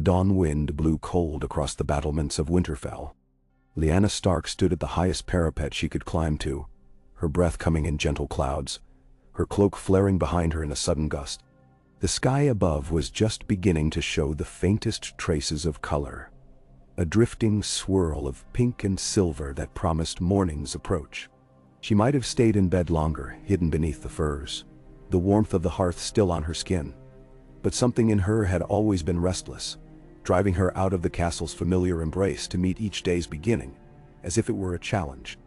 dawn wind blew cold across the battlements of Winterfell. Lyanna Stark stood at the highest parapet she could climb to, her breath coming in gentle clouds, her cloak flaring behind her in a sudden gust. The sky above was just beginning to show the faintest traces of color, a drifting swirl of pink and silver that promised morning's approach. She might have stayed in bed longer, hidden beneath the furs, the warmth of the hearth still on her skin. But something in her had always been restless, driving her out of the castle's familiar embrace to meet each day's beginning, as if it were a challenge.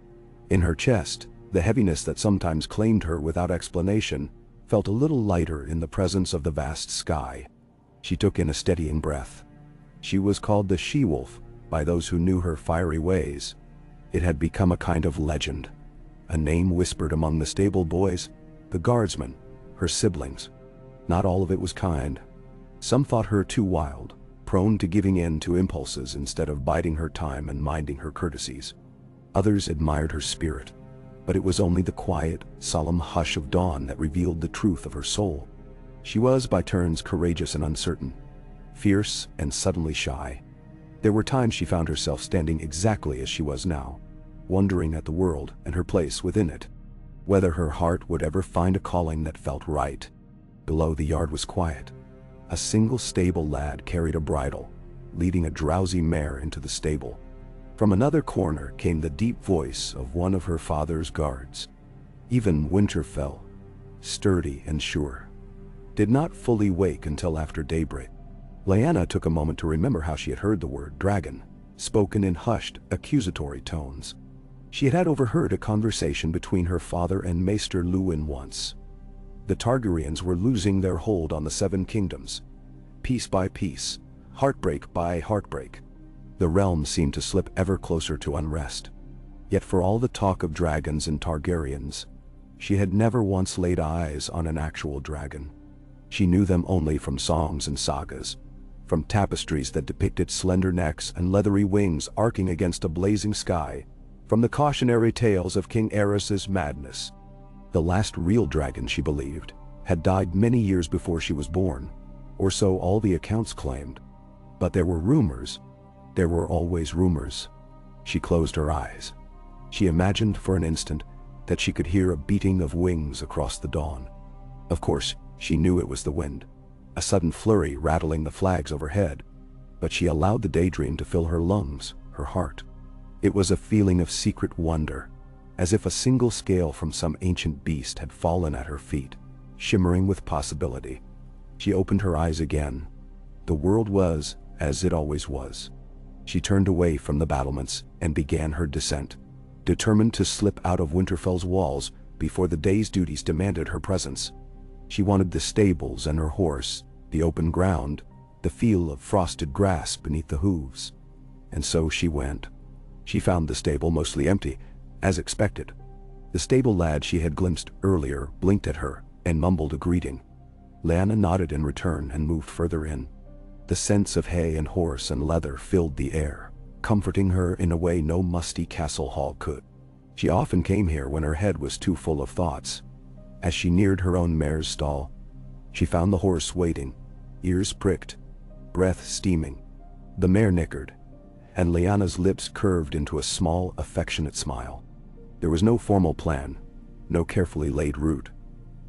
In her chest, the heaviness that sometimes claimed her without explanation felt a little lighter in the presence of the vast sky. She took in a steadying breath. She was called the She-Wolf by those who knew her fiery ways. It had become a kind of legend, a name whispered among the stable boys, the guardsmen, her siblings. Not all of it was kind. Some thought her too wild, prone to giving in to impulses instead of biding her time and minding her courtesies. Others admired her spirit, but it was only the quiet, solemn hush of dawn that revealed the truth of her soul. She was by turns courageous and uncertain, fierce and suddenly shy. There were times she found herself standing exactly as she was now, wondering at the world and her place within it, whether her heart would ever find a calling that felt right. Below, the yard was quiet. A single stable lad carried a bridle, leading a drowsy mare into the stable. From another corner came the deep voice of one of her father's guards. Even Winterfell, sturdy and sure, did not fully wake until after daybreak. Lyanna took a moment to remember how she had heard the word dragon, spoken in hushed, accusatory tones. She had overheard a conversation between her father and Maester Luwin once. The Targaryens were losing their hold on the Seven Kingdoms. Piece by piece, heartbreak by heartbreak, the realm seemed to slip ever closer to unrest. Yet for all the talk of dragons and Targaryens, she had never once laid eyes on an actual dragon. She knew them only from songs and sagas, from tapestries that depicted slender necks and leathery wings arcing against a blazing sky, from the cautionary tales of King Aerys's madness. The last real dragon, she believed, had died many years before she was born, or so all the accounts claimed. But there were rumors. There were always rumors. She closed her eyes. She imagined for an instant that she could hear a beating of wings across the dawn. Of course, she knew it was the wind, a sudden flurry rattling the flags overhead, but she allowed the daydream to fill her lungs, her heart. It was a feeling of secret wonder, as if a single scale from some ancient beast had fallen at her feet, shimmering with possibility. She opened her eyes again. The world was as it always was. She turned away from the battlements and began her descent, determined to slip out of Winterfell's walls before the day's duties demanded her presence. She wanted the stables and her horse, the open ground, the feel of frosted grass beneath the hooves. And so she went. She found the stable mostly empty, as expected. The stable lad she had glimpsed earlier blinked at her and mumbled a greeting. Lyanna nodded in return and moved further in. The scents of hay and horse and leather filled the air, comforting her in a way no musty castle hall could. She often came here when her head was too full of thoughts. As she neared her own mare's stall, she found the horse waiting, ears pricked, breath steaming. The mare nickered, and Lyanna's lips curved into a small, affectionate smile. There was no formal plan, no carefully laid route,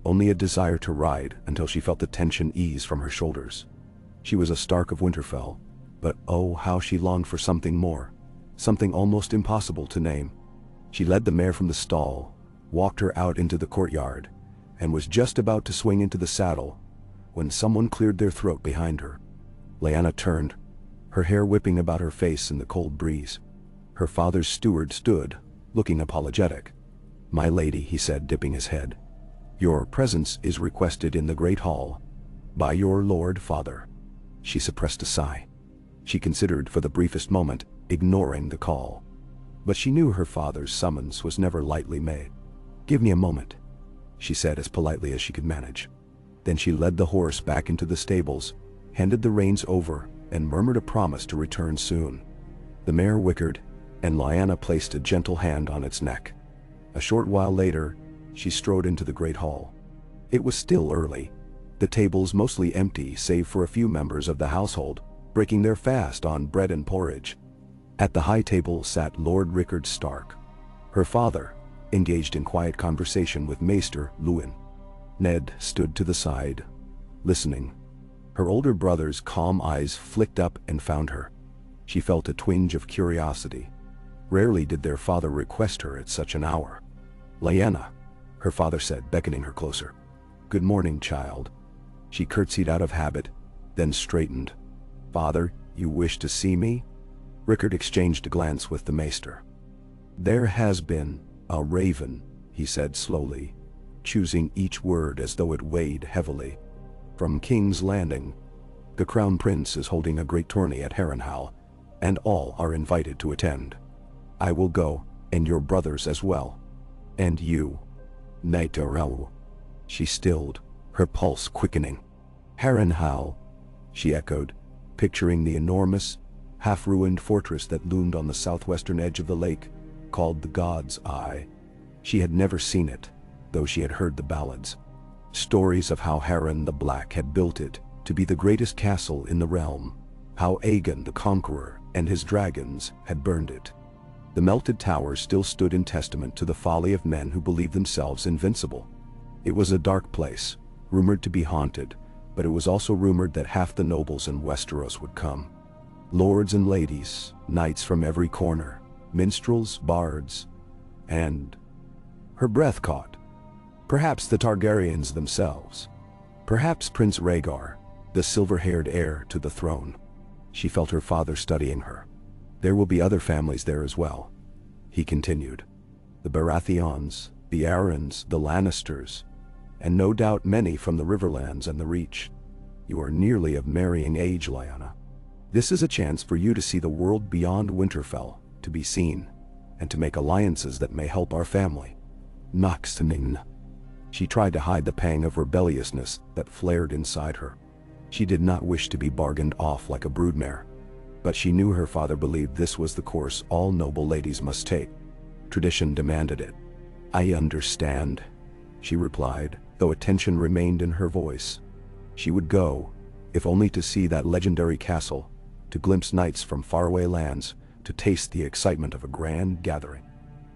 only a desire to ride until she felt the tension ease from her shoulders. She was a Stark of Winterfell, but oh, how she longed for something more, something almost impossible to name. She led the mare from the stall, walked her out into the courtyard, and was just about to swing into the saddle when someone cleared their throat behind her. Lyanna turned, her hair whipping about her face in the cold breeze. Her father's steward stood, looking apologetic. "My lady," he said, dipping his head, "your presence is requested in the great hall by your lord father." She suppressed a sigh. She considered for the briefest moment ignoring the call. But she knew her father's summons was never lightly made. "Give me a moment," she said as politely as she could manage. Then she led the horse back into the stables, handed the reins over, and murmured a promise to return soon. The mare whickered, and Lyanna placed a gentle hand on its neck. A short while later, she strode into the great hall. It was still early, the tables mostly empty save for a few members of the household, breaking their fast on bread and porridge. At the high table sat Lord Rickard Stark. Her father, engaged in quiet conversation with Maester Lewin. Ned stood to the side, listening. Her older brother's calm eyes flicked up and found her. She felt a twinge of curiosity. Rarely did their father request her at such an hour. "Lyanna," her father said, beckoning her closer. "Good morning, child." She curtsied out of habit, then straightened. "Father, you wish to see me?" Rickard exchanged a glance with the maester. "There has been a raven," he said slowly, choosing each word as though it weighed heavily. "From King's Landing. The Crown Prince is holding a great tourney at Harrenhal, and all are invited to attend. I will go, and your brothers as well. And you, Naiterau." She stilled, her pulse quickening. "Harrenhal," she echoed, picturing the enormous, half-ruined fortress that loomed on the southwestern edge of the lake, called the God's Eye. She had never seen it, though she had heard the ballads. Stories of how Harren the Black had built it to be the greatest castle in the realm, how Aegon the Conqueror and his dragons had burned it. The melted towers still stood in testament to the folly of men who believed themselves invincible. It was a dark place, rumored to be haunted, but it was also rumored that half the nobles in Westeros would come. Lords and ladies, knights from every corner, minstrels, bards, and... Her breath caught. Perhaps the Targaryens themselves. Perhaps Prince Rhaegar, the silver-haired heir to the throne. She felt her father studying her. "There will be other families there as well," he continued. "The Baratheons, the Aarons, the Lannisters, and no doubt many from the Riverlands and the Reach. You are nearly of marrying age, Lyanna. This is a chance for you to see the world beyond Winterfell, to be seen, and to make alliances that may help our family." Noxtanin. She tried to hide the pang of rebelliousness that flared inside her. She did not wish to be bargained off like a broodmare, but she knew her father believed this was the course all noble ladies must take. Tradition demanded it. "I understand," she replied, though a tension remained in her voice. She would go, if only to see that legendary castle, to glimpse knights from faraway lands, to taste the excitement of a grand gathering.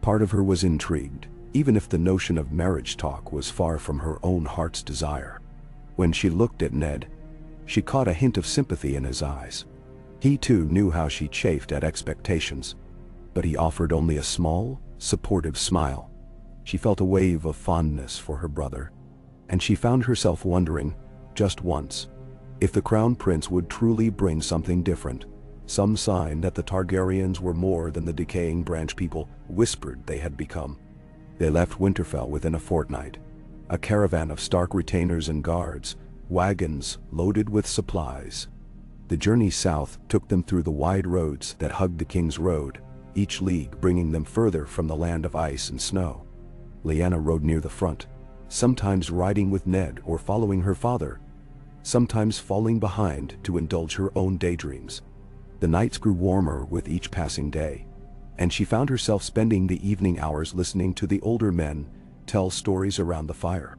Part of her was intrigued, even if the notion of marriage talk was far from her own heart's desire. When she looked at Ned, she caught a hint of sympathy in his eyes. He too knew how she chafed at expectations, but he offered only a small, supportive smile. She felt a wave of fondness for her brother, and she found herself wondering, just once, if the Crown Prince would truly bring something different, some sign that the Targaryens were more than the decaying branch people whispered they had become. They left Winterfell within a fortnight, a caravan of Stark retainers and guards, wagons loaded with supplies. The journey south took them through the wide roads that hugged the King's Road, each league bringing them further from the land of ice and snow. Lyanna rode near the front, sometimes riding with Ned or following her father, sometimes falling behind to indulge her own daydreams. The nights grew warmer with each passing day, and she found herself spending the evening hours listening to the older men tell stories around the fire.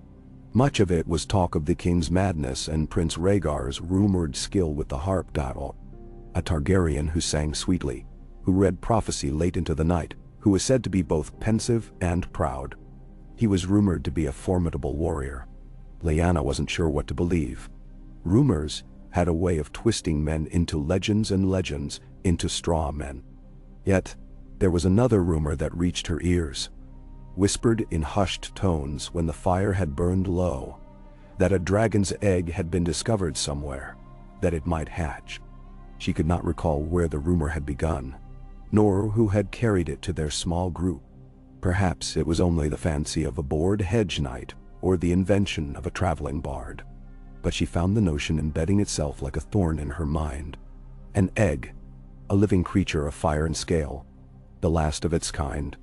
Much of it was talk of the king's madness and Prince Rhaegar's rumored skill with the harp. A Targaryen who sang sweetly, who read prophecy late into the night, who was said to be both pensive and proud. He was rumored to be a formidable warrior. Lyanna wasn't sure what to believe. Rumors had a way of twisting men into legends and legends into straw men. Yet, there was another rumor that reached her ears, whispered in hushed tones when the fire had burned low, that a dragon's egg had been discovered somewhere, that it might hatch. She could not recall where the rumor had begun, nor who had carried it to their small group. Perhaps it was only the fancy of a bored hedge knight or the invention of a traveling bard. But she found the notion embedding itself like a thorn in her mind. An egg, a living creature of fire and scale, the last of its kind.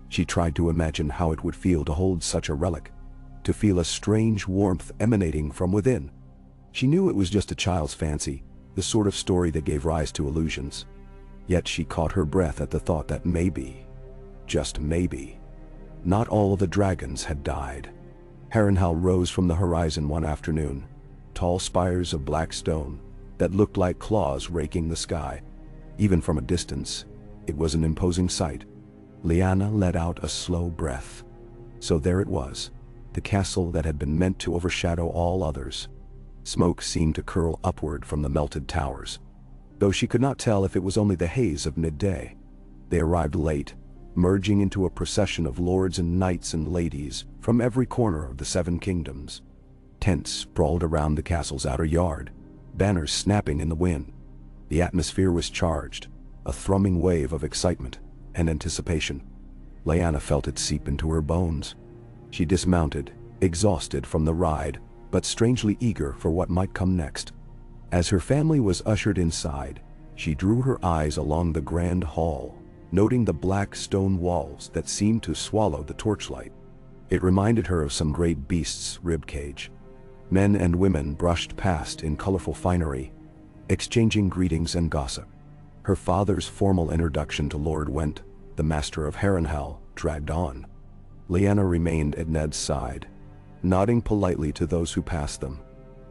She tried to imagine how it would feel to hold such a relic, to feel a strange warmth emanating from within. She knew it was just a child's fancy, the sort of story that gave rise to illusions. Yet she caught her breath at the thought that maybe, just maybe, not all the dragons had died. Harrenhal rose from the horizon one afternoon, tall spires of black stone, that looked like claws raking the sky. Even from a distance, it was an imposing sight. Lyanna let out a slow breath. So there it was, the castle that had been meant to overshadow all others. Smoke seemed to curl upward from the melted towers, though she could not tell if it was only the haze of midday. They arrived late, merging into a procession of lords and knights and ladies from every corner of the 7 kingdoms. Tents sprawled around the castle's outer yard, banners snapping in the wind. The atmosphere was charged, a thrumming wave of excitement and anticipation. Lyanna felt it seep into her bones. She dismounted, exhausted from the ride, but strangely eager for what might come next. As her family was ushered inside, she drew her eyes along the grand hall, noting the black stone walls that seemed to swallow the torchlight. It reminded her of some great beast's ribcage. Men and women brushed past in colorful finery, exchanging greetings and gossip. Her father's formal introduction to Lord Went, the master of Harrenhal, dragged on. Lyanna remained at Ned's side, nodding politely to those who passed them.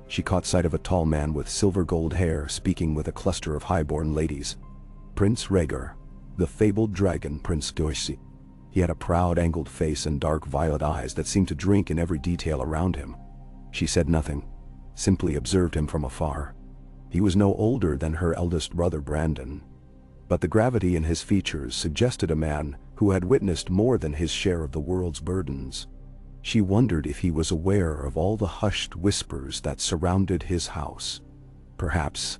She caught sight of a tall man with silver-gold hair speaking with a cluster of highborn ladies. Prince Rhaegar, the fabled dragon Prince Doisi. He had a proud, angled face and dark violet eyes that seemed to drink in every detail around him. She said nothing, simply observed him from afar. He was no older than her eldest brother Brandon, but the gravity in his features suggested a man who had witnessed more than his share of the world's burdens. She wondered if he was aware of all the hushed whispers that surrounded his house. Perhaps.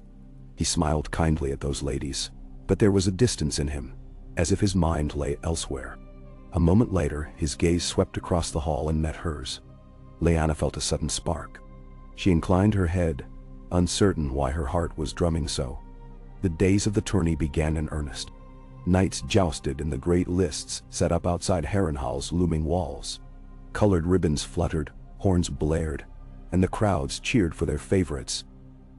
He smiled kindly at those ladies, but there was a distance in him, as if his mind lay elsewhere. A moment later, his gaze swept across the hall and met hers. Lyanna felt a sudden spark. She inclined her head, uncertain why her heart was drumming so. The days of the tourney began in earnest. Knights jousted in the great lists set up outside Harrenhal's looming walls. Colored ribbons fluttered, horns blared, and the crowds cheered for their favorites.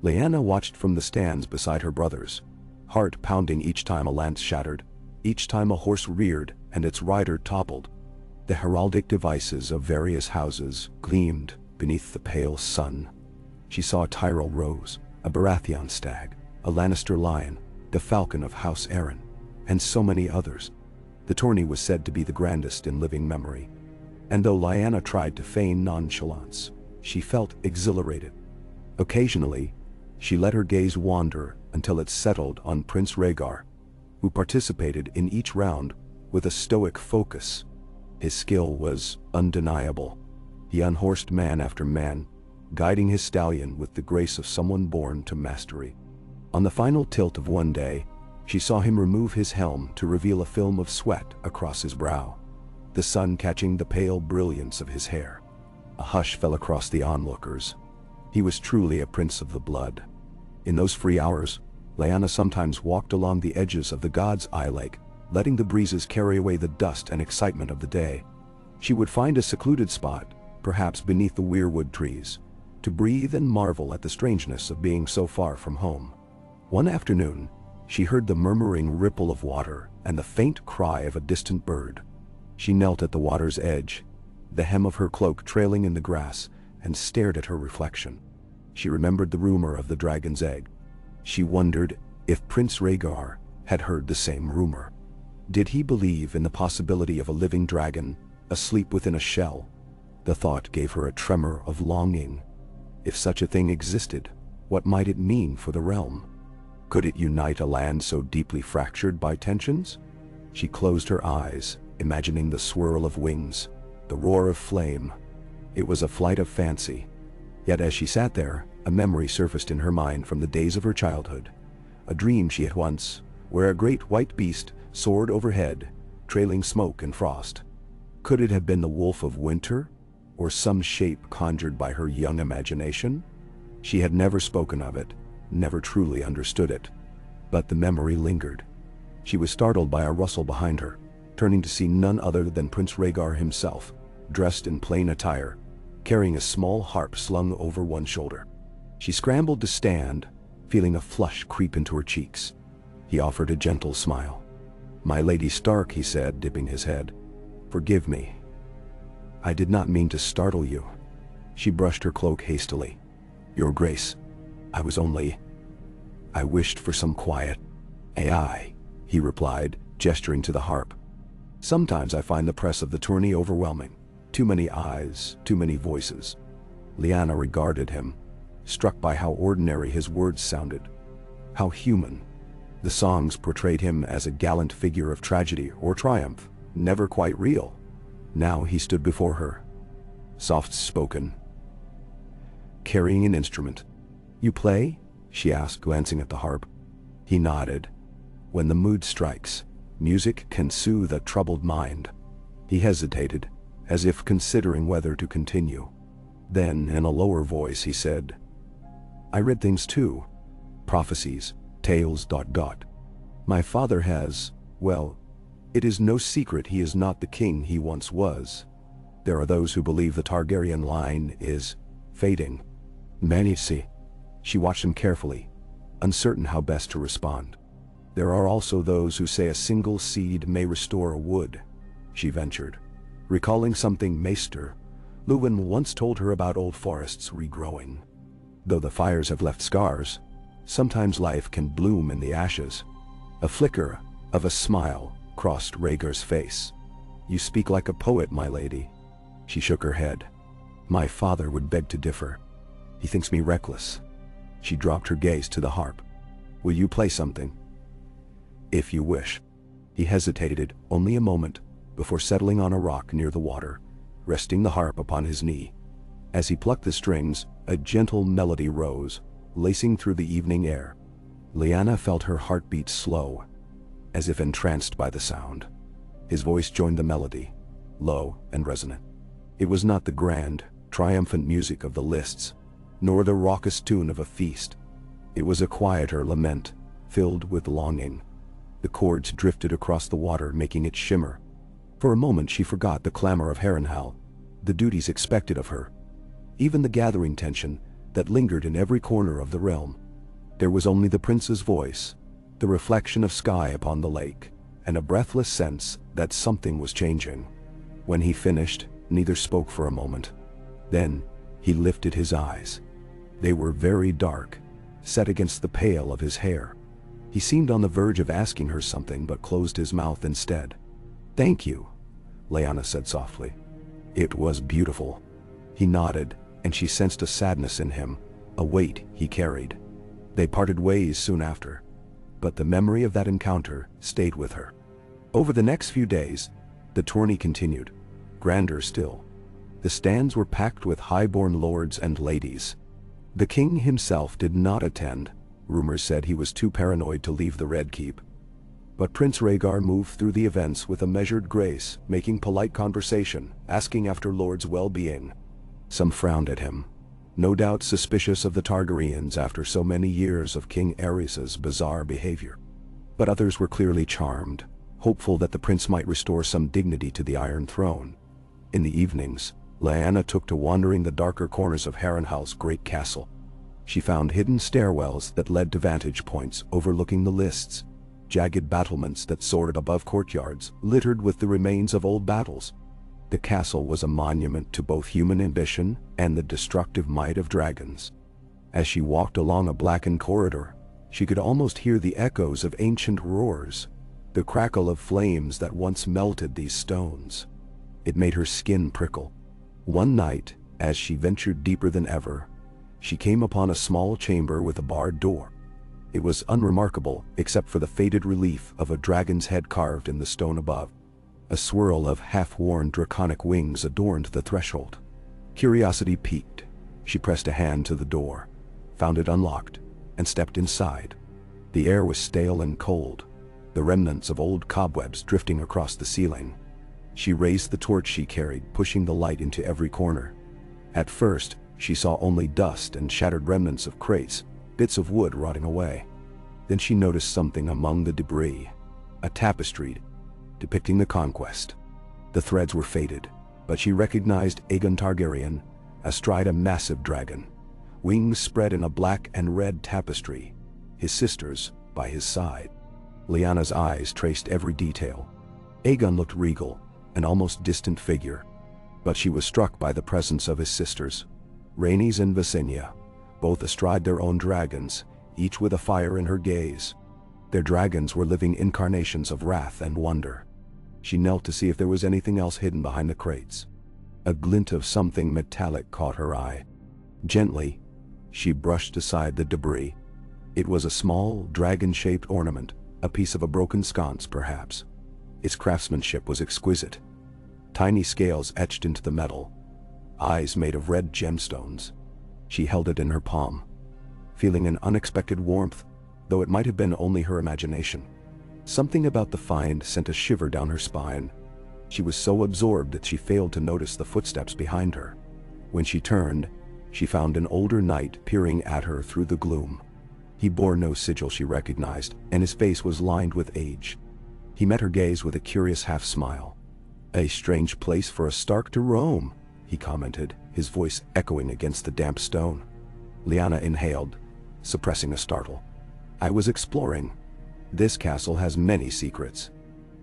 Lyanna watched from the stands beside her brothers, heart pounding each time a lance shattered, each time a horse reared and its rider toppled. The heraldic devices of various houses gleamed beneath the pale sun. She saw a Tyrell rose, a Baratheon stag, a Lannister lion, the falcon of House Arryn, and so many others. The tourney was said to be the grandest in living memory. And though Lyanna tried to feign nonchalance, she felt exhilarated. Occasionally, she let her gaze wander until it settled on Prince Rhaegar, who participated in each round with a stoic focus. His skill was undeniable. He unhorsed man after man, guiding his stallion with the grace of someone born to mastery. On the final tilt of one day, she saw him remove his helm to reveal a film of sweat across his brow, the sun catching the pale brilliance of his hair. A hush fell across the onlookers. He was truly a prince of the blood. In those free hours, Lyanna sometimes walked along the edges of the God's Eye Lake, letting the breezes carry away the dust and excitement of the day. She would find a secluded spot, perhaps beneath the weirwood trees, to breathe and marvel at the strangeness of being so far from home. One afternoon, she heard the murmuring ripple of water and the faint cry of a distant bird. She knelt at the water's edge, the hem of her cloak trailing in the grass, and stared at her reflection. She remembered the rumor of the dragon's egg. She wondered if Prince Rhaegar had heard the same rumor. Did he believe in the possibility of a living dragon, asleep within a shell? The thought gave her a tremor of longing. If such a thing existed, what might it mean for the realm? Could it unite a land so deeply fractured by tensions? She closed her eyes, imagining the swirl of wings, the roar of flame. It was a flight of fancy. Yet as she sat there, a memory surfaced in her mind from the days of her childhood. A dream she had once, where a great white beast soared overhead, trailing smoke and frost. Could it have been the Wolf of Winter, or some shape conjured by her young imagination? She had never spoken of it, never truly understood it. But the memory lingered. She was startled by a rustle behind her, turning to see none other than Prince Rhaegar himself, dressed in plain attire, carrying a small harp slung over one shoulder. She scrambled to stand, feeling a flush creep into her cheeks. He offered a gentle smile. "My Lady Stark," he said, dipping his head. "Forgive me. I did not mean to startle you." She brushed her cloak hastily. "Your Grace, I was only..." I wished for some quiet. Aye, he replied, gesturing to the harp. Sometimes I find the press of the tourney overwhelming. Too many eyes, too many voices. Lyanna regarded him, struck by how ordinary his words sounded. How human. The songs portrayed him as a gallant figure of tragedy or triumph, never quite real. Now he stood before her, soft-spoken, carrying an instrument. You play? She asked, glancing at the harp. He nodded. When the mood strikes, music can soothe a troubled mind. He hesitated, as if considering whether to continue. Then, in a lower voice, he said, I read things too. Prophecies, tales. My father has, well, it is no secret he is not the king he once was. There are those who believe the Targaryen line is fading. Many see. She watched him carefully, uncertain how best to respond. There are also those who say a single seed may restore a wood, she ventured, recalling something Maester Luwin once told her about old forests regrowing. Though the fires have left scars, sometimes life can bloom in the ashes. A flicker of a smile crossed Rhaegar's face. You speak like a poet, my lady. She shook her head. My father would beg to differ. He thinks me reckless. She dropped her gaze to the harp. Will you play something? If you wish. He hesitated only a moment before settling on a rock near the water, resting the harp upon his knee. As he plucked the strings, a gentle melody rose, lacing through the evening air. Lyanna felt her heartbeat slow, as if entranced by the sound. His voice joined the melody, low and resonant. It was not the grand, triumphant music of the lists, nor the raucous tune of a feast. It was a quieter lament, filled with longing. The chords drifted across the water, making it shimmer. For a moment she forgot the clamor of Harrenhal, the duties expected of her, even the gathering tension that lingered in every corner of the realm. There was only the prince's voice, the reflection of sky upon the lake, and a breathless sense that something was changing. When he finished, neither spoke for a moment. Then he lifted his eyes. They were very dark, set against the pale of his hair. He seemed on the verge of asking her something, but closed his mouth instead. Thank you, Lyanna said softly. It was beautiful. He nodded, and she sensed a sadness in him, a weight he carried. They parted ways soon after, but the memory of that encounter stayed with her. Over the next few days, the tourney continued, grander still. The stands were packed with high-born lords and ladies. The king himself did not attend. Rumors said he was too paranoid to leave the Red Keep. But Prince Rhaegar moved through the events with a measured grace, making polite conversation, asking after lords' well-being. Some frowned at him, no doubt suspicious of the Targaryens after so many years of King Aerys's bizarre behavior. But others were clearly charmed, hopeful that the prince might restore some dignity to the Iron Throne. In the evenings, Lyanna took to wandering the darker corners of Harrenhal's great castle. She found hidden stairwells that led to vantage points overlooking the lists, jagged battlements that soared above courtyards littered with the remains of old battles. The castle was a monument to both human ambition and the destructive might of dragons. As she walked along a blackened corridor, she could almost hear the echoes of ancient roars, the crackle of flames that once melted these stones. It made her skin prickle. One night, as she ventured deeper than ever, she came upon a small chamber with a barred door. It was unremarkable except for the faded relief of a dragon's head carved in the stone above. A swirl of half-worn draconic wings adorned the threshold. Curiosity piqued. She pressed a hand to the door, found it unlocked, and stepped inside. The air was stale and cold, the remnants of old cobwebs drifting across the ceiling. She raised the torch she carried, pushing the light into every corner. At first, she saw only dust and shattered remnants of crates, bits of wood rotting away. Then she noticed something among the debris, a tapestry depicting the conquest. The threads were faded, but she recognized Aegon Targaryen astride a massive dragon, wings spread in a black and red tapestry, his sisters by his side. Lyanna's eyes traced every detail. Aegon looked regal, an almost distant figure, but she was struck by the presence of his sisters, Rhaenys and Visenya, both astride their own dragons, each with a fire in her gaze. Their dragons were living incarnations of wrath and wonder. She knelt to see if there was anything else hidden behind the crates. A glint of something metallic caught her eye. Gently, she brushed aside the debris. It was a small, dragon-shaped ornament, a piece of a broken sconce perhaps. Its craftsmanship was exquisite. Tiny scales etched into the metal, eyes made of red gemstones. She held it in her palm, feeling an unexpected warmth, though it might have been only her imagination. Something about the find sent a shiver down her spine. She was so absorbed that she failed to notice the footsteps behind her. When she turned, she found an older knight peering at her through the gloom. He bore no sigil she recognized, and his face was lined with age. He met her gaze with a curious half-smile. "A strange place for a Stark to roam," he commented, his voice echoing against the damp stone. Lyanna inhaled, suppressing a startle. "I was exploring. This castle has many secrets."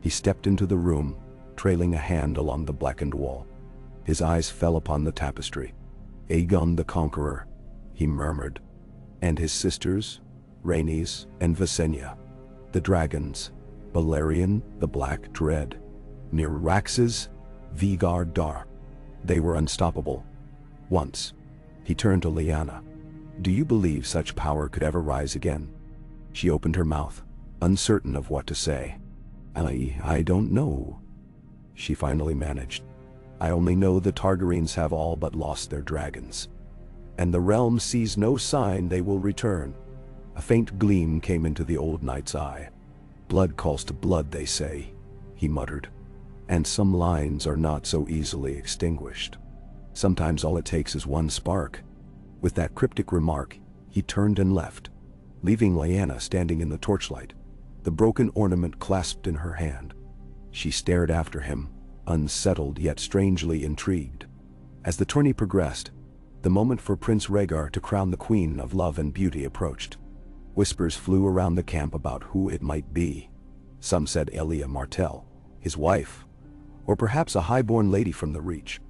He stepped into the room, trailing a hand along the blackened wall. His eyes fell upon the tapestry. "Aegon the Conqueror," he murmured. "And his sisters, Rhaenys and Visenya. The dragons, Balerion the Black Dread, Miraxes, Vigar Dar. They were unstoppable. Once." He turned to Lyanna. "Do you believe such power could ever rise again?" She opened her mouth, uncertain of what to say. I don't know," she finally managed. "I only know the Targaryens have all but lost their dragons. And the realm sees no sign they will return." A faint gleam came into the old knight's eye. "Blood calls to blood, they say," he muttered. "And some lines are not so easily extinguished. Sometimes all it takes is one spark." With that cryptic remark, he turned and left, leaving Lyanna standing in the torchlight, the broken ornament clasped in her hand. She stared after him, unsettled yet strangely intrigued. As the tourney progressed, the moment for Prince Rhaegar to crown the Queen of Love and Beauty approached. Whispers flew around the camp about who it might be. Some said Elia Martell, his wife, or perhaps a high-born lady from the Reach.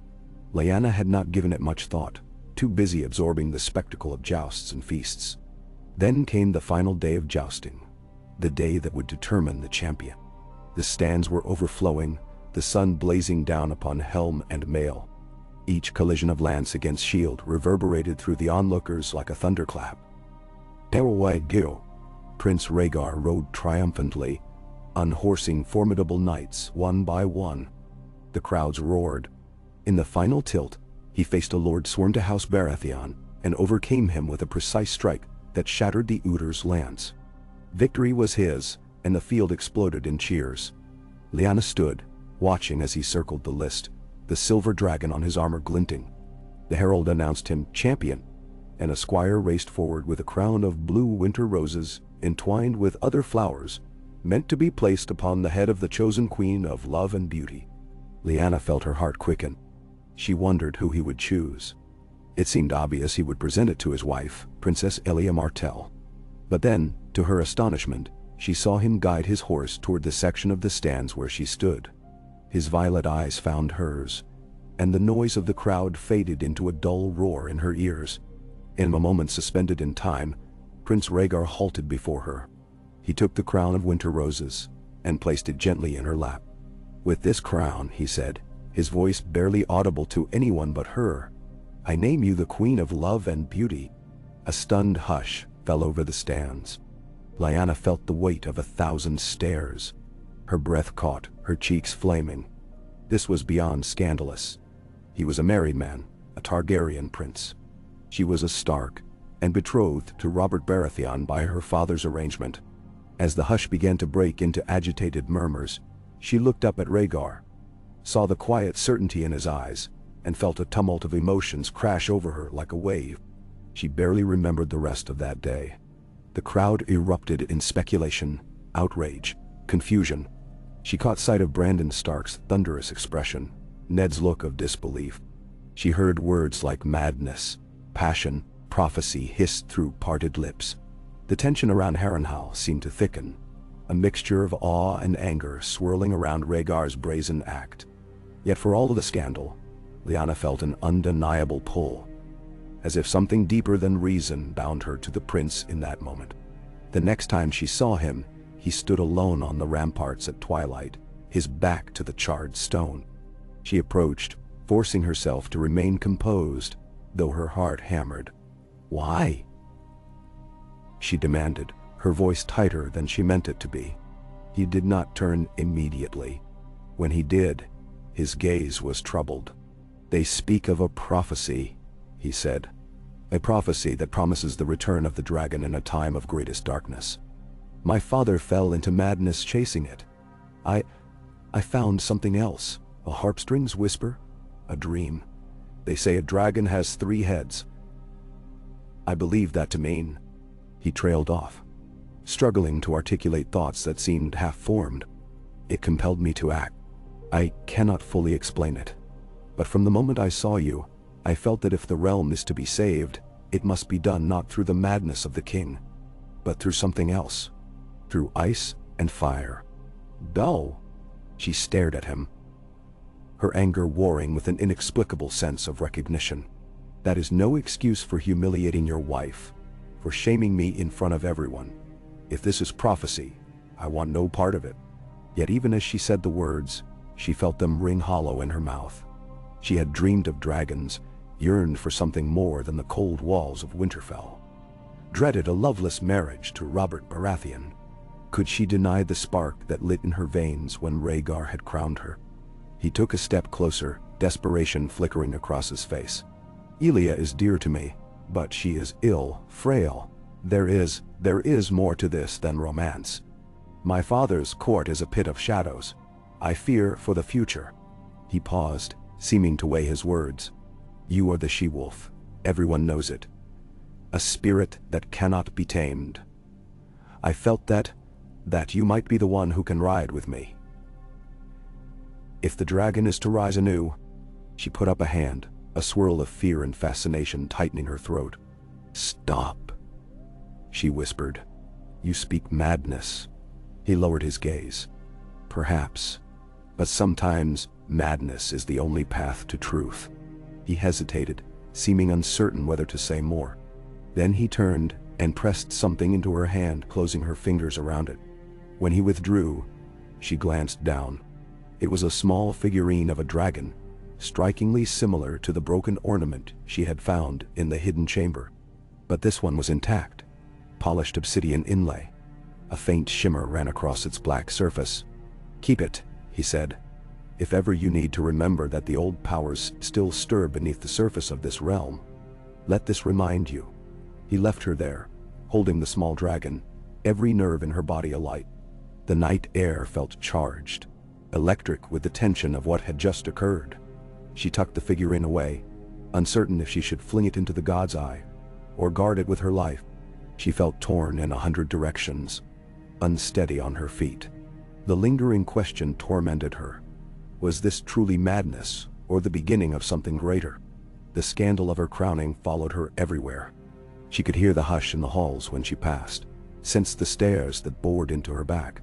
Lyanna had not given it much thought, too busy absorbing the spectacle of jousts and feasts. Then came the final day of jousting, the day that would determine the champion. The stands were overflowing, the sun blazing down upon helm and mail. Each collision of lance against shield reverberated through the onlookers like a thunderclap. "Gil," Prince Rhaegar rode triumphantly, unhorsing formidable knights one by one. The crowds roared. In the final tilt, he faced a lord sworn to House Baratheon and overcame him with a precise strike that shattered the Uther's lance. Victory was his, and the field exploded in cheers. Lyanna stood, watching as he circled the list, the silver dragon on his armor glinting. The herald announced him champion, and a squire raced forward with a crown of blue winter roses entwined with other flowers, meant to be placed upon the head of the chosen Queen of Love and Beauty. Lyanna felt her heart quicken. She wondered who he would choose. It seemed obvious he would present it to his wife, Princess Elia Martell. But then, to her astonishment, she saw him guide his horse toward the section of the stands where she stood. His violet eyes found hers, and the noise of the crowd faded into a dull roar in her ears. In a moment suspended in time, Prince Rhaegar halted before her. He took the crown of winter roses and placed it gently in her lap. "With this crown," he said, his voice barely audible to anyone but her, "I name you the Queen of Love and Beauty." A stunned hush fell over the stands. Lyanna felt the weight of 1,000 stares. Her breath caught, her cheeks flaming. This was beyond scandalous. He was a married man, a Targaryen prince. She was a Stark, and betrothed to Robert Baratheon by her father's arrangement. As the hush began to break into agitated murmurs, she looked up at Rhaegar, saw the quiet certainty in his eyes, and felt a tumult of emotions crash over her like a wave. She barely remembered the rest of that day. The crowd erupted in speculation, outrage, confusion. She caught sight of Brandon Stark's thunderous expression, Ned's look of disbelief. She heard words like madness, passion, prophecy hissed through parted lips. The tension around Harrenhal seemed to thicken, a mixture of awe and anger swirling around Rhaegar's brazen act. Yet for all of the scandal, Lyanna felt an undeniable pull. as if something deeper than reason bound her to the prince in that moment. The next time she saw him, he stood alone on the ramparts at twilight, his back to the charred stone. She approached, forcing herself to remain composed, though her heart hammered. "Why?" she demanded, her voice tighter than she meant it to be. He did not turn immediately. When he did, his gaze was troubled. "They speak of a prophecy," he said. "A prophecy that promises the return of the dragon in a time of greatest darkness. My father fell into madness chasing it. I found something else, a harpstring's whisper, a dream. They say a dragon has 3 heads. I believe that to mean..." He trailed off, struggling to articulate thoughts that seemed half-formed. "It compelled me to act. I cannot fully explain it. But from the moment I saw you, I felt that if the realm is to be saved, it must be done not through the madness of the king, but through something else. Through ice and fire." "Dull." She stared at him, her anger warring with an inexplicable sense of recognition. "That is no excuse for humiliating your wife, for shaming me in front of everyone. If this is prophecy, I want no part of it." Yet even as she said the words, she felt them ring hollow in her mouth. She had dreamed of dragons, yearned for something more than the cold walls of Winterfell, dreaded a loveless marriage to Robert Baratheon. Could she deny the spark that lit in her veins when Rhaegar had crowned her? He took a step closer, desperation flickering across his face. "Elia is dear to me, but she is ill, frail. There is more to this than romance. My father's court is a pit of shadows. I fear for the future." He paused, seeming to weigh his words. "You are the she-wolf. Everyone knows it. A spirit that cannot be tamed. I felt that you might be the one who can ride with me. If the dragon is to rise anew..." She put up a hand, a swirl of fear and fascination tightening her throat. "Stop," she whispered. "You speak madness." He lowered his gaze. "Perhaps, but sometimes madness is the only path to truth." He hesitated, seeming uncertain whether to say more. Then he turned and pressed something into her hand, closing her fingers around it. When he withdrew, she glanced down. It was a small figurine of a dragon, strikingly similar to the broken ornament she had found in the hidden chamber. But this one was intact, polished obsidian inlay. A faint shimmer ran across its black surface. "Keep it," he said. "If ever you need to remember that the old powers still stir beneath the surface of this realm, let this remind you." He left her there, holding the small dragon, every nerve in her body alight. The night air felt charged, electric with the tension of what had just occurred. She tucked the figurine away, uncertain if she should fling it into the god's eye, or guard it with her life. She felt torn in 100 directions, unsteady on her feet. The lingering question tormented her. Was this truly madness, or the beginning of something greater? The scandal of her crowning followed her everywhere. She could hear the hush in the halls when she passed, sensed the stares that bored into her back.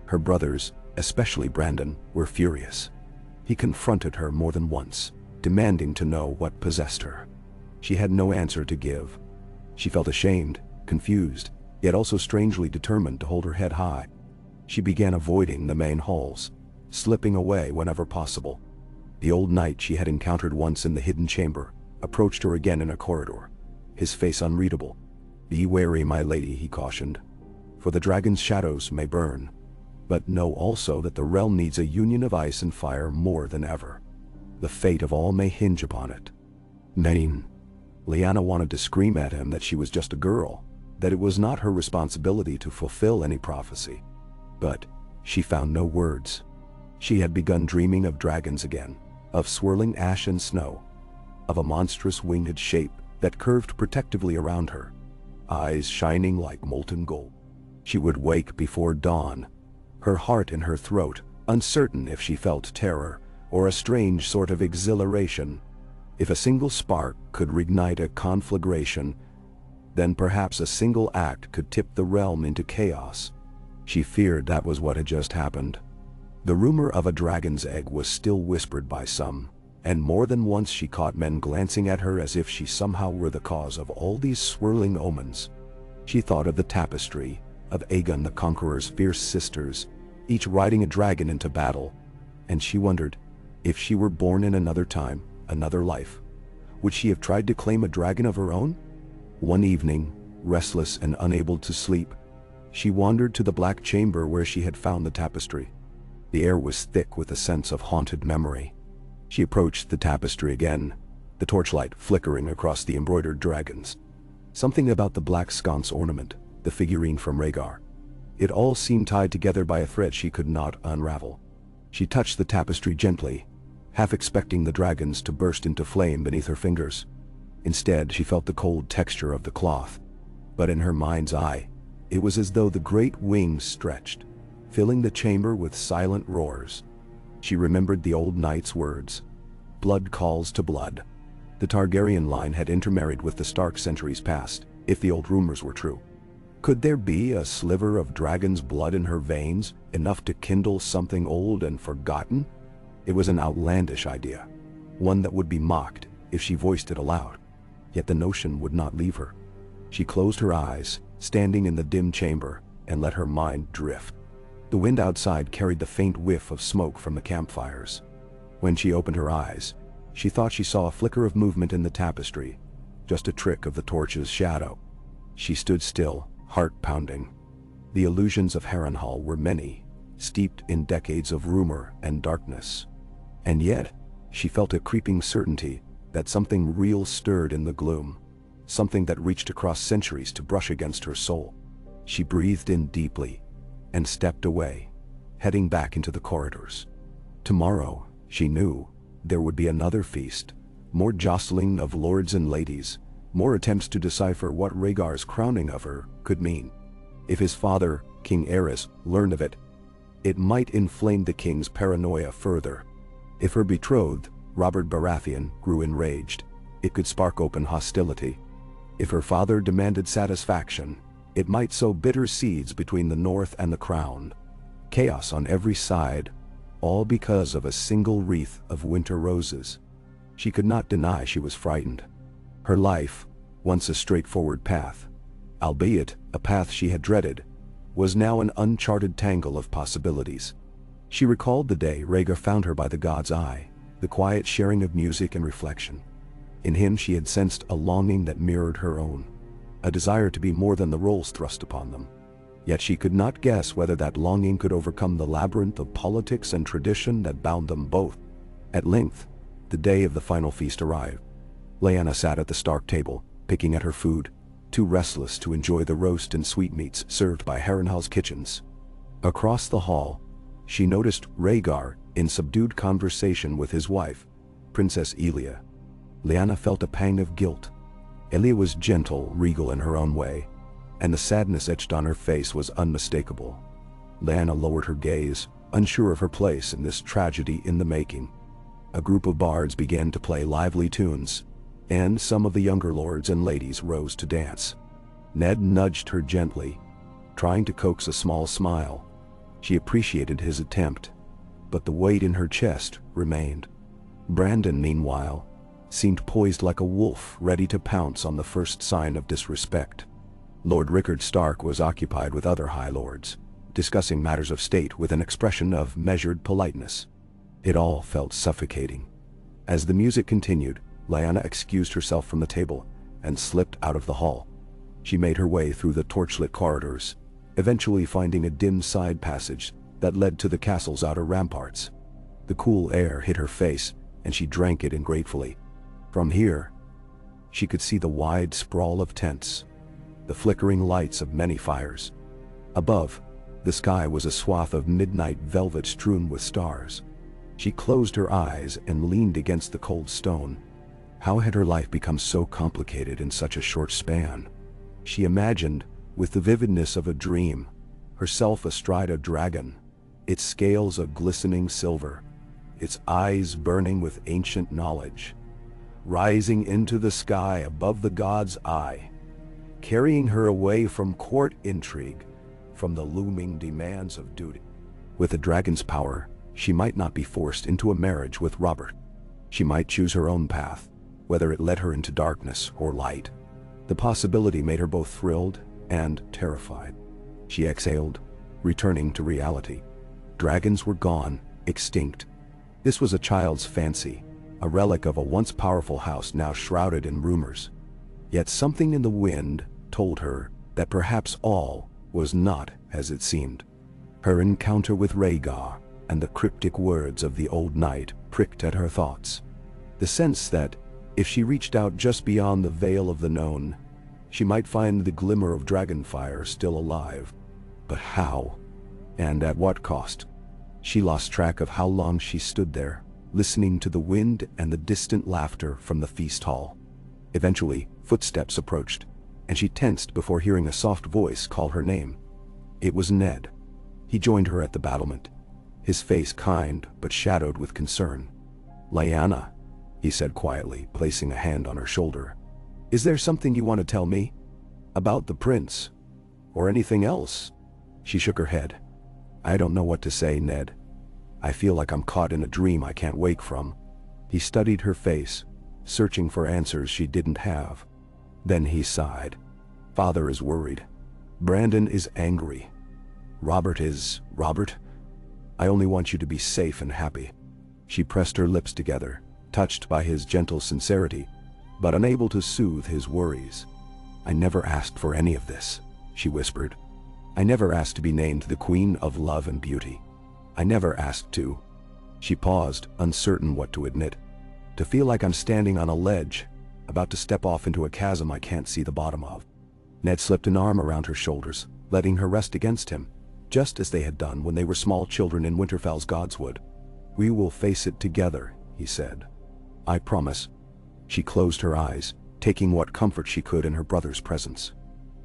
Her brothers, especially Brandon, were furious. He confronted her more than once, demanding to know what possessed her. She had no answer to give. She felt ashamed, confused, yet also strangely determined to hold her head high. She began avoiding the main halls, slipping away whenever possible. The old knight she had encountered once in the hidden chamber approached her again in a corridor, his face unreadable. "Be wary, my lady," he cautioned, "for the dragon's shadows may burn. But know also that the realm needs a union of ice and fire more than ever. The fate of all may hinge upon it." Nain. Lyanna wanted to scream at him that she was just a girl, that it was not her responsibility to fulfill any prophecy. But she found no words. She had begun dreaming of dragons again, of swirling ash and snow, of a monstrous winged shape that curved protectively around her, eyes shining like molten gold. She would wake before dawn, her heart in her throat, uncertain if she felt terror or a strange sort of exhilaration. If a single spark could reignite a conflagration, then perhaps a single act could tip the realm into chaos. She feared that was what had just happened. The rumor of a dragon's egg was still whispered by some, and more than once she caught men glancing at her as if she somehow were the cause of all these swirling omens. She thought of the tapestry, of Aegon the Conqueror's fierce sisters, each riding a dragon into battle, and she wondered, if she were born in another time, another life, would she have tried to claim a dragon of her own? One evening, restless and unable to sleep, she wandered to the black chamber where she had found the tapestry. The air was thick with a sense of haunted memory. She approached the tapestry again, the torchlight flickering across the embroidered dragons. Something about the black sconce ornament, the figurine from Rhaegar. It all seemed tied together by a thread she could not unravel. She touched the tapestry gently, half expecting the dragons to burst into flame beneath her fingers. Instead, she felt the cold texture of the cloth. But in her mind's eye, it was as though the great wings stretched, filling the chamber with silent roars. She remembered the old knight's words. Blood calls to blood. The Targaryen line had intermarried with the Stark centuries past, if the old rumors were true. Could there be a sliver of dragon's blood in her veins, enough to kindle something old and forgotten? It was an outlandish idea, one that would be mocked if she voiced it aloud. Yet the notion would not leave her. She closed her eyes, standing in the dim chamber, and let her mind drift. The wind outside carried the faint whiff of smoke from the campfires. When she opened her eyes, she thought she saw a flicker of movement in the tapestry, just a trick of the torch's shadow. She stood still, heart pounding. The illusions of Harrenhal were many, steeped in decades of rumor and darkness. And yet, she felt a creeping certainty that something real stirred in the gloom, something that reached across centuries to brush against her soul. She breathed in deeply and stepped away, heading back into the corridors. Tomorrow, she knew, there would be another feast, more jostling of lords and ladies, more attempts to decipher what Rhaegar's crowning of her could mean. If his father, King Aerys, learned of it, it might inflame the king's paranoia further. If her betrothed, Robert Baratheon, grew enraged, it could spark open hostility. If her father demanded satisfaction, it might sow bitter seeds between the North and the Crown. Chaos on every side, all because of a single wreath of winter roses. She could not deny she was frightened. Her life, once a straightforward path, albeit a path she had dreaded, was now an uncharted tangle of possibilities. She recalled the day Rhaegar found her by the god's eye, the quiet sharing of music and reflection. In him she had sensed a longing that mirrored her own, a desire to be more than the roles thrust upon them. Yet she could not guess whether that longing could overcome the labyrinth of politics and tradition that bound them both. At length, the day of the final feast arrived. Lyanna sat at the Stark table, picking at her food, too restless to enjoy the roast and sweetmeats served by Harrenhal's kitchens. Across the hall, she noticed Rhaegar in subdued conversation with his wife, Princess Elia. Lyanna felt a pang of guilt. Elia was gentle, regal in her own way, and the sadness etched on her face was unmistakable. Lyanna lowered her gaze, unsure of her place in this tragedy in the making. A group of bards began to play lively tunes, and some of the younger lords and ladies rose to dance. Ned nudged her gently, trying to coax a small smile. She appreciated his attempt, but the weight in her chest remained. Brandon, meanwhile, seemed poised like a wolf ready to pounce on the first sign of disrespect. Lord Rickard Stark was occupied with other high lords, discussing matters of state with an expression of measured politeness. It all felt suffocating. As the music continued, Lyanna excused herself from the table and slipped out of the hall. She made her way through the torchlit corridors, eventually finding a dim side passage that led to the castle's outer ramparts. The cool air hit her face, and she drank it in gratefully. From here, she could see the wide sprawl of tents, the flickering lights of many fires. Above, the sky was a swath of midnight velvet strewn with stars. She closed her eyes and leaned against the cold stone. How had her life become so complicated in such a short span? She imagined, with the vividness of a dream, herself astride a dragon, its scales a glistening silver, its eyes burning with ancient knowledge, rising into the sky above the god's eye, carrying her away from court intrigue, from the looming demands of duty. With a dragon's power, she might not be forced into a marriage with Robert. She might choose her own path, whether it led her into darkness or light. The possibility made her both thrilled and terrified. She exhaled, returning to reality. Dragons were gone, extinct. This was a child's fancy, a relic of a once powerful house now shrouded in rumors. Yet something in the wind told her that perhaps all was not as it seemed. Her encounter with Rhaegar and the cryptic words of the old knight pricked at her thoughts. The sense that, if she reached out just beyond the veil of the known, she might find the glimmer of dragonfire still alive. But how? And at what cost? She lost track of how long she stood there, listening to the wind and the distant laughter from the feast hall. Eventually, footsteps approached, and she tensed before hearing a soft voice call her name. It was Ned. He joined her at the battlement, his face kind but shadowed with concern. "Lyanna," he said quietly, placing a hand on her shoulder. "Is there something you want to tell me? About the prince? Or anything else?" She shook her head. "I don't know what to say, Ned. I feel like I'm caught in a dream I can't wake from." He studied her face, searching for answers she didn't have. Then he sighed. "Father is worried. Brandon is angry. Robert, I only want you to be safe and happy." She pressed her lips together, touched by his gentle sincerity, but unable to soothe his worries. "I never asked for any of this," she whispered. "I never asked to be named the Queen of Love and Beauty. I never asked to." She paused, uncertain what to admit. "To feel like I'm standing on a ledge, about to step off into a chasm I can't see the bottom of." Ned slipped an arm around her shoulders, letting her rest against him, just as they had done when they were small children in Winterfell's Godswood. "We will face it together," he said. "I promise." She closed her eyes, taking what comfort she could in her brother's presence.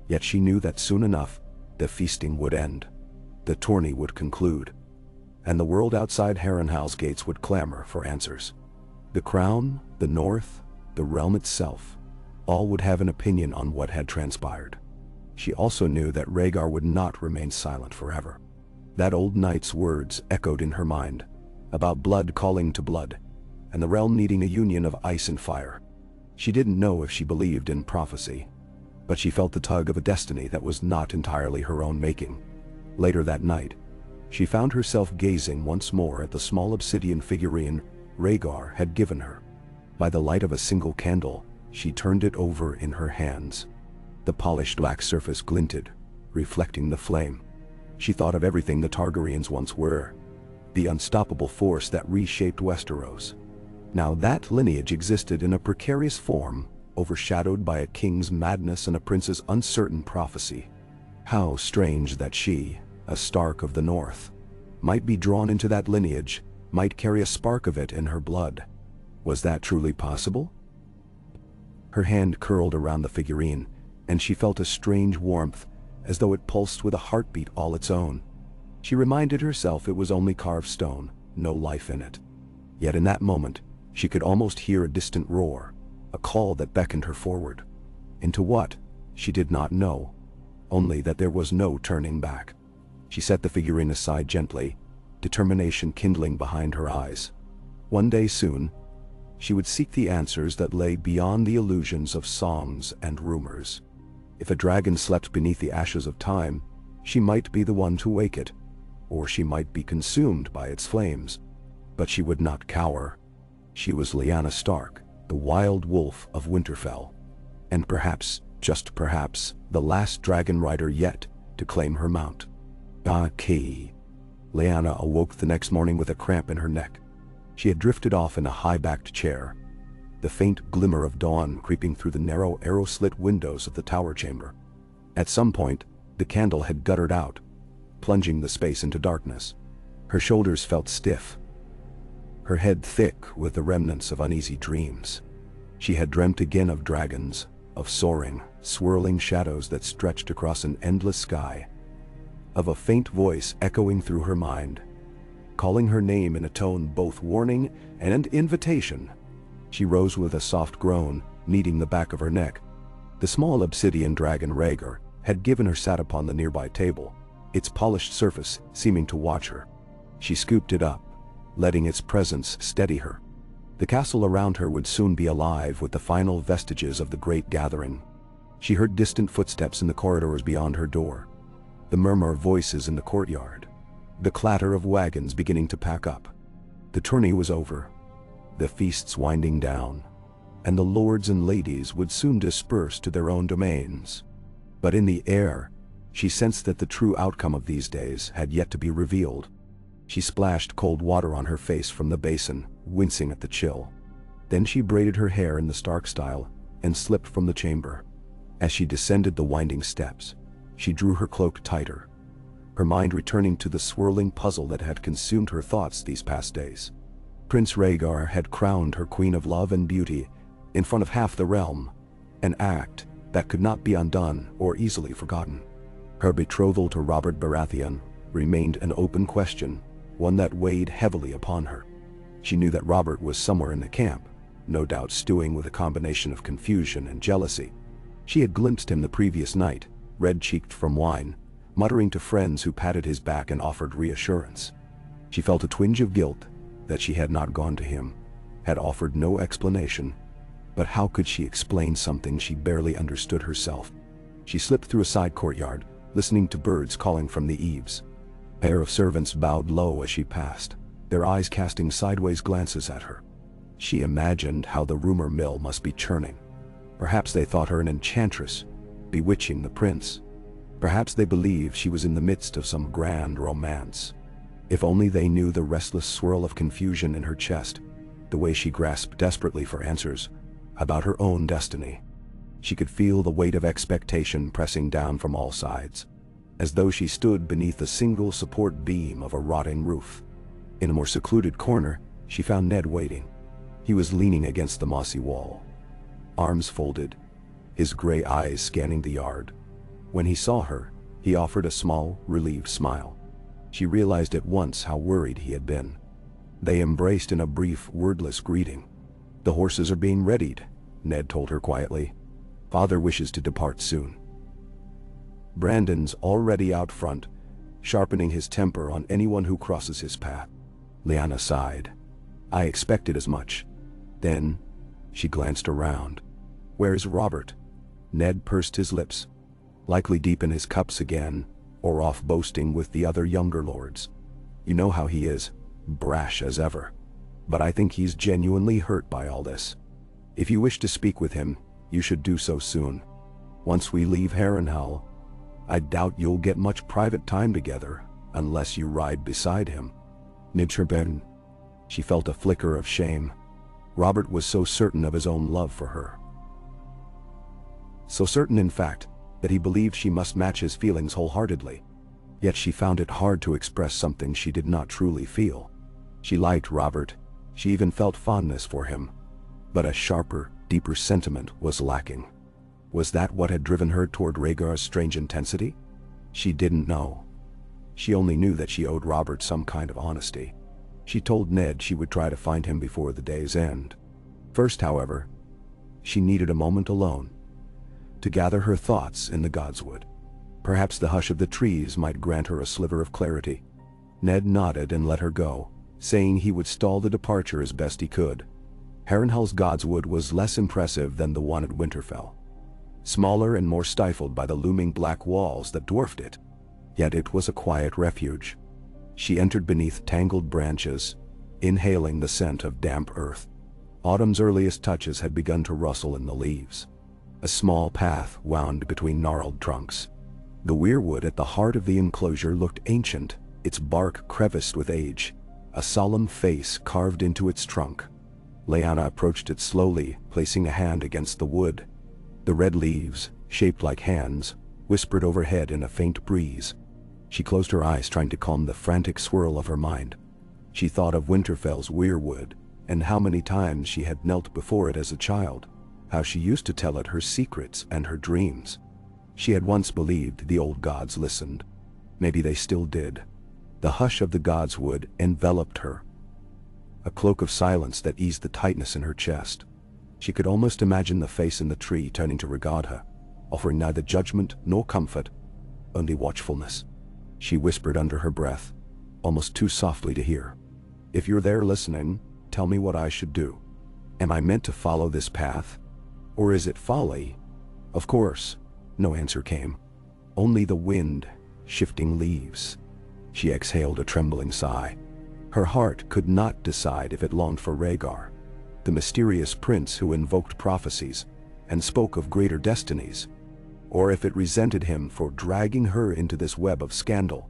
Yet she knew that soon enough, the feasting would end. The tourney would conclude. And the world outside Harrenhal's gates would clamor for answers. The crown, the north, the realm itself, all would have an opinion on what had transpired. She also knew that Rhaegar would not remain silent forever. That old knight's words echoed in her mind, about blood calling to blood, and the realm needing a union of ice and fire. She didn't know if she believed in prophecy, but she felt the tug of a destiny that was not entirely her own making. Later that night, she found herself gazing once more at the small obsidian figurine Rhaegar had given her. By the light of a single candle, she turned it over in her hands. The polished black surface glinted, reflecting the flame. She thought of everything the Targaryens once were, the unstoppable force that reshaped Westeros. Now that lineage existed in a precarious form, overshadowed by a king's madness and a prince's uncertain prophecy. How strange that she, a Stark of the North, might be drawn into that lineage, might carry a spark of it in her blood. Was that truly possible? Her hand curled around the figurine, and she felt a strange warmth, as though it pulsed with a heartbeat all its own. She reminded herself it was only carved stone, no life in it. Yet in that moment, she could almost hear a distant roar, a call that beckoned her forward. Into what? She did not know, only that there was no turning back. She set the figurine aside gently, determination kindling behind her eyes. One day soon, she would seek the answers that lay beyond the illusions of songs and rumors. If a dragon slept beneath the ashes of time, she might be the one to wake it, or she might be consumed by its flames. But she would not cower. She was Lyanna Stark, the wild wolf of Winterfell, and perhaps, just perhaps, the last Dragonrider yet to claim her mount. Key. Lyanna awoke the next morning with a cramp in her neck. She had drifted off in a high-backed chair, the faint glimmer of dawn creeping through the narrow arrow-slit windows of the tower chamber. At some point, the candle had guttered out, plunging the space into darkness. Her shoulders felt stiff, her head thick with the remnants of uneasy dreams. She had dreamt again of dragons, of soaring, swirling shadows that stretched across an endless sky, of a faint voice echoing through her mind, calling her name in a tone both warning and invitation. She rose with a soft groan, kneading the back of her neck. The small obsidian dragon Rhaegar had given her sat upon the nearby table, its polished surface seeming to watch her. She scooped it up, letting its presence steady her. The castle around her would soon be alive with the final vestiges of the great gathering. She heard distant footsteps in the corridors beyond her door, the murmur of voices in the courtyard, the clatter of wagons beginning to pack up. The tourney was over, the feasts winding down, and the lords and ladies would soon disperse to their own domains. But in the air, she sensed that the true outcome of these days had yet to be revealed. She splashed cold water on her face from the basin, wincing at the chill. Then she braided her hair in the Stark style and slipped from the chamber. As she descended the winding steps, she drew her cloak tighter, her mind returning to the swirling puzzle that had consumed her thoughts these past days. Prince Rhaegar had crowned her Queen of Love and Beauty in front of half the realm, an act that could not be undone or easily forgotten. Her betrothal to Robert Baratheon remained an open question, one that weighed heavily upon her. She knew that Robert was somewhere in the camp, no doubt stewing with a combination of confusion and jealousy. She had glimpsed him the previous night, red-cheeked from wine, muttering to friends who patted his back and offered reassurance. She felt a twinge of guilt that she had not gone to him, had offered no explanation. But how could she explain something she barely understood herself? She slipped through a side courtyard, listening to birds calling from the eaves. A pair of servants bowed low as she passed, their eyes casting sideways glances at her. She imagined how the rumor mill must be churning. Perhaps they thought her an enchantress, bewitching the prince. Perhaps they believed she was in the midst of some grand romance. If only they knew the restless swirl of confusion in her chest, the way she grasped desperately for answers about her own destiny. She could feel the weight of expectation pressing down from all sides, as though she stood beneath a single support beam of a rotting roof. In a more secluded corner, she found Ned waiting. He was leaning against the mossy wall, arms folded, his gray eyes scanning the yard. When he saw her, he offered a small, relieved smile. She realized at once how worried he had been. They embraced in a brief, wordless greeting. "The horses are being readied," Ned told her quietly. "Father wishes to depart soon." Brandon's already out front, sharpening his temper on anyone who crosses his path. Lyanna sighed. "I expected as much." Then, she glanced around. "Where's Robert?" Ned pursed his lips, likely deep in his cups again, or off boasting with the other younger lords. "You know how he is, brash as ever. But I think he's genuinely hurt by all this. If you wish to speak with him, you should do so soon. Once we leave Harrenhal, I doubt you'll get much private time together, unless you ride beside him." Nibsherben. She felt a flicker of shame. Robert was so certain of his own love for her. So certain, in fact, that he believed she must match his feelings wholeheartedly. Yet she found it hard to express something she did not truly feel. She liked Robert, she even felt fondness for him. But a sharper, deeper sentiment was lacking. Was that what had driven her toward Rhaegar's strange intensity? She didn't know. She only knew that she owed Robert some kind of honesty. She told Ned she would try to find him before the day's end. First, however, she needed a moment alone, to gather her thoughts in the Godswood. Perhaps the hush of the trees might grant her a sliver of clarity. Ned nodded and let her go, saying he would stall the departure as best he could. Harrenhal's Godswood was less impressive than the one at Winterfell, smaller and more stifled by the looming black walls that dwarfed it. Yet it was a quiet refuge. She entered beneath tangled branches, inhaling the scent of damp earth. Autumn's earliest touches had begun to rustle in the leaves. A small path wound between gnarled trunks. The weirwood at the heart of the enclosure looked ancient, its bark creviced with age, a solemn face carved into its trunk. Lyanna approached it slowly, placing a hand against the wood. The red leaves, shaped like hands, whispered overhead in a faint breeze. She closed her eyes, trying to calm the frantic swirl of her mind. She thought of Winterfell's weirwood, and how many times she had knelt before it as a child, how she used to tell it her secrets and her dreams. She had once believed the old gods listened. Maybe they still did. The hush of the Godswood enveloped her, a cloak of silence that eased the tightness in her chest. She could almost imagine the face in the tree turning to regard her, offering neither judgment nor comfort, only watchfulness. She whispered under her breath, almost too softly to hear, "If you're there listening, tell me what I should do." Am I meant to follow this path? Or is it folly? Of course. No answer came. Only the wind, shifting leaves. She exhaled a trembling sigh. Her heart could not decide if it longed for Rhaegar, the mysterious prince who invoked prophecies and spoke of greater destinies, or if it resented him for dragging her into this web of scandal.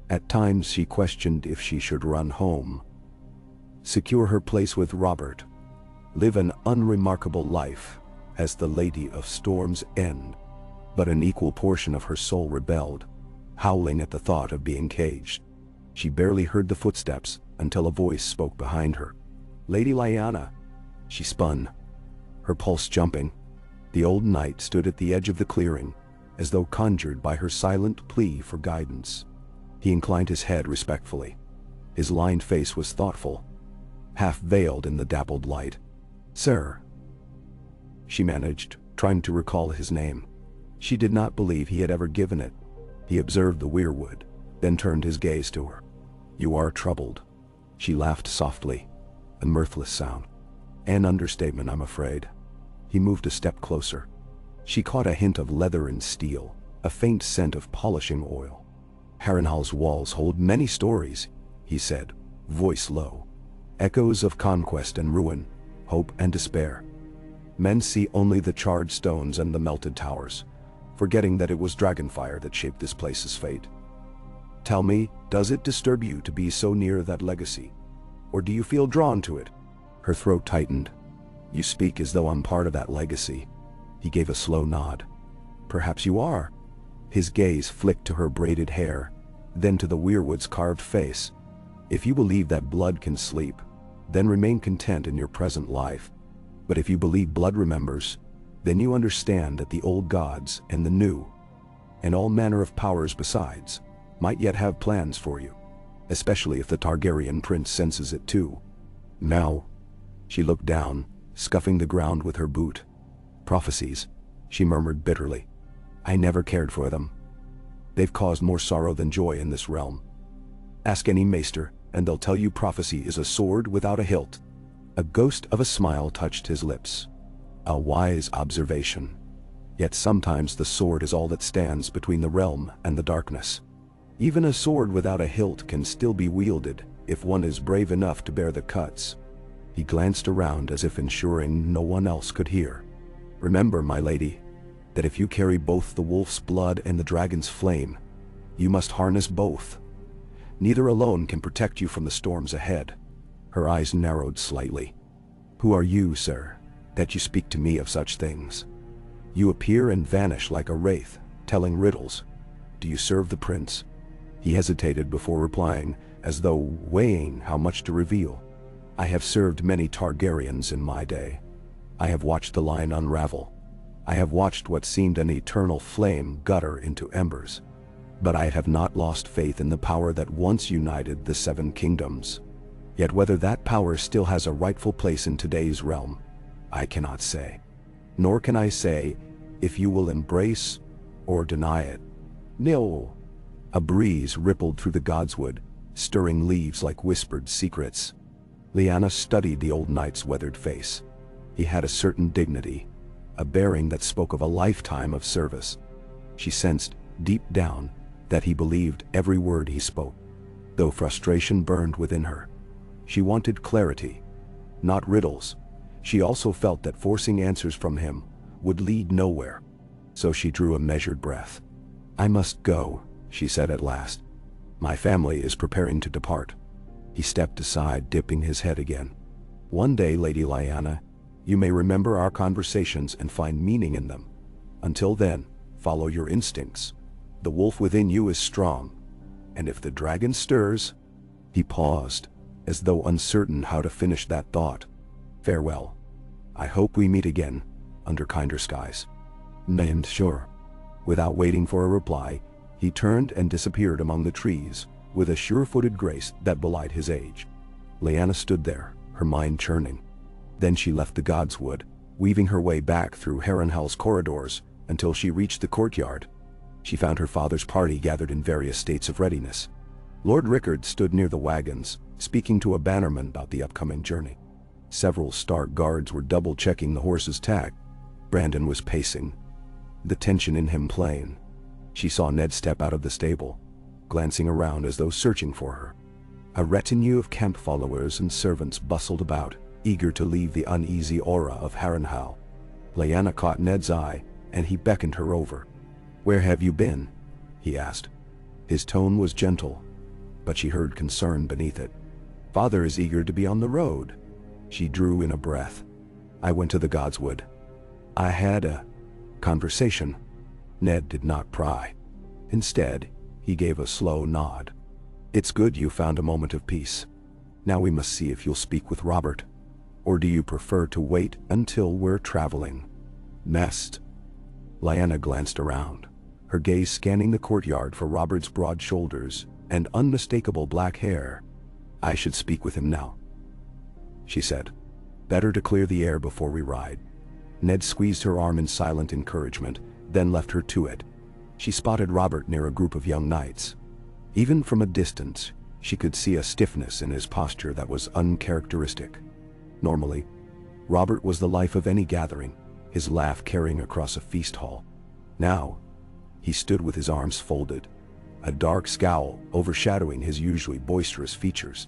At times she questioned if she should run home, secure her place with Robert, live an unremarkable life as the Lady of Storm's End. But an equal portion of her soul rebelled, howling at the thought of being caged. She barely heard the footsteps until a voice spoke behind her. "Lady Lyanna." She spun, her pulse jumping. The old knight stood at the edge of the clearing, as though conjured by her silent plea for guidance. He inclined his head respectfully. His lined face was thoughtful, half veiled in the dappled light. "Sir," she managed, trying to recall his name. She did not believe he had ever given it. He observed the weirwood, then turned his gaze to her. "You are troubled." She laughed softly, a mirthless sound. An understatement, I'm afraid. He moved a step closer. She caught a hint of leather and steel, a faint scent of polishing oil. "Harrenhal's walls hold many stories," he said, voice low. "Echoes of conquest and ruin, hope and despair. Men see only the charred stones and the melted towers, forgetting that it was dragonfire that shaped this place's fate. Tell me, does it disturb you to be so near that legacy? Or do you feel drawn to it?" Her throat tightened. "You speak as though I'm part of that legacy." He gave a slow nod. "Perhaps you are." His gaze flicked to her braided hair, then to the weirwood's carved face. "If you believe that blood can sleep, then remain content in your present life. But if you believe blood remembers, then you understand that the old gods and the new, and all manner of powers besides, might yet have plans for you, especially if the Targaryen prince senses it too." Now, she looked down, scuffing the ground with her boot. "Prophecies," she murmured bitterly. "I never cared for them. They've caused more sorrow than joy in this realm. Ask any maester, and they'll tell you prophecy is a sword without a hilt." A ghost of a smile touched his lips. A wise observation. Yet sometimes the sword is all that stands between the realm and the darkness. Even a sword without a hilt can still be wielded if one is brave enough to bear the cuts. He glanced around as if ensuring no one else could hear. "Remember, my lady, that if you carry both the wolf's blood and the dragon's flame, you must harness both. Neither alone can protect you from the storms ahead." Her eyes narrowed slightly. "Who are you, sir, that you speak to me of such things? You appear and vanish like a wraith, telling riddles. Do you serve the prince?" He hesitated before replying, as though weighing how much to reveal. "I have served many Targaryens in my day. I have watched the line unravel. I have watched what seemed an eternal flame gutter into embers. But I have not lost faith in the power that once united the Seven Kingdoms. Yet whether that power still has a rightful place in today's realm, I cannot say. Nor can I say if you will embrace or deny it." "Nil." A breeze rippled through the godswood, stirring leaves like whispered secrets. Lyanna studied the old knight's weathered face. He had a certain dignity, a bearing that spoke of a lifetime of service. She sensed, deep down, that he believed every word he spoke, though frustration burned within her. She wanted clarity, not riddles. She also felt that forcing answers from him would lead nowhere. So she drew a measured breath. "I must go," she said at last. "My family is preparing to depart." He stepped aside, dipping his head again. "One day, Lady Lyanna, you may remember our conversations and find meaning in them. Until then, follow your instincts. The wolf within you is strong, and if the dragon stirs—" He paused, as though uncertain how to finish that thought. "Farewell. I hope we meet again, under kinder skies." "Named sure." Without waiting for a reply, he turned and disappeared among the trees, with a sure-footed grace that belied his age. Lyanna stood there, her mind churning. Then she left the godswood, weaving her way back through Harrenhal's corridors until she reached the courtyard. She found her father's party gathered in various states of readiness. Lord Rickard stood near the wagons, speaking to a bannerman about the upcoming journey. Several Stark guards were double-checking the horse's tack. Brandon was pacing, the tension in him plain. She saw Ned step out of the stable, glancing around as though searching for her. A retinue of camp followers and servants bustled about, eager to leave the uneasy aura of Harrenhal. Lyanna caught Ned's eye, and he beckoned her over. "Where have you been?" he asked. His tone was gentle, but she heard concern beneath it. "Father is eager to be on the road." She drew in a breath. "I went to the Godswood. I had a conversation." Ned did not pry. Instead, he gave a slow nod. "It's good you found a moment of peace. Now we must see if you'll speak with Robert. Or do you prefer to wait until we're traveling?" "Nest." Lyanna glanced around, her gaze scanning the courtyard for Robert's broad shoulders and unmistakable black hair. "I should speak with him now," she said. "Better to clear the air before we ride." Ned squeezed her arm in silent encouragement, then left her to it. She spotted Robert near a group of young knights. Even from a distance, she could see a stiffness in his posture that was uncharacteristic. Normally, Robert was the life of any gathering, his laugh carrying across a feast hall. Now, he stood with his arms folded, a dark scowl overshadowing his usually boisterous features.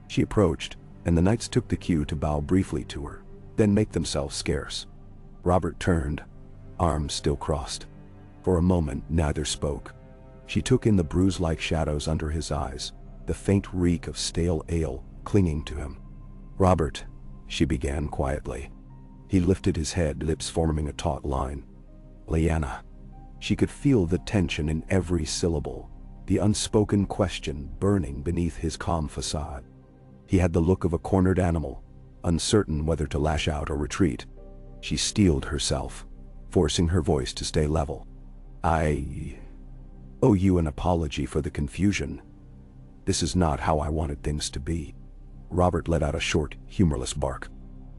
She approached, and the knights took the cue to bow briefly to her, then make themselves scarce. Robert turned, arms still crossed. For a moment, neither spoke. She took in the bruise-like shadows under his eyes, the faint reek of stale ale clinging to him. "Robert," she began quietly. He lifted his head, lips forming a taut line. "Lyanna." She could feel the tension in every syllable, the unspoken question burning beneath his calm facade. He had the look of a cornered animal, uncertain whether to lash out or retreat. She steeled herself, forcing her voice to stay level. "I owe you an apology for the confusion. This is not how I wanted things to be." Robert let out a short, humorless bark.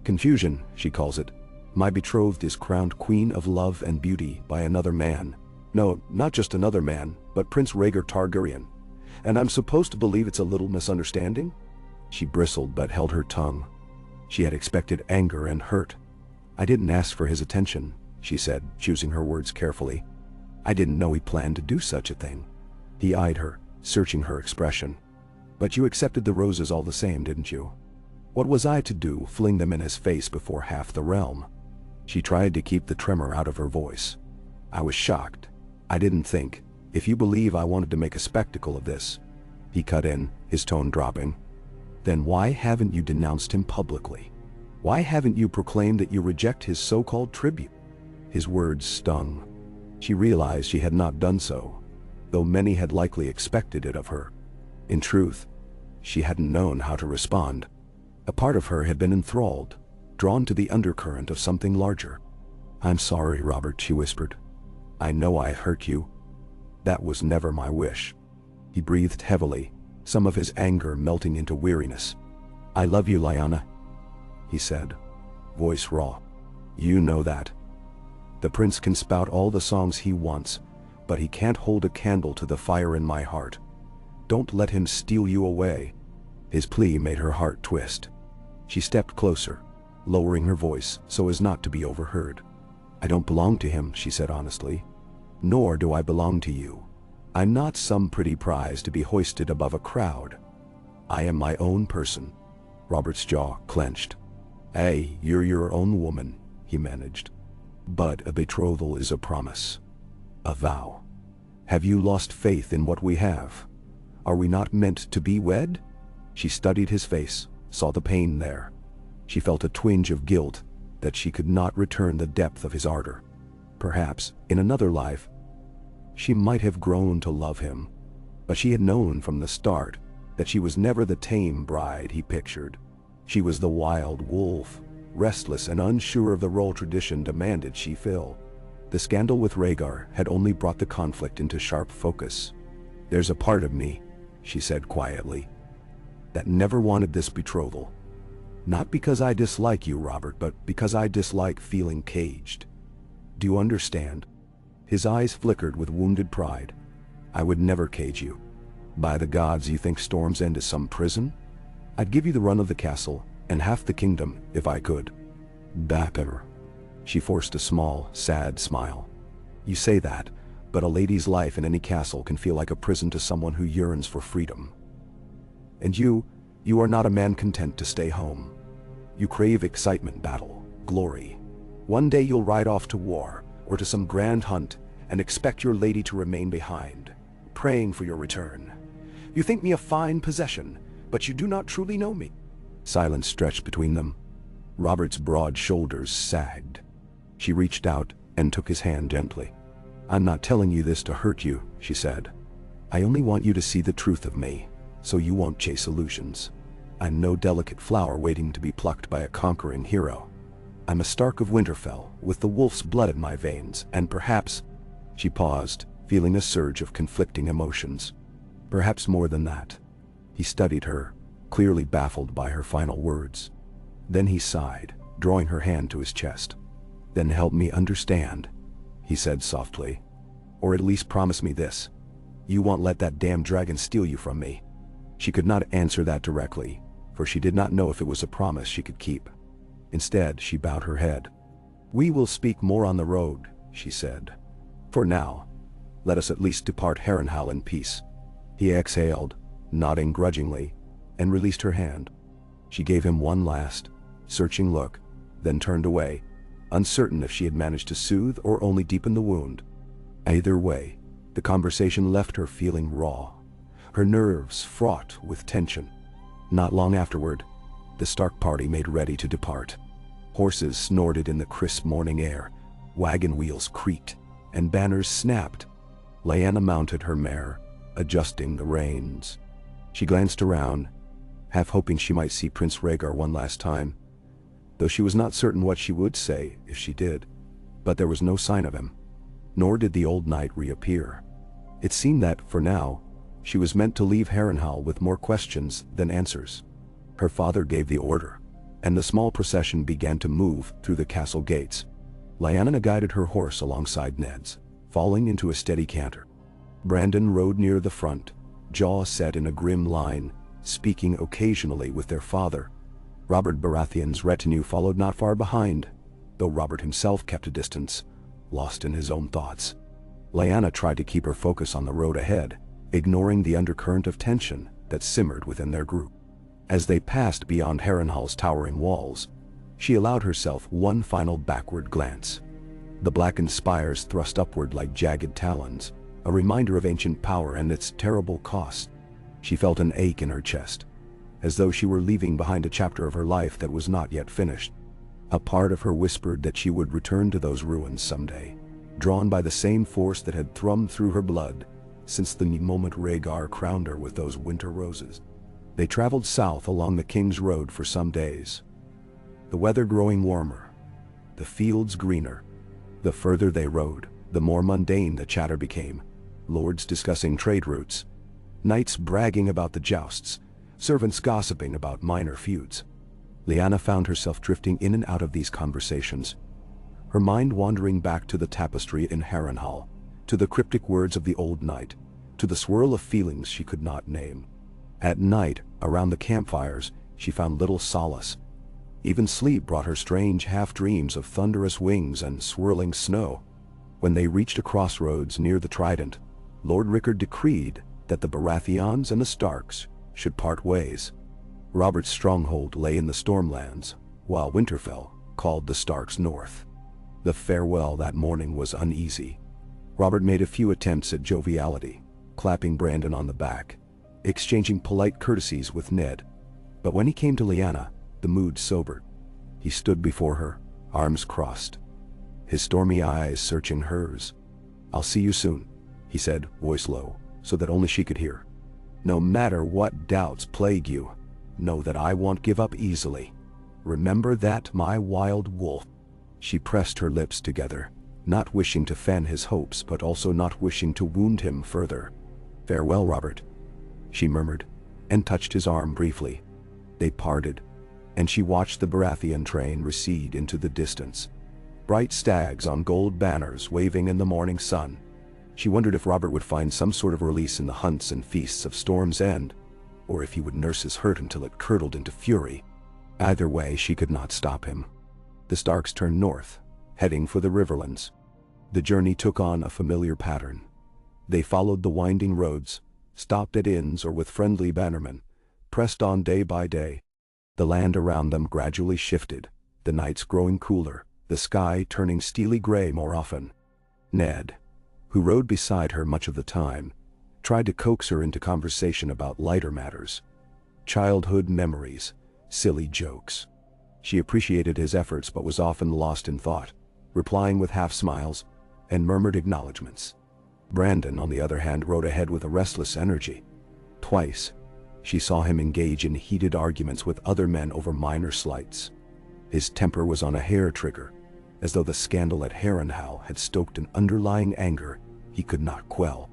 "Confusion, she calls it. My betrothed is crowned queen of love and beauty by another man. No, not just another man, but Prince Rhaegar Targaryen. And I'm supposed to believe it's a little misunderstanding?" She bristled but held her tongue. She had expected anger and hurt. "I didn't ask for his attention," she said, choosing her words carefully. "I didn't know he planned to do such a thing." He eyed her, searching her expression. "But you accepted the roses all the same, didn't you? What was I to do, fling them in his face before half the realm?" She tried to keep the tremor out of her voice. "I was shocked. I didn't think, if you believe I wanted to make a spectacle of this." He cut in, his tone dropping. "Then why haven't you denounced him publicly? Why haven't you proclaimed that you reject his so-called tribute?" His words stung. She realized she had not done so, though many had likely expected it of her. In truth, she hadn't known how to respond. A part of her had been enthralled, drawn to the undercurrent of something larger. "I'm sorry, Robert," she whispered. "I know I hurt you. That was never my wish." He breathed heavily, some of his anger melting into weariness. "I love you, Lyanna," he said, voice raw. "You know that. The prince can spout all the songs he wants, but he can't hold a candle to the fire in my heart. Don't let him steal you away." His plea made her heart twist. She stepped closer, lowering her voice so as not to be overheard. "I don't belong to him," she said honestly. "Nor do I belong to you. I'm not some pretty prize to be hoisted above a crowd. I am my own person." Robert's jaw clenched. "Hey, you're your own woman," he managed. "But a betrothal is a promise. A vow. Have you lost faith in what we have? Are we not meant to be wed?" She studied his face, saw the pain there. She felt a twinge of guilt that she could not return the depth of his ardor. Perhaps, in another life, she might have grown to love him, but she had known from the start that she was never the tame bride he pictured. She was the wild wolf, restless and unsure of the role tradition demanded she fill. The scandal with Rhaegar had only brought the conflict into sharp focus. "There's a part of me," she said quietly, "that never wanted this betrothal. Not because I dislike you, Robert, but because I dislike feeling caged. Do you understand?" His eyes flickered with wounded pride. "I would never cage you. By the gods, you think Storm's End is some prison? I'd give you the run of the castle, And half the kingdom, if I could. Better. She forced a small, sad smile. You say that, but a lady's life in any castle can feel like a prison to someone who yearns for freedom. And you are not a man content to stay home. You crave excitement, battle, glory. One day you'll ride off to war, or to some grand hunt, and expect your lady to remain behind, praying for your return. You think me a fine possession, but you do not truly know me. Silence stretched between them. Robert's broad shoulders sagged. She reached out and took his hand gently. I'm not telling you this to hurt you, she said. I only want you to see the truth of me, so you won't chase illusions. I'm no delicate flower waiting to be plucked by a conquering hero. I'm a Stark of Winterfell, with the wolf's blood in my veins, and perhaps... She paused, feeling a surge of conflicting emotions. Perhaps more than that. He studied her, clearly baffled by her final words. Then he sighed, drawing her hand to his chest. Then help me understand, he said softly. Or at least promise me this. You won't let that damn dragon steal you from me. She could not answer that directly, for she did not know if it was a promise she could keep. Instead, she bowed her head. We will speak more on the road, she said. For now, let us at least depart Harrenhal in peace. He exhaled, nodding grudgingly, and released her hand. She gave him one last, searching look, then turned away, uncertain if she had managed to soothe or only deepen the wound. Either way, the conversation left her feeling raw, her nerves fraught with tension. Not long afterward, the Stark party made ready to depart. Horses snorted in the crisp morning air, wagon wheels creaked, and banners snapped. Lyanna mounted her mare, adjusting the reins. She glanced around, half hoping she might see Prince Rhaegar one last time, though she was not certain what she would say if she did. But there was no sign of him, nor did the old knight reappear. It seemed that, for now, she was meant to leave Harrenhal with more questions than answers. Her father gave the order, and the small procession began to move through the castle gates. Lyanna guided her horse alongside Ned's, falling into a steady canter. Brandon rode near the front, jaw set in a grim line, speaking occasionally with their father. Robert Baratheon's retinue followed not far behind, though Robert himself kept a distance, lost in his own thoughts. Lyanna tried to keep her focus on the road ahead, ignoring the undercurrent of tension that simmered within their group. As they passed beyond Harrenhal's towering walls, she allowed herself one final backward glance. The blackened spires thrust upward like jagged talons, a reminder of ancient power and its terrible cost. She felt an ache in her chest, as though she were leaving behind a chapter of her life that was not yet finished. A part of her whispered that she would return to those ruins someday, drawn by the same force that had thrummed through her blood since the moment Rhaegar crowned her with those winter roses. They traveled south along the King's Road for some days, the weather growing warmer, the fields greener. The further they rode, the more mundane the chatter became. Lords discussing trade routes, knights bragging about the jousts, servants gossiping about minor feuds. Lyanna found herself drifting in and out of these conversations, her mind wandering back to the tapestry in Harrenhal, to the cryptic words of the old knight, to the swirl of feelings she could not name. At night, around the campfires, she found little solace. Even sleep brought her strange half-dreams of thunderous wings and swirling snow. When they reached a crossroads near the Trident, Lord Rickard decreed that the Baratheons and the Starks should part ways. Robert's stronghold lay in the Stormlands, while Winterfell called the Starks north. The farewell that morning was uneasy. Robert made a few attempts at joviality, clapping Brandon on the back, exchanging polite courtesies with Ned. But when he came to Lyanna, the mood sobered. He stood before her, arms crossed, his stormy eyes searching hers. "I'll see you soon," he said, voice low, so that only she could hear. "No matter what doubts plague you, know that I won't give up easily. Remember that, my wild wolf." She pressed her lips together, not wishing to fan his hopes but also not wishing to wound him further. "Farewell, Robert," she murmured, and touched his arm briefly. They parted, and she watched the Baratheon train recede into the distance. Bright stags on gold banners waving in the morning sun. She wondered if Robert would find some sort of release in the hunts and feasts of Storm's End, or if he would nurse his hurt until it curdled into fury. Either way, she could not stop him. The Starks turned north, heading for the Riverlands. The journey took on a familiar pattern. They followed the winding roads, stopped at inns or with friendly bannermen, pressed on day by day. The land around them gradually shifted, the nights growing cooler, the sky turning steely gray more often. Ned, who rode beside her much of the time, tried to coax her into conversation about lighter matters. Childhood memories, silly jokes. She appreciated his efforts but was often lost in thought, replying with half-smiles and murmured acknowledgments. Brandon, on the other hand, rode ahead with a restless energy. Twice, she saw him engage in heated arguments with other men over minor slights. His temper was on a hair trigger, as though the scandal at Harrenhal had stoked an underlying anger he could not quell.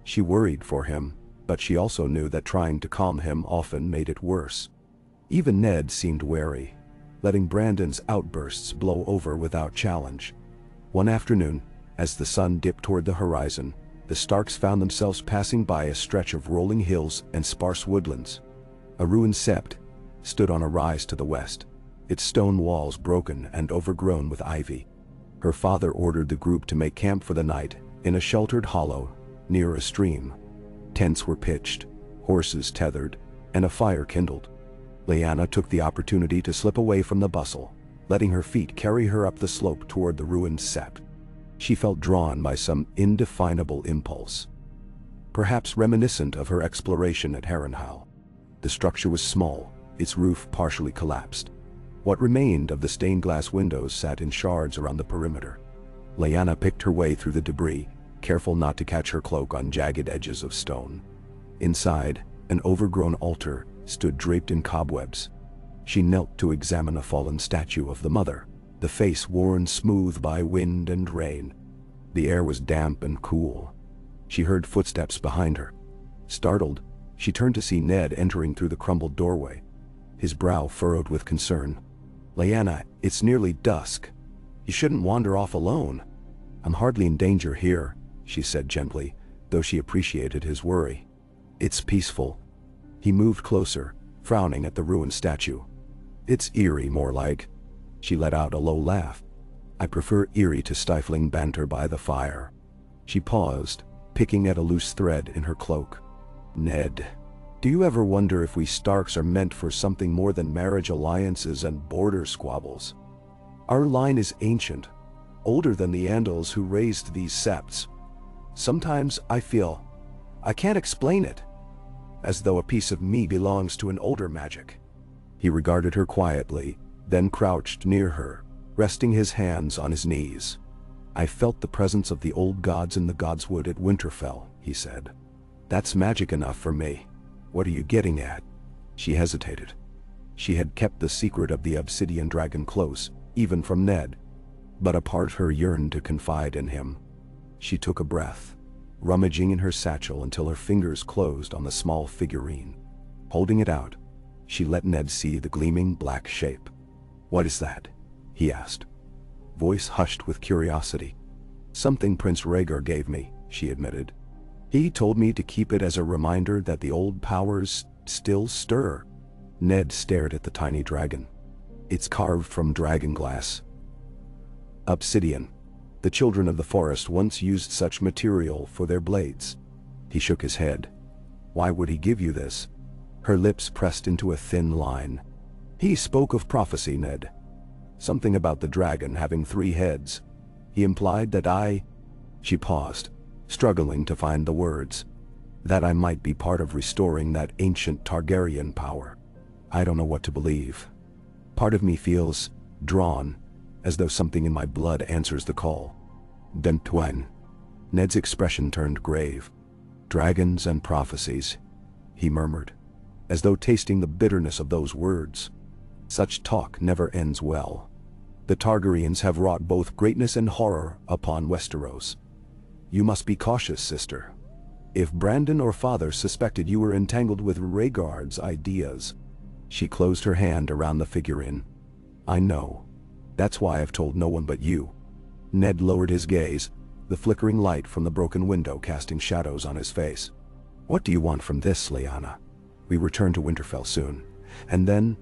She worried for him, but she also knew that trying to calm him often made it worse. Even Ned seemed wary, letting Brandon's outbursts blow over without challenge. One afternoon, as the sun dipped toward the horizon, the Starks found themselves passing by a stretch of rolling hills and sparse woodlands. A ruined sept stood on a rise to the west, its stone walls broken and overgrown with ivy. Her father ordered the group to make camp for the night in a sheltered hollow near a stream. Tents were pitched, horses tethered, and a fire kindled. Lyanna took the opportunity to slip away from the bustle, letting her feet carry her up the slope toward the ruined sept. She felt drawn by some indefinable impulse, perhaps reminiscent of her exploration at Harrenhal. The structure was small, its roof partially collapsed. What remained of the stained glass windows sat in shards around the perimeter. Lyanna picked her way through the debris, careful not to catch her cloak on jagged edges of stone. Inside, an overgrown altar stood draped in cobwebs. She knelt to examine a fallen statue of the mother, the face worn smooth by wind and rain. The air was damp and cool. She heard footsteps behind her. Startled, she turned to see Ned entering through the crumbled doorway, his brow furrowed with concern. "Lyanna, it's nearly dusk. You shouldn't wander off alone." "I'm hardly in danger here," she said gently, though she appreciated his worry. "It's peaceful." He moved closer, frowning at the ruined statue. "It's eerie, more like." She let out a low laugh. "I prefer eerie to stifling banter by the fire." She paused, picking at a loose thread in her cloak. "Ned, do you ever wonder if we Starks are meant for something more than marriage alliances and border squabbles? Our line is ancient, older than the Andals who raised these septs. Sometimes I feel, I can't explain it, as though a piece of me belongs to an older magic." He regarded her quietly, then crouched near her, resting his hands on his knees. "I felt the presence of the old gods in the Godswood at Winterfell," he said. "That's magic enough for me." "What are you getting at?" She hesitated. She had kept the secret of the obsidian dragon close, even from Ned, but a part of her yearned to confide in him. She took a breath, rummaging in her satchel until her fingers closed on the small figurine. Holding it out, she let Ned see the gleaming black shape. "What is that?" he asked, voice hushed with curiosity. "Something Prince Rhaegar gave me," she admitted. "He told me to keep it as a reminder that the old powers still stir." Ned stared at the tiny dragon. "It's carved from dragon glass. Obsidian. The children of the forest once used such material for their blades." He shook his head. "Why would he give you this?" Her lips pressed into a thin line. "He spoke of prophecy, Ned. Something about the dragon having 3 heads. He implied that She paused, struggling to find the words. "That I might be part of restoring that ancient Targaryen power. I don't know what to believe. Part of me feels drawn, as though something in my blood answers the call." "Then Twain." Ned's expression turned grave. "Dragons and prophecies," he murmured, as though tasting the bitterness of those words. "Such talk never ends well. The Targaryens have wrought both greatness and horror upon Westeros. You must be cautious, sister. If Brandon or father suspected you were entangled with Rhaegar's ideas." She closed her hand around the figurine. "I know. That's why I've told no one but you." Ned lowered his gaze, the flickering light from the broken window casting shadows on his face. "What do you want from this, Lyanna? We return to Winterfell soon. And then,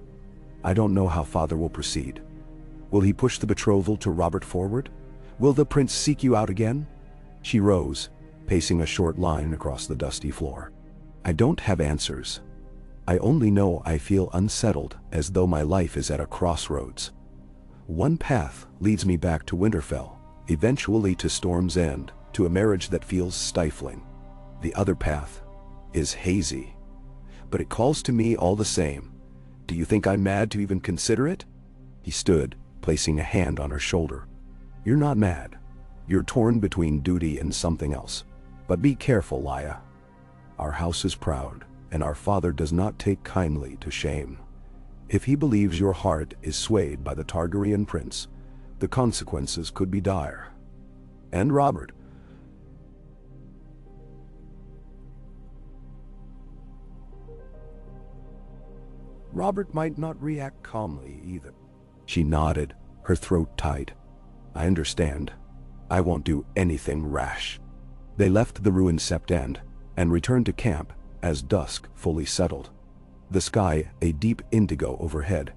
I don't know how father will proceed. Will he push the betrothal to Robert forward? Will the prince seek you out again? She rose, pacing a short line across the dusty floor. I don't have answers. I only know I feel unsettled, as though my life is at a crossroads. One path leads me back to Winterfell, eventually to Storm's End, to a marriage that feels stifling. The other path is hazy, but it calls to me all the same. Do you think I'm mad to even consider it? He stood, placing a hand on her shoulder. You're not mad. You're torn between duty and something else. But be careful, Lyanna. Our house is proud, and our father does not take kindly to shame. If he believes your heart is swayed by the Targaryen prince, the consequences could be dire. And Robert. Robert might not react calmly either. She nodded, her throat tight. I understand. I won't do anything rash. They left the ruined sept end and returned to camp as dusk fully settled. The sky a deep indigo overhead.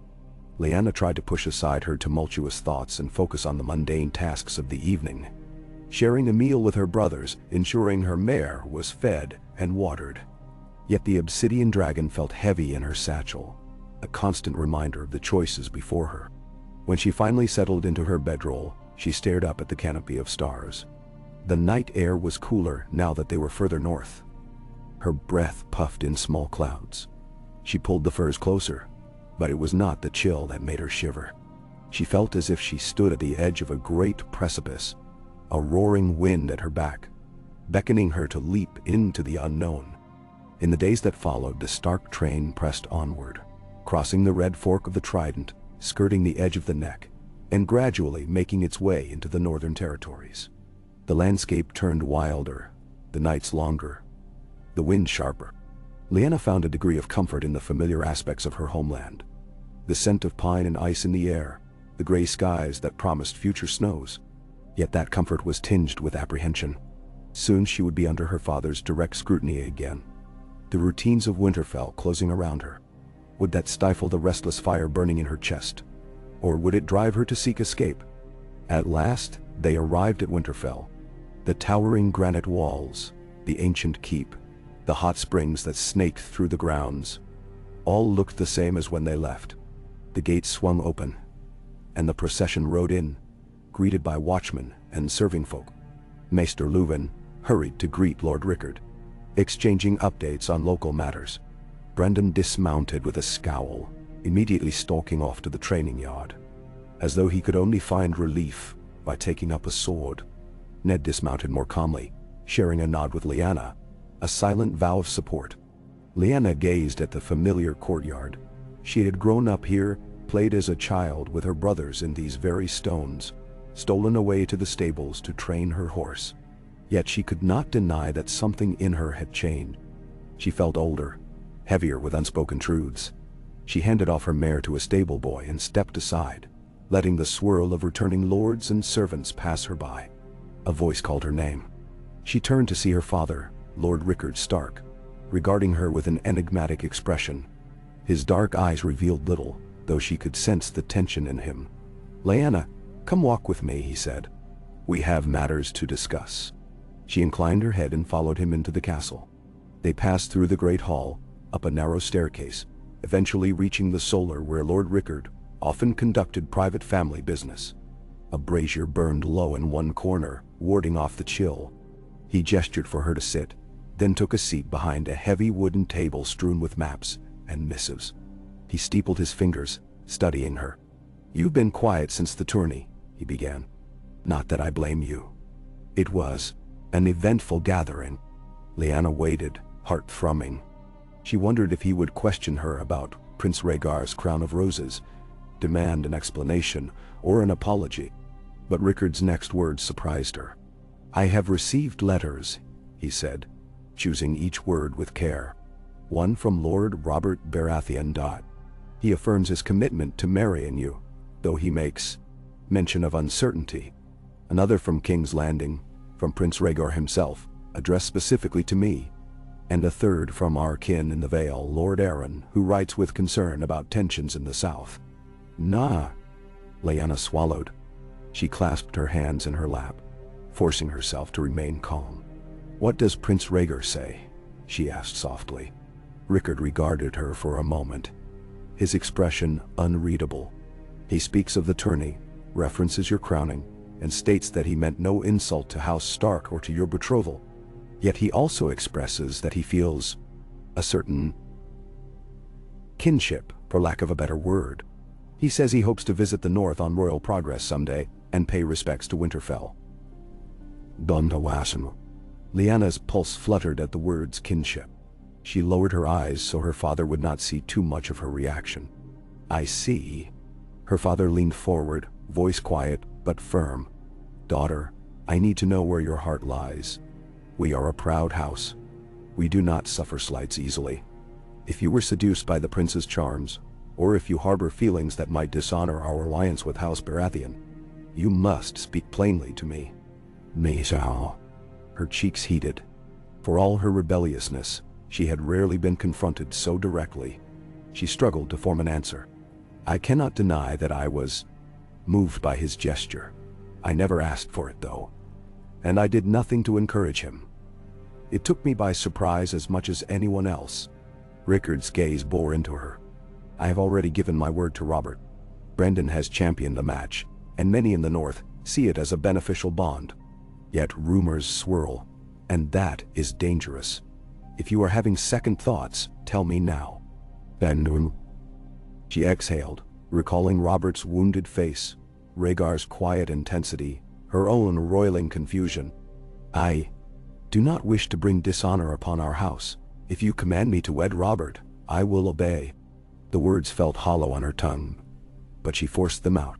Lyanna tried to push aside her tumultuous thoughts and focus on the mundane tasks of the evening. Sharing a meal with her brothers, ensuring her mare was fed and watered. Yet the obsidian dragon felt heavy in her satchel, a constant reminder of the choices before her. When she finally settled into her bedroll, she stared up at the canopy of stars. The night air was cooler now that they were further north. Her breath puffed in small clouds. She pulled the furs closer, but it was not the chill that made her shiver. She felt as if she stood at the edge of a great precipice, a roaring wind at her back, beckoning her to leap into the unknown. In the days that followed, the Stark train pressed onward, crossing the red fork of the Trident, skirting the edge of the neck, and gradually making its way into the northern territories. The landscape turned wilder, the nights longer, the wind sharper. Lyanna found a degree of comfort in the familiar aspects of her homeland. The scent of pine and ice in the air, the gray skies that promised future snows. Yet that comfort was tinged with apprehension. Soon she would be under her father's direct scrutiny again. The routines of Winterfell closing around her. Would that stifle the restless fire burning in her chest? Or would it drive her to seek escape? At last, they arrived at Winterfell. The towering granite walls, the ancient keep, the hot springs that snaked through the grounds, all looked the same as when they left. The gates swung open, and the procession rode in, greeted by watchmen and serving folk. Maester Luwin hurried to greet Lord Rickard, exchanging updates on local matters. Brendan dismounted with a scowl, immediately stalking off to the training yard, as though he could only find relief by taking up a sword. Ned dismounted more calmly, sharing a nod with Lyanna, a silent vow of support. Lyanna gazed at the familiar courtyard. She had grown up here, played as a child with her brothers in these very stones, stolen away to the stables to train her horse. Yet she could not deny that something in her had changed. She felt older, heavier with unspoken truths. She handed off her mare to a stable boy and stepped aside, letting the swirl of returning lords and servants pass her by. A voice called her name. She turned to see her father, Lord Rickard Stark, regarding her with an enigmatic expression. His dark eyes revealed little, though she could sense the tension in him. "Lyanna, come walk with me," he said. "We have matters to discuss." She inclined her head and followed him into the castle. They passed through the great hall, up a narrow staircase, eventually reaching the solar where Lord Rickard often conducted private family business. A brazier burned low in one corner, warding off the chill. He gestured for her to sit, then took a seat behind a heavy wooden table strewn with maps and missives. He steepled his fingers, studying her. "You've been quiet since the tourney," he began. "Not that I blame you. It was an eventful gathering." Lyanna waited, heart thrumming. She wondered if he would question her about Prince Rhaegar's crown of roses, demand an explanation or an apology. But Rickard's next words surprised her. "I have received letters," he said, choosing each word with care. "One from Lord Robert Baratheon. He affirms his commitment to marrying you, though he makes mention of uncertainty. Another from King's Landing, from Prince Rhaegar himself, addressed specifically to me. and a third from our kin in the Vale, Lord Aegon, who writes with concern about tensions in the south. Nah. Lyanna swallowed. She clasped her hands in her lap, forcing herself to remain calm. What does Prince Rhaegar say? She asked softly. Rickard regarded her for a moment, his expression unreadable. He speaks of the tourney, references your crowning, and states that he meant no insult to House Stark or to your betrothal. Yet he also expresses that he feels a certain kinship, for lack of a better word. He says he hopes to visit the north on royal progress someday and pay respects to Winterfell. Donda Wasmu. Lyanna's pulse fluttered at the words kinship. She lowered her eyes so her father would not see too much of her reaction. I see. Her father leaned forward, voice quiet but firm. Daughter, I need to know where your heart lies. We are a proud house. We do not suffer slights easily. If you were seduced by the prince's charms, or if you harbor feelings that might dishonor our alliance with House Baratheon, you must speak plainly to me. Meisao. Her cheeks heated. For all her rebelliousness, she had rarely been confronted so directly. She struggled to form an answer. I cannot deny that I was moved by his gesture. I never asked for it though, and I did nothing to encourage him. It took me by surprise as much as anyone else. Rickard's gaze bore into her. I have already given my word to Robert. Brendan has championed the match, and many in the north see it as a beneficial bond. Yet rumors swirl, and that is dangerous. If you are having second thoughts, tell me now. Bendun. She exhaled, recalling Robert's wounded face, Rhaegar's quiet intensity, her own roiling confusion. I do not wish to bring dishonor upon our house. If you command me to wed Robert, I will obey. The words felt hollow on her tongue, but she forced them out.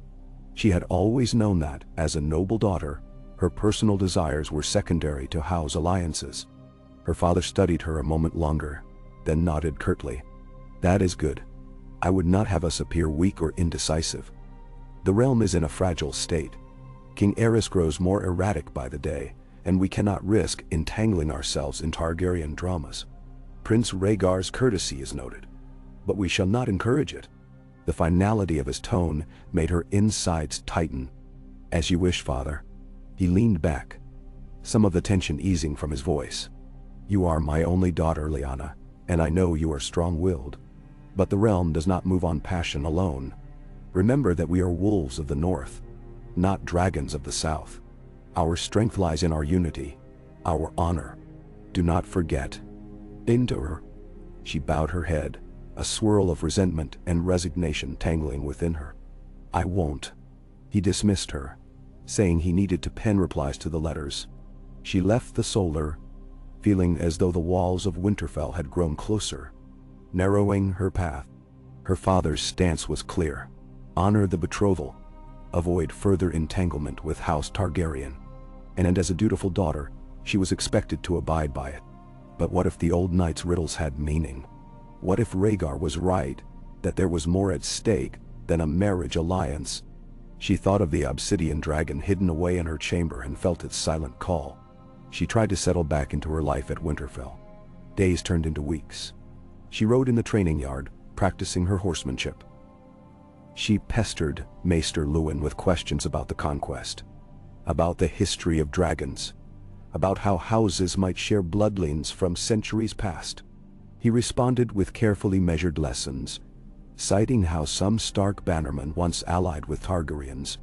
She had always known that, as a noble daughter, her personal desires were secondary to House alliances. Her father studied her a moment longer, then nodded curtly. That is good. I would not have us appear weak or indecisive. The realm is in a fragile state. King Aerys grows more erratic by the day, and we cannot risk entangling ourselves in Targaryen dramas. Prince Rhaegar's courtesy is noted, but we shall not encourage it. The finality of his tone made her insides tighten. As you wish, father. He leaned back, some of the tension easing from his voice. You are my only daughter, Lyanna, and I know you are strong-willed. But the realm does not move on passion alone. Remember that we are wolves of the north, not dragons of the south. Our strength lies in our unity, our honor. Do not forget. Into her. She bowed her head, a swirl of resentment and resignation tangling within her. I won't. He dismissed her, saying he needed to pen replies to the letters. She left the solar, feeling as though the walls of Winterfell had grown closer, narrowing her path. Her father's stance was clear. Honor the betrothal. Avoid further entanglement with House Targaryen. And as a dutiful daughter, she was expected to abide by it. But what if the old knight's riddles had meaning? What if Rhaegar was right, that there was more at stake than a marriage alliance? She thought of the obsidian dragon hidden away in her chamber and felt its silent call. She tried to settle back into her life at Winterfell. Days turned into weeks. She rode in the training yard, practicing her horsemanship. She pestered Maester Luwin with questions about the conquest, about the history of dragons, about how houses might share bloodlines from centuries past. He responded with carefully measured lessons, citing how some Stark bannermen once allied with Targaryens,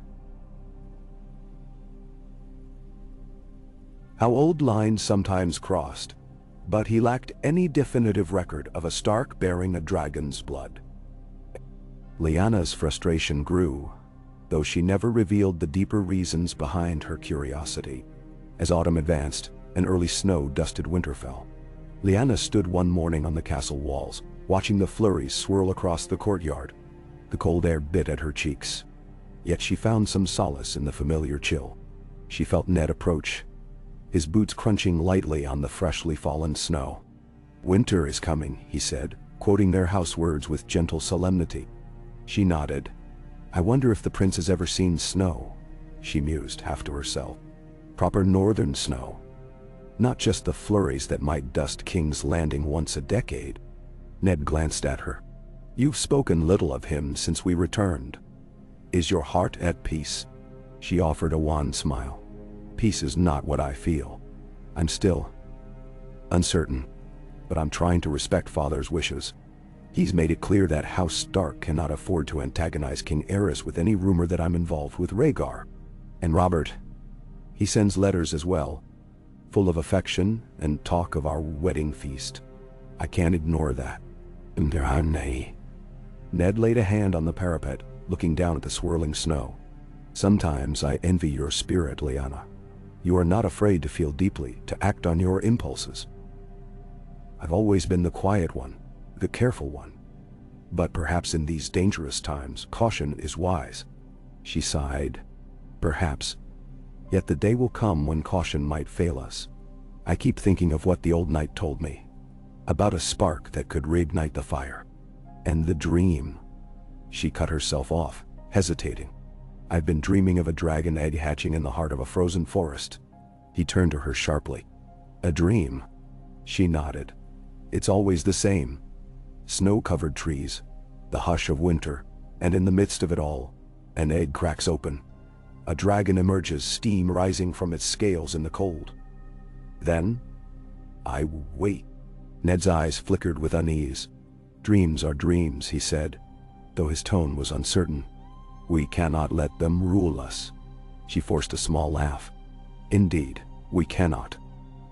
how old lines sometimes crossed, but he lacked any definitive record of a Stark bearing a dragon's blood. Lyanna's frustration grew, though she never revealed the deeper reasons behind her curiosity. As autumn advanced, and early snow dusted Winterfell, Lyanna stood one morning on the castle walls, watching the flurries swirl across the courtyard. The cold air bit at her cheeks, yet she found some solace in the familiar chill. She felt Ned approach, his boots crunching lightly on the freshly fallen snow. Winter is coming, he said, quoting their house words with gentle solemnity. She nodded. I wonder if the prince has ever seen snow, she mused, half to herself. Proper northern snow. not just the flurries that might dust King's Landing once a decade. Ned glanced at her. You've spoken little of him since we returned. Is your heart at peace? She offered a wan smile. Peace is not what I feel. I'm still uncertain, but I'm trying to respect Father's wishes. He's made it clear that House Stark cannot afford to antagonize King Aerys with any rumor that I'm involved with Rhaegar. And Robert, he sends letters as well, full of affection and talk of our wedding feast. I can't ignore that. Ned laid a hand on the parapet, looking down at the swirling snow. Sometimes I envy your spirit, Lyanna. You are not afraid to feel deeply, to act on your impulses. I've always been the quiet one, the careful one. But perhaps in these dangerous times, caution is wise. She sighed. Perhaps. Yet the day will come when caution might fail us. I keep thinking of what the old knight told me, about a spark that could reignite the fire. And the dream. She cut herself off, hesitating. I've been dreaming of a dragon egg hatching in the heart of a frozen forest. He turned to her sharply. A dream? She nodded. It's always the same. Snow-covered trees, the hush of winter, and in the midst of it all, an egg cracks open. A dragon emerges, steam rising from its scales in the cold. Then, I wait. Ned's eyes flickered with unease. Dreams are dreams, he said, though his tone was uncertain. We cannot let them rule us. She forced a small laugh. Indeed, we cannot.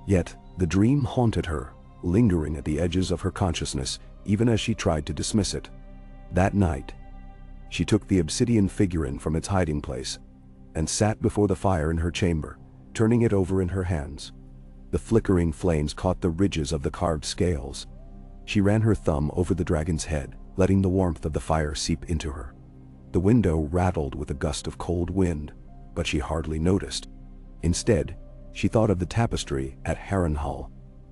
Yet, the dream haunted her, lingering at the edges of her consciousness, even as she tried to dismiss it. That night, she took the obsidian figurine from its hiding place and sat before the fire in her chamber, turning it over in her hands. The flickering flames caught the ridges of the carved scales. She ran her thumb over the dragon's head, letting the warmth of the fire seep into her. The window rattled with a gust of cold wind, but she hardly noticed. Instead, she thought of the tapestry at Harrenhal,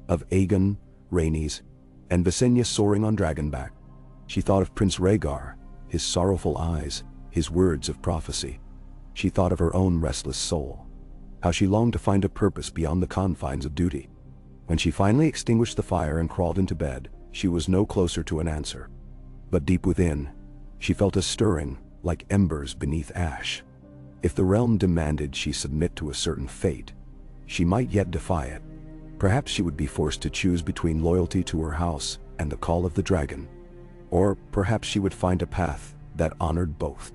of Aegon, Rhaenys, and Visenya soaring on dragonback. She thought of Prince Rhaegar, his sorrowful eyes, his words of prophecy. She thought of her own restless soul, how she longed to find a purpose beyond the confines of duty. When she finally extinguished the fire and crawled into bed, she was no closer to an answer. But deep within, she felt a stirring, like embers beneath ash. If the realm demanded she submit to a certain fate, she might yet defy it. Perhaps she would be forced to choose between loyalty to her house and the call of the dragon. Or perhaps she would find a path that honored both.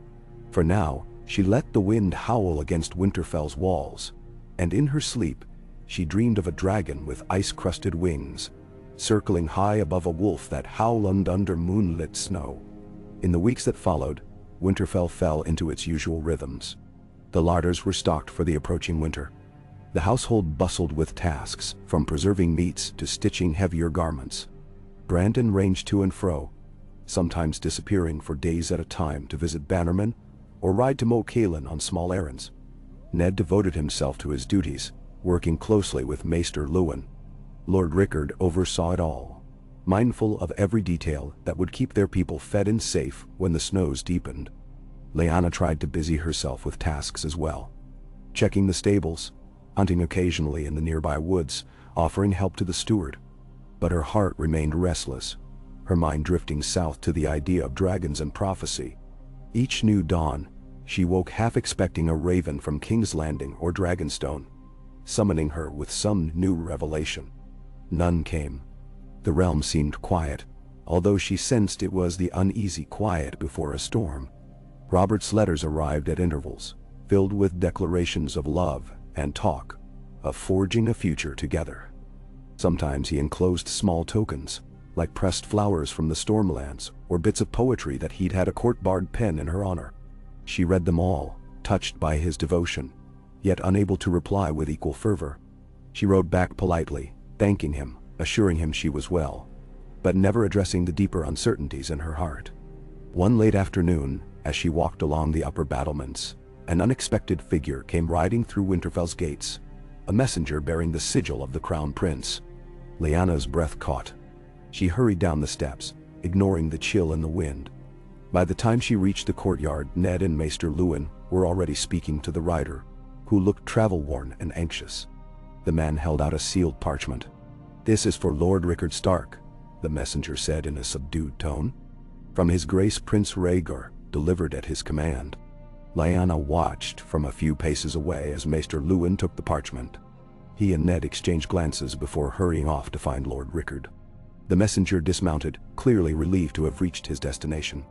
For now, she let the wind howl against Winterfell's walls, and in her sleep, she dreamed of a dragon with ice-crusted wings, circling high above a wolf that howled under moonlit snow. In the weeks that followed, Winterfell fell into its usual rhythms. The larders were stocked for the approaching winter. The household bustled with tasks, from preserving meats to stitching heavier garments. Brandon ranged to and fro, sometimes disappearing for days at a time to visit bannermen or ride to Moat Cailin on small errands. Ned devoted himself to his duties, working closely with Maester Luwin. Lord Rickard oversaw it all, mindful of every detail that would keep their people fed and safe when the snows deepened. Lyanna tried to busy herself with tasks as well, checking the stables, hunting occasionally in the nearby woods, offering help to the steward. But her heart remained restless, her mind drifting south to the idea of dragons and prophecy. Each new dawn, she woke half expecting a raven from King's Landing or Dragonstone, summoning her with some new revelation. None came. The realm seemed quiet, although she sensed it was the uneasy quiet before a storm. Robert's letters arrived at intervals, filled with declarations of love and talk of forging a future together. Sometimes he enclosed small tokens, like pressed flowers from the Stormlands or bits of poetry that he'd had a court-bard pen in her honor. She read them all, touched by his devotion, yet unable to reply with equal fervor. She wrote back politely, thanking him, assuring him she was well, but never addressing the deeper uncertainties in her heart. One late afternoon, as she walked along the upper battlements, an unexpected figure came riding through Winterfell's gates, a messenger bearing the sigil of the Crown Prince. Lyanna's breath caught. She hurried down the steps, ignoring the chill in the wind. By the time she reached the courtyard, Ned and Maester Luwin were already speaking to the rider, who looked travel-worn and anxious. The man held out a sealed parchment. "This is for Lord Rickard Stark," the messenger said in a subdued tone. "From His Grace Prince Rhaegar, delivered at his command." Lyanna watched from a few paces away as Maester Luwin took the parchment. He and Ned exchanged glances before hurrying off to find Lord Rickard. The messenger dismounted, clearly relieved to have reached his destination.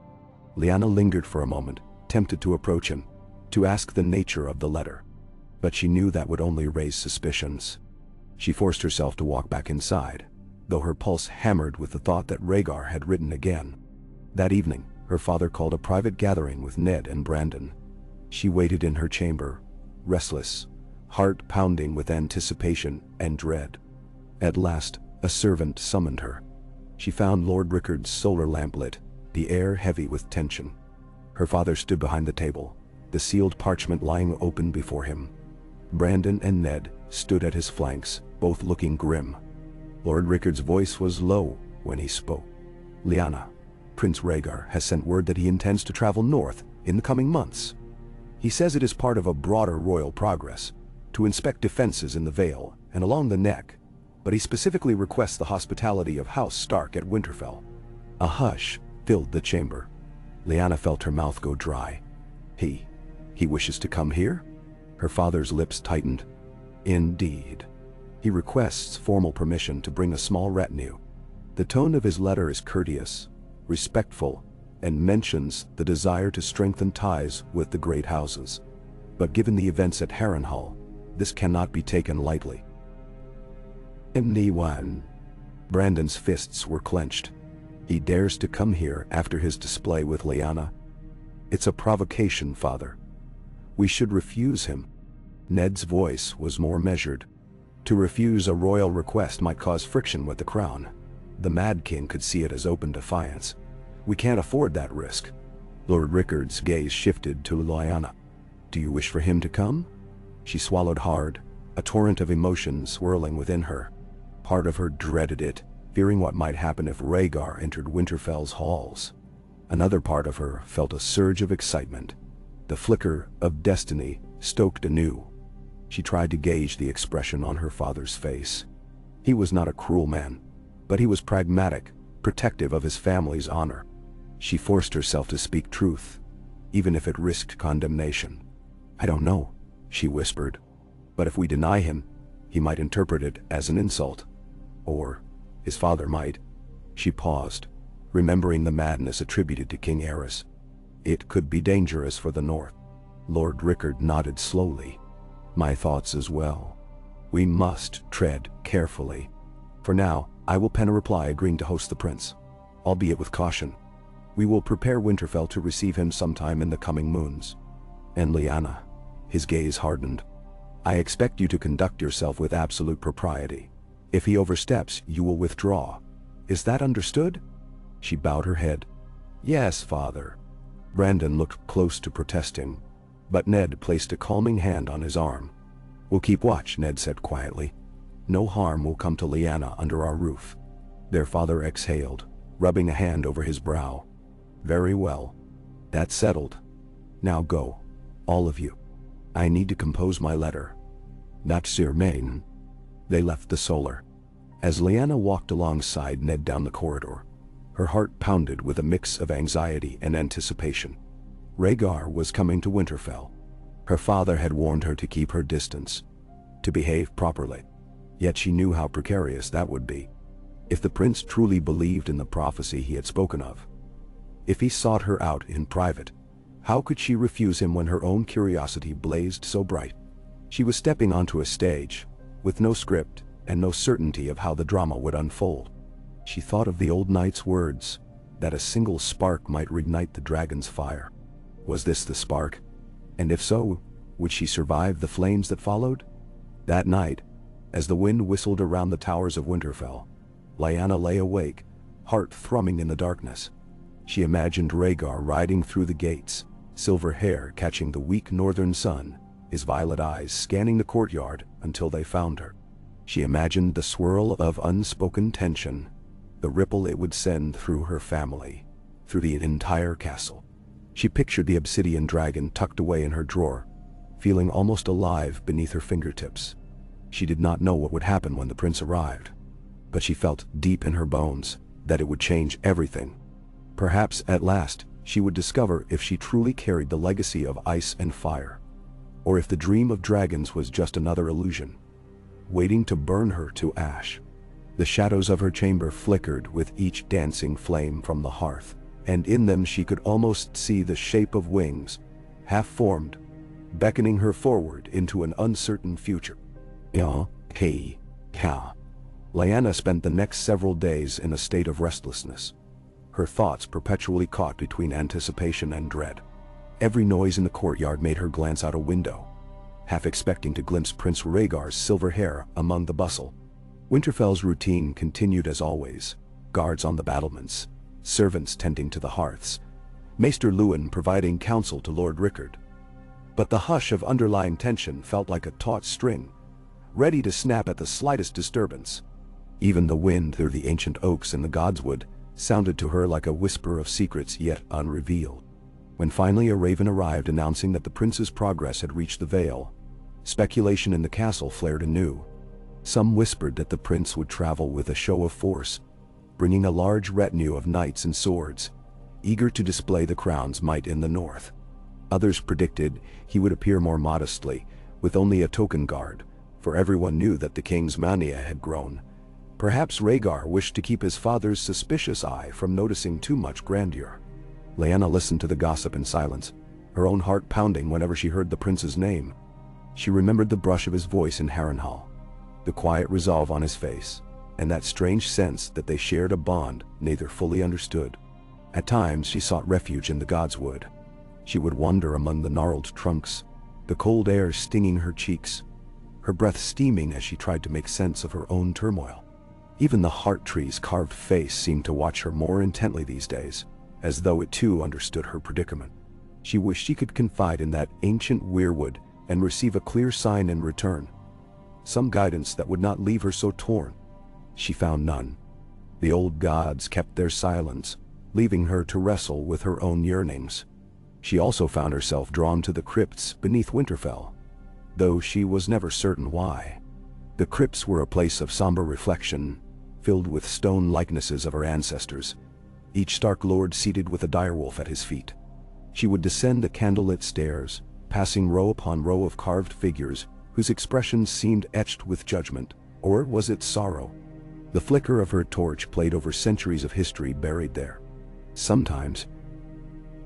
Lyanna lingered for a moment, tempted to approach him, to ask the nature of the letter. But she knew that would only raise suspicions. She forced herself to walk back inside, though her pulse hammered with the thought that Rhaegar had written again. That evening, her father called a private gathering with Ned and Brandon. She waited in her chamber, restless, heart pounding with anticipation and dread. At last, a servant summoned her. She found Lord Rickard's solar lamp lit, the air heavy with tension. Her father stood behind the table, the sealed parchment lying open before him. Brandon and Ned stood at his flanks, both looking grim. Lord Rickard's voice was low when he spoke. "Lyanna, Prince Rhaegar has sent word that he intends to travel north in the coming months. He says it is part of a broader royal progress, to inspect defenses in the Vale and along the Neck, but he specifically requests the hospitality of House Stark at Winterfell." A hush filled the chamber. Lyanna felt her mouth go dry. He wishes to come here?" Her father's lips tightened. "Indeed. He requests formal permission to bring a small retinue. The tone of his letter is courteous, respectful, and mentions the desire to strengthen ties with the great houses. But given the events at Harrenhal, this cannot be taken lightly." "Anyone?" Brandon's fists were clenched. "He dares to come here after his display with Lyanna? It's a provocation, father. We should refuse him." Ned's voice was more measured. To refuse a royal request might cause friction with the crown. The Mad King could see it as open defiance. "We can't afford that risk." Lord Rickard's gaze shifted to Lyanna. "Do you wish for him to come?" She swallowed hard, a torrent of emotion swirling within her. Part of her dreaded it, fearing what might happen if Rhaegar entered Winterfell's halls. Another part of her felt a surge of excitement, the flicker of destiny stoked anew. She tried to gauge the expression on her father's face. He was not a cruel man, but he was pragmatic, protective of his family's honor. She forced herself to speak truth, even if it risked condemnation. "I don't know," she whispered. "But if we deny him, he might interpret it as an insult. Or his father might." She paused, remembering the madness attributed to King Aerys. It could be dangerous for the North. Lord Rickard nodded slowly. "My thoughts as well. We must tread carefully. For now, I will pen a reply agreeing to host the prince, albeit with caution. We will prepare Winterfell to receive him sometime in the coming moons." "And Lyanna," his gaze hardened, "I expect you to conduct yourself with absolute propriety. If he oversteps, you will withdraw. Is that understood?" She bowed her head. "Yes, father." Brandon looked close to protesting, but Ned placed a calming hand on his arm. "We'll keep watch," Ned said quietly. "No harm will come to Lyanna under our roof." Their father exhaled, rubbing a hand over his brow. "Very well. That's settled. Now go, all of you. I need to compose my letter." "Not Sir Main." They left the solar. As Lyanna walked alongside Ned down the corridor, her heart pounded with a mix of anxiety and anticipation. Rhaegar was coming to Winterfell. Her father had warned her to keep her distance, to behave properly. Yet she knew how precarious that would be. If the prince truly believed in the prophecy he had spoken of, if he sought her out in private, how could she refuse him when her own curiosity blazed so bright? She was stepping onto a stage, with no script and no certainty of how the drama would unfold. She thought of the old knight's words, that a single spark might reignite the dragon's fire. Was this the spark? And if so, would she survive the flames that followed? That night, as the wind whistled around the towers of Winterfell, Lyanna lay awake, heart thrumming in the darkness. She imagined Rhaegar riding through the gates, silver hair catching the weak northern sun, his violet eyes scanning the courtyard until they found her. She imagined the swirl of unspoken tension, the ripple it would send through her family, through the entire castle. She pictured the obsidian dragon tucked away in her drawer, feeling almost alive beneath her fingertips. She did not know what would happen when the prince arrived, but she felt deep in her bones that it would change everything. Perhaps at last she would discover if she truly carried the legacy of ice and fire, or if the dream of dragons was just another illusion, waiting to burn her to ash. The shadows of her chamber flickered with each dancing flame from the hearth, and in them she could almost see the shape of wings, half-formed, beckoning her forward into an uncertain future. Lyanna spent the next several days in a state of restlessness, her thoughts perpetually caught between anticipation and dread. Every noise in the courtyard made her glance out a window, half expecting to glimpse Prince Rhaegar's silver hair among the bustle. Winterfell's routine continued as always: guards on the battlements, servants tending to the hearths, Maester Luwin providing counsel to Lord Rickard. But the hush of underlying tension felt like a taut string, ready to snap at the slightest disturbance. Even the wind through the ancient oaks in the Godswood sounded to her like a whisper of secrets yet unrevealed. When finally a raven arrived announcing that the prince's progress had reached the Vale, speculation in the castle flared anew. Some whispered that the prince would travel with a show of force, bringing a large retinue of knights and swords, eager to display the crown's might in the north. Others predicted he would appear more modestly, with only a token guard, for everyone knew that the king's mania had grown. Perhaps Rhaegar wished to keep his father's suspicious eye from noticing too much grandeur. Lyanna listened to the gossip in silence, her own heart pounding whenever she heard the prince's name. She remembered the brush of his voice in Harrenhal, the quiet resolve on his face, and that strange sense that they shared a bond neither fully understood. At times she sought refuge in the Godswood. She would wander among the gnarled trunks, the cold air stinging her cheeks, her breath steaming as she tried to make sense of her own turmoil. Even the heart tree's carved face seemed to watch her more intently these days, as though it too understood her predicament. She wished she could confide in that ancient weirwood and receive a clear sign in return, some guidance that would not leave her so torn. She found none. The old gods kept their silence, leaving her to wrestle with her own yearnings. She also found herself drawn to the crypts beneath Winterfell, though she was never certain why. The crypts were a place of somber reflection, filled with stone likenesses of her ancestors, each Stark lord seated with a direwolf at his feet. She would descend the candlelit stairs, passing row upon row of carved figures whose expressions seemed etched with judgment, or was it sorrow? The flicker of her torch played over centuries of history buried there. Sometimes,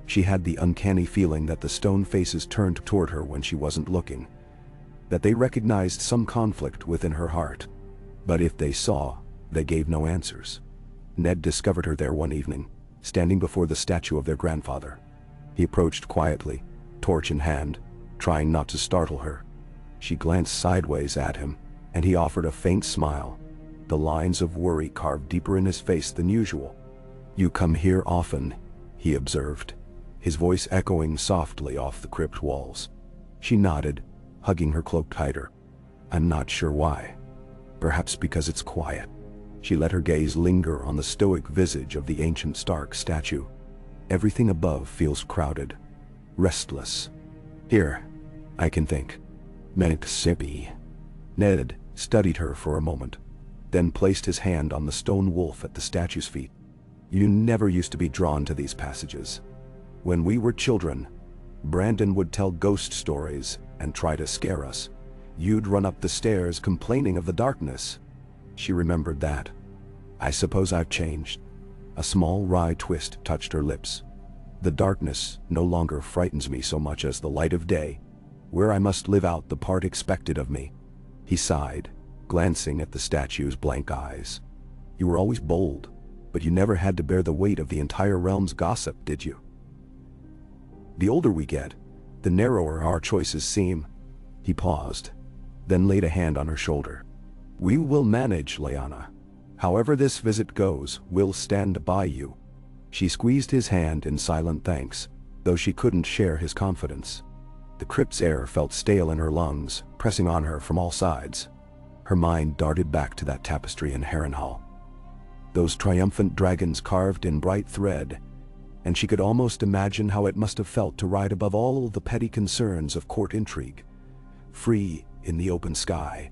she had the uncanny feeling that the stone faces turned toward her when she wasn't looking, that they recognized some conflict within her heart. But if they saw, they gave no answers. Ned discovered her there one evening, standing before the statue of their grandfather. He approached quietly, torch in hand, trying not to startle her. She glanced sideways at him, and he offered a faint smile, the lines of worry carved deeper in his face than usual. "You come here often," he observed, his voice echoing softly off the crypt walls. She nodded, hugging her cloak tighter. "I'm not sure why. Perhaps because it's quiet." She let her gaze linger on the stoic visage of the ancient Stark statue. "Everything above feels crowded, restless. Here, I can think." Mississippi. Ned studied her for a moment, then placed his hand on the stone wolf at the statue's feet. "You never used to be drawn to these passages. When we were children, Brandon would tell ghost stories and try to scare us. You'd run up the stairs complaining of the darkness." She remembered that. "I suppose I've changed." A small wry twist touched her lips. "The darkness no longer frightens me so much as the light of day, where I must live out the part expected of me." He sighed, glancing at the statue's blank eyes. "You were always bold, but you never had to bear the weight of the entire realm's gossip, did you? The older we get, the narrower our choices seem." He paused, then laid a hand on her shoulder. "We will manage, Lyanna. However this visit goes, we'll stand by you." She squeezed his hand in silent thanks, though she couldn't share his confidence. The crypt's air felt stale in her lungs, pressing on her from all sides. Her mind darted back to that tapestry in Harrenhal, those triumphant dragons carved in bright thread, and she could almost imagine how it must have felt to ride above all the petty concerns of court intrigue, free in the open sky.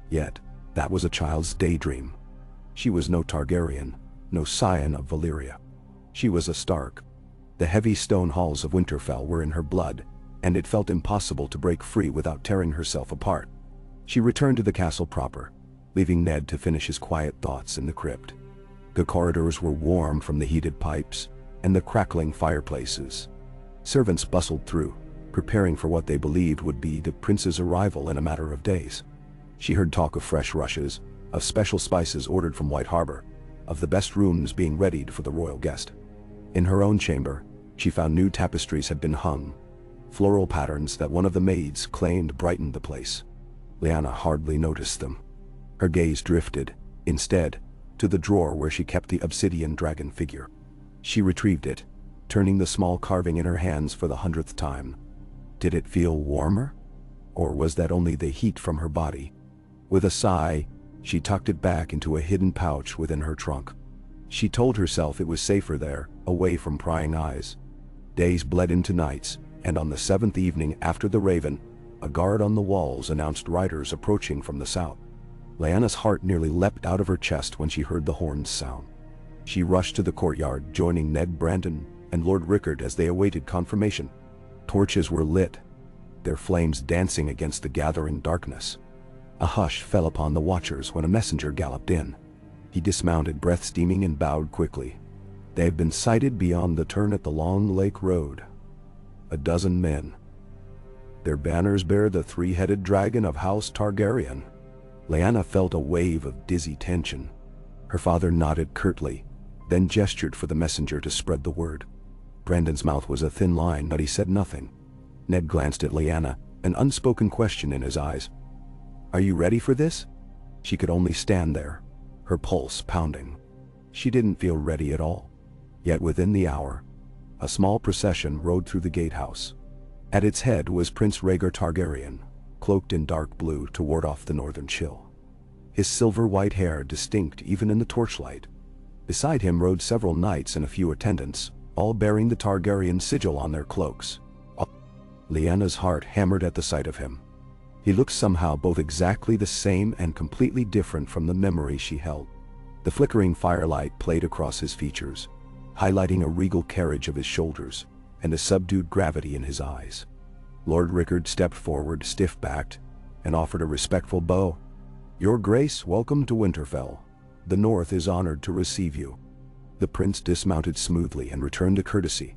Yet, that was a child's daydream. She was no Targaryen, no scion of Valyria. She was a Stark. The heavy stone halls of Winterfell were in her blood, and it felt impossible to break free without tearing herself apart. She returned to the castle proper, leaving Ned to finish his quiet thoughts in the crypt. The corridors were warm from the heated pipes and the crackling fireplaces. Servants bustled through, preparing for what they believed would be the prince's arrival in a matter of days. She heard talk of fresh rushes, of special spices ordered from White Harbor, of the best rooms being readied for the royal guest. In her own chamber, she found new tapestries had been hung, floral patterns that one of the maids claimed brightened the place. Lyanna hardly noticed them. Her gaze drifted, instead, to the drawer where she kept the obsidian dragon figure. She retrieved it, turning the small carving in her hands for the 100th time. Did it feel warmer? Or was that only the heat from her body? With a sigh, she tucked it back into a hidden pouch within her trunk. She told herself it was safer there, away from prying eyes. Days bled into nights, and on the 7th evening after the Raven, a guard on the walls announced riders approaching from the south. Lyanna's heart nearly leapt out of her chest when she heard the horns sound. She rushed to the courtyard, joining Ned Brandon and Lord Rickard as they awaited confirmation. Torches were lit, their flames dancing against the gathering darkness. A hush fell upon the watchers when a messenger galloped in. He dismounted, breath steaming, and bowed quickly. They had been sighted beyond the turn at the Long Lake Road. 12 men. Their banners bear the three-headed dragon of House Targaryen. Lyanna felt a wave of dizzy tension. Her father nodded curtly, then gestured for the messenger to spread the word. Brandon's mouth was a thin line, but he said nothing. Ned glanced at Lyanna, an unspoken question in his eyes. "Are you ready for this?" She could only stand there, her pulse pounding. She didn't feel ready at all. Yet within the hour, a small procession rode through the gatehouse. At its head was Prince Rhaegar Targaryen, cloaked in dark blue to ward off the northern chill. His silver-white hair distinct even in the torchlight. Beside him rode several knights and a few attendants, all bearing the Targaryen sigil on their cloaks. Lyanna's heart hammered at the sight of him. He looked somehow both exactly the same and completely different from the memory she held. The flickering firelight played across his features, highlighting a regal carriage of his shoulders and a subdued gravity in his eyes. Lord Rickard stepped forward, stiff-backed, and offered a respectful bow. "Your Grace, welcome to Winterfell. The North is honored to receive you." The prince dismounted smoothly and returned the courtesy,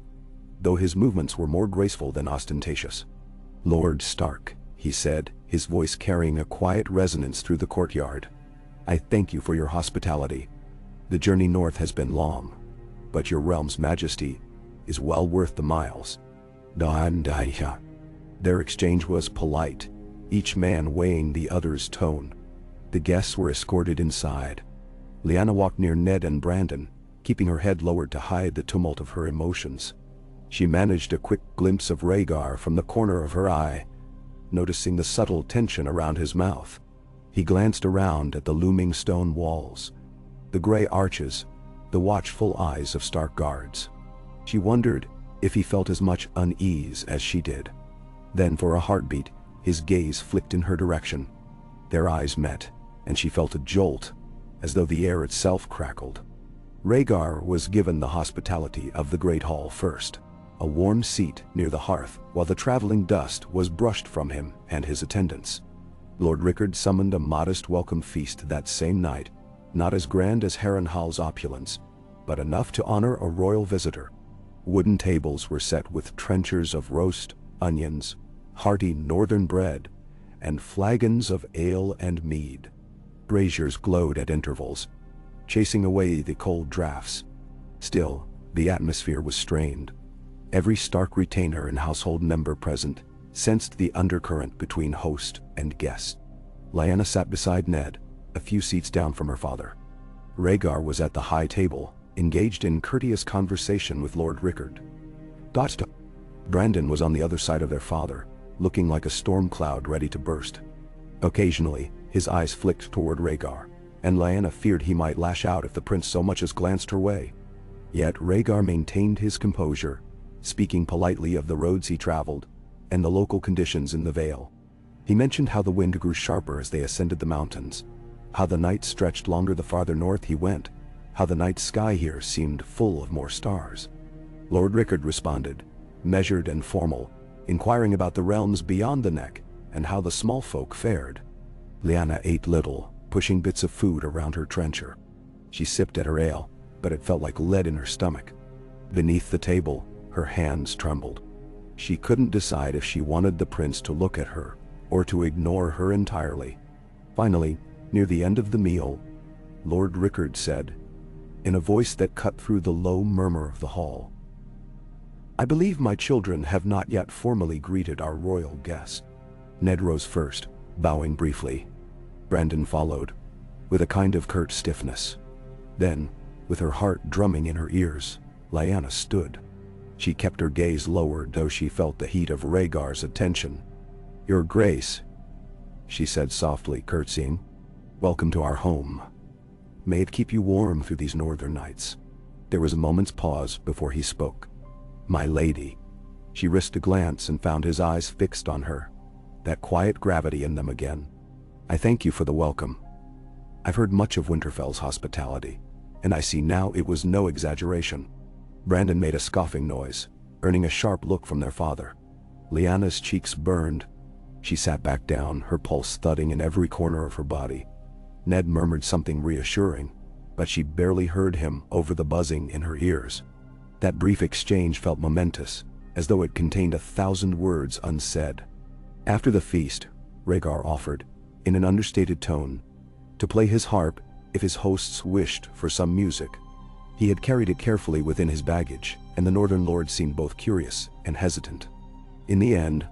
though his movements were more graceful than ostentatious. "Lord Stark," he said, his voice carrying a quiet resonance through the courtyard. "I thank you for your hospitality. The journey north has been long, but your realm's majesty is well worth the miles." Their exchange was polite, each man weighing the other's tone. The guests were escorted inside. Lyanna walked near Ned and Brandon, keeping her head lowered to hide the tumult of her emotions. She managed a quick glimpse of Rhaegar from the corner of her eye, noticing the subtle tension around his mouth. He glanced around at the looming stone walls, the gray arches, the watchful eyes of Stark guards. She wondered if he felt as much unease as she did. Then for a heartbeat, his gaze flicked in her direction. Their eyes met, and she felt a jolt, as though the air itself crackled. Rhaegar was given the hospitality of the Great Hall first, a warm seat near the hearth, while the traveling dust was brushed from him and his attendants. Lord Rickard summoned a modest welcome feast that same night, not as grand as Harrenhal's opulence, but enough to honor a royal visitor. Wooden tables were set with trenchers of roast, onions, hearty northern bread, and flagons of ale and mead. Braziers glowed at intervals, chasing away the cold draughts. Still, the atmosphere was strained. Every Stark retainer and household member present sensed the undercurrent between host and guest. Lyanna sat beside Ned, a few seats down from her father. Rhaegar was at the high table, engaged in courteous conversation with Lord Rickard. Brandon was on the other side of their father, looking like a storm cloud ready to burst. Occasionally, his eyes flicked toward Rhaegar, and Lyanna feared he might lash out if the prince so much as glanced her way. Yet Rhaegar maintained his composure, speaking politely of the roads he traveled and the local conditions in the Vale. He mentioned how the wind grew sharper as they ascended the mountains, how the night stretched longer the farther north he went, how the night sky here seemed full of more stars. Lord Rickard responded, measured and formal, inquiring about the realms beyond the neck and how the small folk fared. Lyanna ate little, pushing bits of food around her trencher. She sipped at her ale, but it felt like lead in her stomach. Beneath the table, her hands trembled. She couldn't decide if she wanted the prince to look at her or to ignore her entirely. Finally, near the end of the meal, Lord Rickard said, in a voice that cut through the low murmur of the hall, "I believe my children have not yet formally greeted our royal guest." Ned rose first, bowing briefly. Brandon followed, with a kind of curt stiffness. Then, with her heart drumming in her ears, Lyanna stood. She kept her gaze lowered though she felt the heat of Rhaegar's attention. "Your Grace," she said softly, curtsying, "welcome to our home. May it keep you warm through these northern nights." There was a moment's pause before he spoke. "My lady." She risked a glance and found his eyes fixed on her, that quiet gravity in them again. "I thank you for the welcome. I've heard much of Winterfell's hospitality, and I see now it was no exaggeration." Brandon made a scoffing noise, earning a sharp look from their father. Lyanna's cheeks burned. She sat back down, her pulse thudding in every corner of her body. Ned murmured something reassuring, but she barely heard him over the buzzing in her ears. That brief exchange felt momentous, as though it contained 1,000 words unsaid. After the feast, Rhaegar offered, in an understated tone, to play his harp if his hosts wished for some music. He had carried it carefully within his baggage, and the Northern Lord seemed both curious and hesitant. In the end,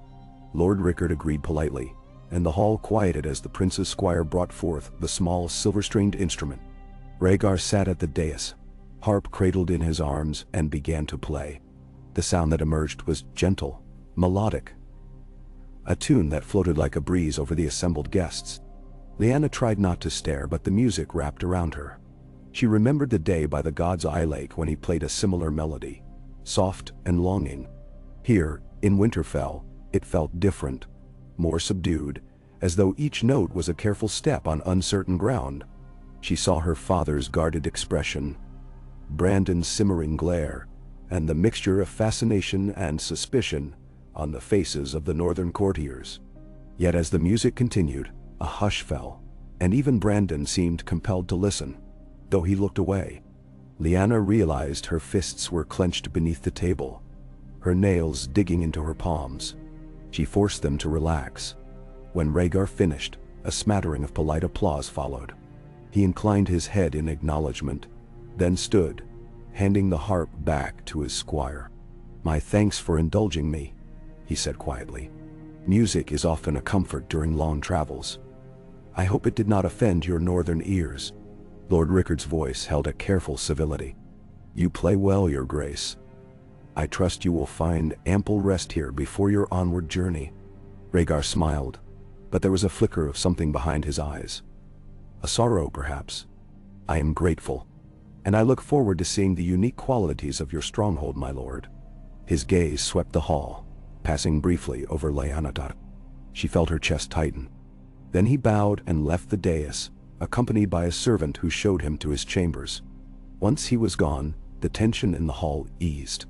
Lord Rickard agreed politely, and the hall quieted as the prince's squire brought forth the small silver-stringed instrument. Rhaegar sat at the dais, harp cradled in his arms, and began to play. The sound that emerged was gentle, melodic, a tune that floated like a breeze over the assembled guests. Lyanna tried not to stare, but the music wrapped around her. She remembered the day by the God's Eye Lake when he played a similar melody, soft and longing. Here, in Winterfell, it felt different, more subdued, as though each note was a careful step on uncertain ground. She saw her father's guarded expression, Brandon's simmering glare, and the mixture of fascination and suspicion on the faces of the northern courtiers. Yet as the music continued, a hush fell, and even Brandon seemed compelled to listen, though he looked away. Lyanna realized her fists were clenched beneath the table, her nails digging into her palms. She forced them to relax. When Rhaegar finished, a smattering of polite applause followed. He inclined his head in acknowledgement, then stood, handing the harp back to his squire. "My thanks for indulging me," he said quietly. "Music is often a comfort during long travels. I hope it did not offend your northern ears." Lord Rickard's voice held a careful civility. "You play well, your grace. I trust you will find ample rest here before your onward journey." Rhaegar smiled, but there was a flicker of something behind his eyes. A sorrow, perhaps. "I am grateful, and I look forward to seeing the unique qualities of your stronghold, my lord." His gaze swept the hall, passing briefly over Lyanna. She felt her chest tighten. Then he bowed and left the dais, accompanied by a servant who showed him to his chambers. Once he was gone, the tension in the hall eased.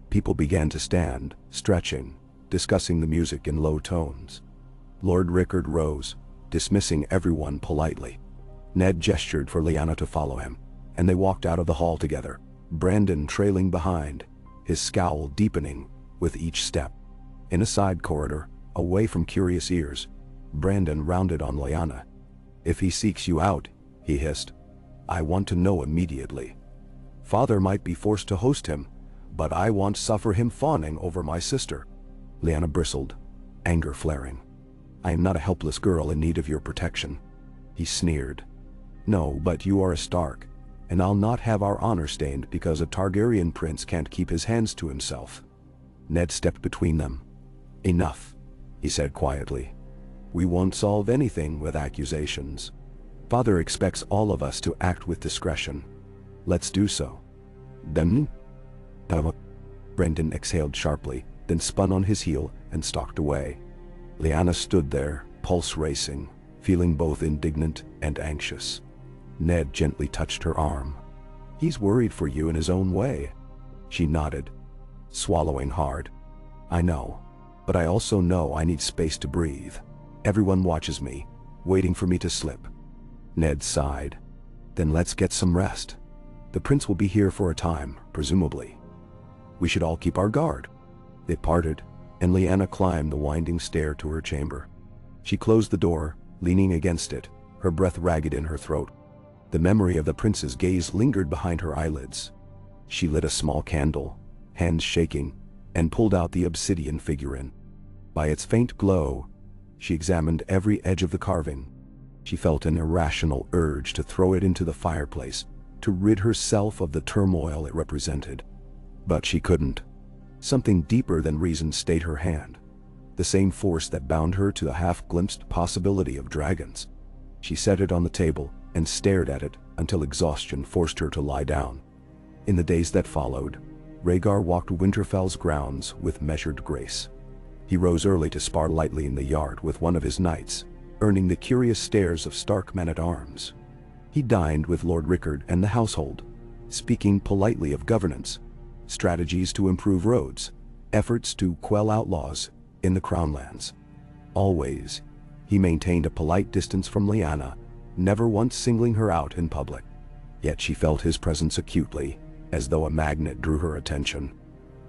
People began to stand, stretching, discussing the music in low tones. Lord Rickard rose, dismissing everyone politely. Ned gestured for Lyanna to follow him, and they walked out of the hall together, Brandon trailing behind, his scowl deepening with each step. In a side corridor, away from curious ears, Brandon rounded on Lyanna. "If he seeks you out," he hissed, "I want to know immediately. Father might be forced to host him, but I won't suffer him fawning over my sister." Lyanna bristled, anger flaring. "I am not a helpless girl in need of your protection." He sneered. "No, but you are a Stark, and I'll not have our honor stained because a Targaryen prince can't keep his hands to himself." Ned stepped between them. "Enough," he said quietly. "We won't solve anything with accusations. Father expects all of us to act with discretion. Let's do so." "Then?" Brandon exhaled sharply, then spun on his heel and stalked away. Lyanna stood there, pulse racing, feeling both indignant and anxious. Ned gently touched her arm. "He's worried for you in his own way." She nodded, swallowing hard. "I know. But I also know I need space to breathe. Everyone watches me, waiting for me to slip." Ned sighed. "Then let's get some rest. The prince will be here for a time, presumably. We should all keep our guard." They parted, and Lyanna climbed the winding stair to her chamber. She closed the door, leaning against it, her breath ragged in her throat. The memory of the prince's gaze lingered behind her eyelids. She lit a small candle, hands shaking, and pulled out the obsidian figurine. By its faint glow, she examined every edge of the carving. She felt an irrational urge to throw it into the fireplace, to rid herself of the turmoil it represented. But she couldn't. Something deeper than reason stayed her hand, the same force that bound her to the half-glimpsed possibility of dragons. She set it on the table and stared at it until exhaustion forced her to lie down. In the days that followed, Rhaegar walked Winterfell's grounds with measured grace. He rose early to spar lightly in the yard with one of his knights, earning the curious stares of Stark men-at-arms. He dined with Lord Rickard and the household, speaking politely of governance, strategies to improve roads, efforts to quell outlaws in the Crownlands. Always, he maintained a polite distance from Lyanna, never once singling her out in public. Yet she felt his presence acutely, as though a magnet drew her attention.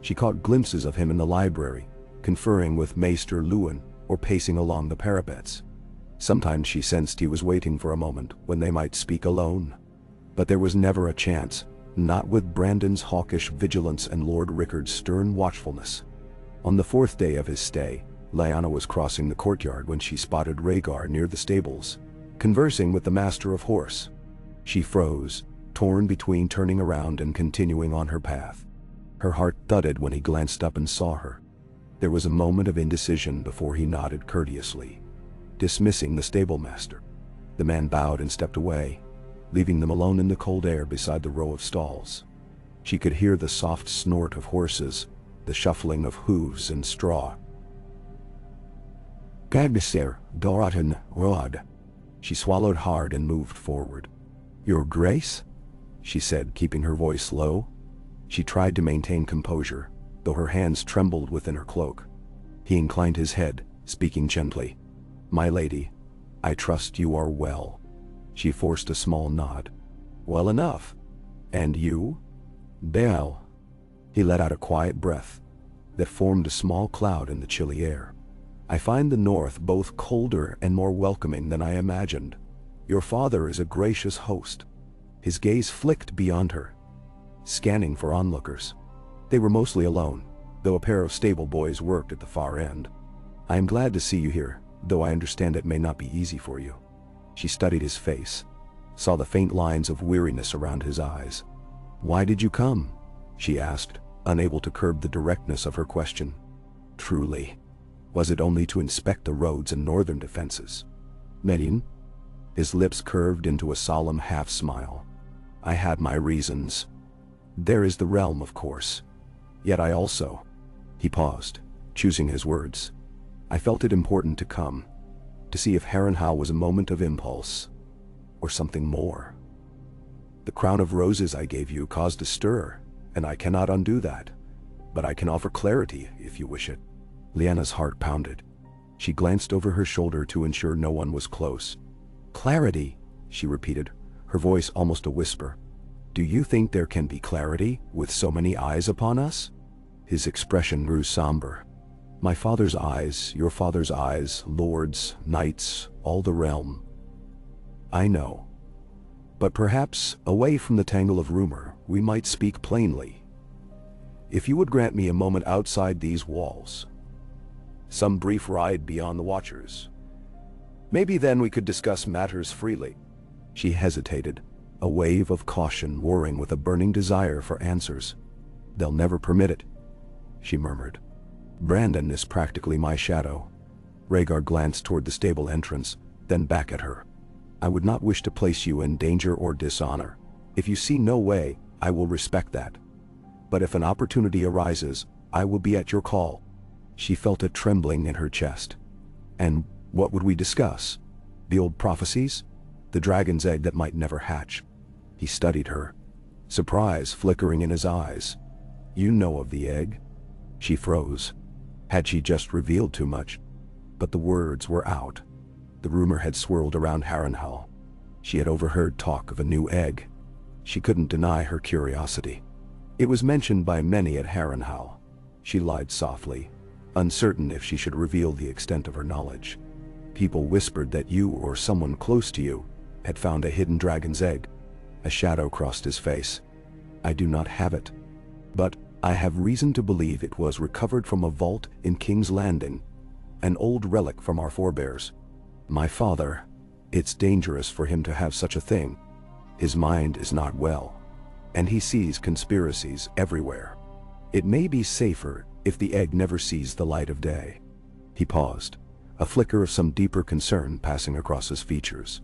She caught glimpses of him in the library, conferring with Maester Luwin or pacing along the parapets. Sometimes she sensed he was waiting for a moment when they might speak alone. But there was never a chance, not with Brandon's hawkish vigilance and Lord Rickard's stern watchfulness. On the fourth day of his stay, Lyanna was crossing the courtyard when she spotted Rhaegar near the stables, conversing with the Master of Horse. She froze, torn between turning around and continuing on her path. Her heart thudded when he glanced up and saw her. There was a moment of indecision before he nodded courteously, dismissing the stablemaster. The man bowed and stepped away, leaving them alone in the cold air beside the row of stalls. She could hear the soft snort of horses, the shuffling of hooves and straw. "Gagdasir, Doratan, Rod." She swallowed hard and moved forward. "Your Grace?" she said, keeping her voice low. She tried to maintain composure, though her hands trembled within her cloak. He inclined his head, speaking gently. "My lady, I trust you are well." She forced a small nod. "Well enough. And you?" "Well." He let out a quiet breath that formed a small cloud in the chilly air. "I find the north both colder and more welcoming than I imagined. Your father is a gracious host." His gaze flicked beyond her, scanning for onlookers. They were mostly alone, though a pair of stable boys worked at the far end. "I am glad to see you here, though I understand it may not be easy for you." She studied his face, saw the faint lines of weariness around his eyes. "Why did you come?" she asked, unable to curb the directness of her question. Truly, was it only to inspect the roads and northern defenses? "Median?" His lips curved into a solemn half-smile. "I had my reasons. There is the realm, of course. Yet I also—" He paused, choosing his words. "I felt it important to come, to see if Harrenhal was a moment of impulse, or something more. The crown of roses I gave you caused a stir, and I cannot undo that. But I can offer clarity, if you wish it." Lyanna's heart pounded. She glanced over her shoulder to ensure no one was close. "Clarity," she repeated, her voice almost a whisper. "Do you think there can be clarity with so many eyes upon us?" His expression grew somber. "My father's eyes, your father's eyes, lords, knights, all the realm. I know. But perhaps, away from the tangle of rumor, we might speak plainly. If you would grant me a moment outside these walls, some brief ride beyond the Watchers, maybe then we could discuss matters freely." She hesitated, a wave of caution warring with a burning desire for answers. "They'll never permit it," she murmured. "Brandon is practically my shadow." Rhaegar glanced toward the stable entrance, then back at her. "I would not wish to place you in danger or dishonor. If you see no way, I will respect that. But if an opportunity arises, I will be at your call." She felt a trembling in her chest. "And What would we discuss? The old prophecies? The dragon's egg that might never hatch? He studied her, surprise flickering in his eyes. You know of the egg? She froze. Had she just revealed too much? But the words were out. The rumor had swirled around Harrenhal. She had overheard talk of a new egg. She couldn't deny her curiosity. It was mentioned by many at Harrenhal. She lied softly, uncertain if she should reveal the extent of her knowledge. People whispered that you or someone close to you had found a hidden dragon's egg. A shadow crossed his face. I do not have it. But I have reason to believe it was recovered from a vault in King's Landing, an old relic from our forebears. My father, it's dangerous for him to have such a thing. His mind is not well, and he sees conspiracies everywhere. It may be safer if the egg never sees the light of day. He paused, a flicker of some deeper concern passing across his features.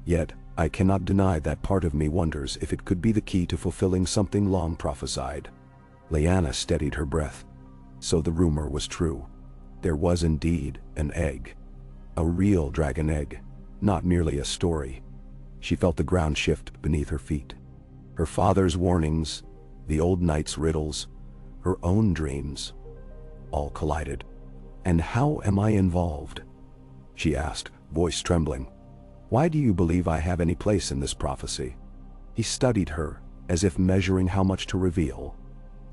Yet, I cannot deny that part of me wonders if it could be the key to fulfilling something long prophesied. Lyanna steadied her breath. So the rumor was true. There was indeed an egg. A real dragon egg, not merely a story. She felt the ground shift beneath her feet. Her father's warnings, the old knight's riddles, her own dreams, all collided. And how am I involved? She asked, voice trembling. Why do you believe I have any place in this prophecy? He studied her, as if measuring how much to reveal.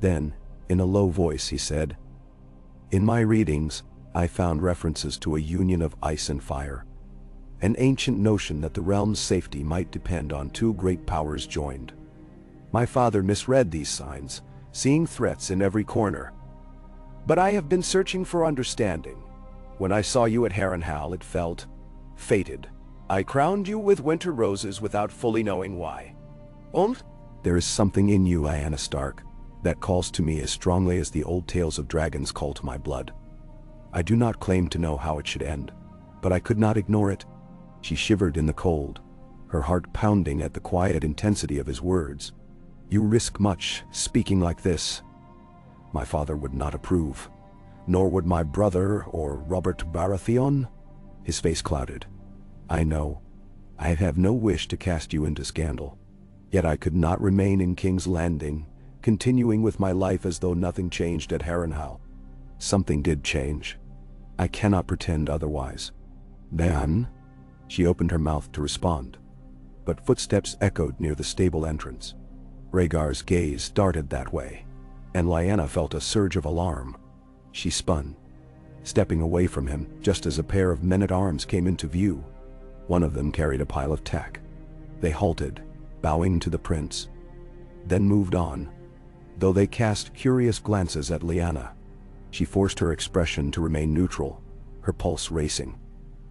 Then, in a low voice, he said, in my readings, I found references to a union of ice and fire, an ancient notion that the realm's safety might depend on two great powers joined. My father misread these signs, seeing threats in every corner. But I have been searching for understanding. When I saw you at Harrenhal, it felt fated. I crowned you with winter roses without fully knowing why. There is something in you, Lyanna Stark, that calls to me as strongly as the old tales of dragons call to my blood. I do not claim to know how it should end, but I could not ignore it. She shivered in the cold, her heart pounding at the quiet intensity of his words. You risk much speaking like this. My father would not approve, nor would my brother or Robert Baratheon. His face clouded. I know. I have no wish to cast you into scandal. Yet I could not remain in King's Landing, continuing with my life as though nothing changed at Harrenhal. Something did change. I cannot pretend otherwise. Then, she opened her mouth to respond, but footsteps echoed near the stable entrance. Rhaegar's gaze darted that way, and Lyanna felt a surge of alarm. She spun, stepping away from him just as a pair of men-at-arms came into view. One of them carried a pile of tack. They halted, bowing to the prince, then moved on, though they cast curious glances at Lyanna. She forced her expression to remain neutral, her pulse racing.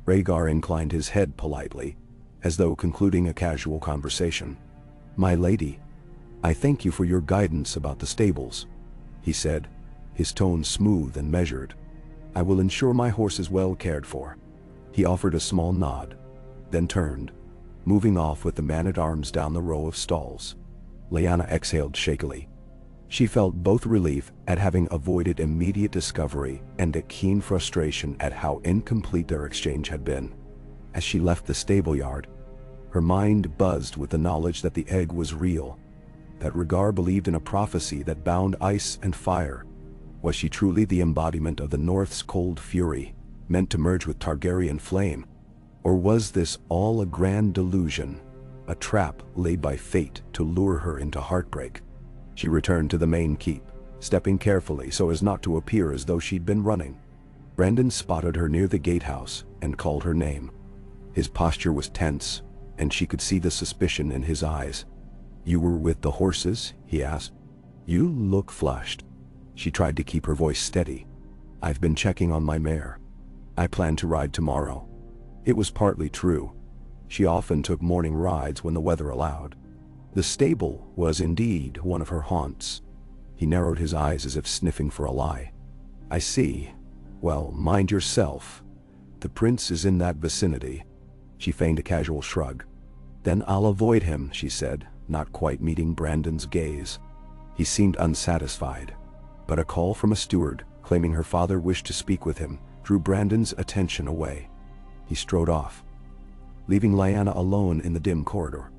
Rhaegar inclined his head politely, as though concluding a casual conversation. My lady, I thank you for your guidance about the stables, he said, his tone smooth and measured. I will ensure my horse is well cared for. He offered a small nod, then turned, moving off with the man-at-arms down the row of stalls. Lyanna exhaled shakily. She felt both relief at having avoided immediate discovery and a keen frustration at how incomplete their exchange had been. As she left the stable yard, her mind buzzed with the knowledge that the egg was real, that Rhaegar believed in a prophecy that bound ice and fire. Was she truly the embodiment of the North's cold fury, meant to merge with Targaryen flame? Or was this all a grand delusion, a trap laid by fate to lure her into heartbreak? She returned to the main keep, stepping carefully so as not to appear as though she'd been running. Brandon spotted her near the gatehouse and called her name. His posture was tense, and she could see the suspicion in his eyes. You were with the horses? He asked. You look flushed. She tried to keep her voice steady. I've been checking on my mare. I plan to ride tomorrow. It was partly true. She often took morning rides when the weather allowed. The stable was indeed one of her haunts. He narrowed his eyes as if sniffing for a lie. I see. Well, mind yourself. The prince is in that vicinity. She feigned a casual shrug. Then I'll avoid him, she said, not quite meeting Brandon's gaze. He seemed unsatisfied, but a call from a steward, claiming her father wished to speak with him, drew Brandon's attention away. He strode off, leaving Lyanna alone in the dim corridor,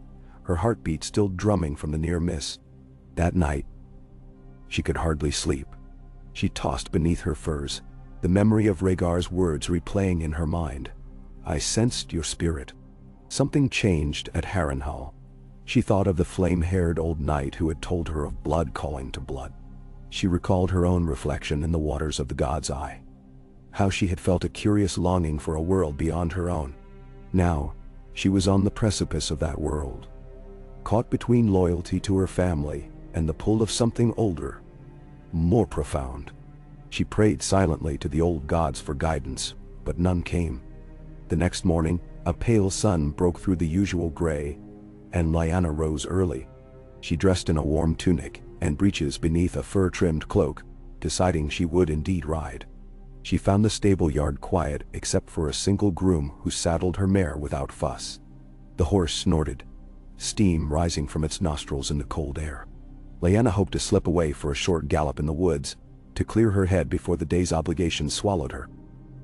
her heartbeat still drumming from the near miss. That night, she could hardly sleep. She tossed beneath her furs, the memory of Rhaegar's words replaying in her mind. I sensed your spirit. Something changed at Harrenhal. She thought of the flame-haired old knight who had told her of blood calling to blood. She recalled her own reflection in the waters of the God's Eye. How she had felt a curious longing for a world beyond her own. Now, she was on the precipice of that world, caught between loyalty to her family and the pull of something older, more profound. She prayed silently to the old gods for guidance, but none came. The next morning, a pale sun broke through the usual gray, and Lyanna rose early. She dressed in a warm tunic and breeches beneath a fur-trimmed cloak, deciding she would indeed ride. She found the stable yard quiet except for a single groom who saddled her mare without fuss. The horse snorted, steam rising from its nostrils in the cold air. Lyanna hoped to slip away for a short gallop in the woods, to clear her head before the day's obligations swallowed her.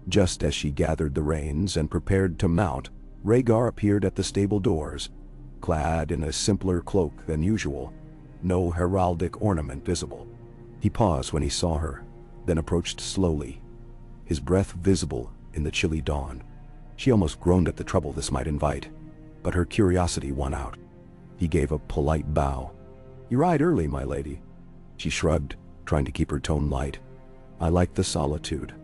Just as she gathered the reins and prepared to mount, Rhaegar appeared at the stable doors, clad in a simpler cloak than usual, no heraldic ornament visible. He paused when he saw her, then approached slowly, his breath visible in the chilly dawn. She almost groaned at the trouble this might invite, but her curiosity won out. He gave a polite bow. You ride early, my lady. She shrugged, trying to keep her tone light. I like the solitude.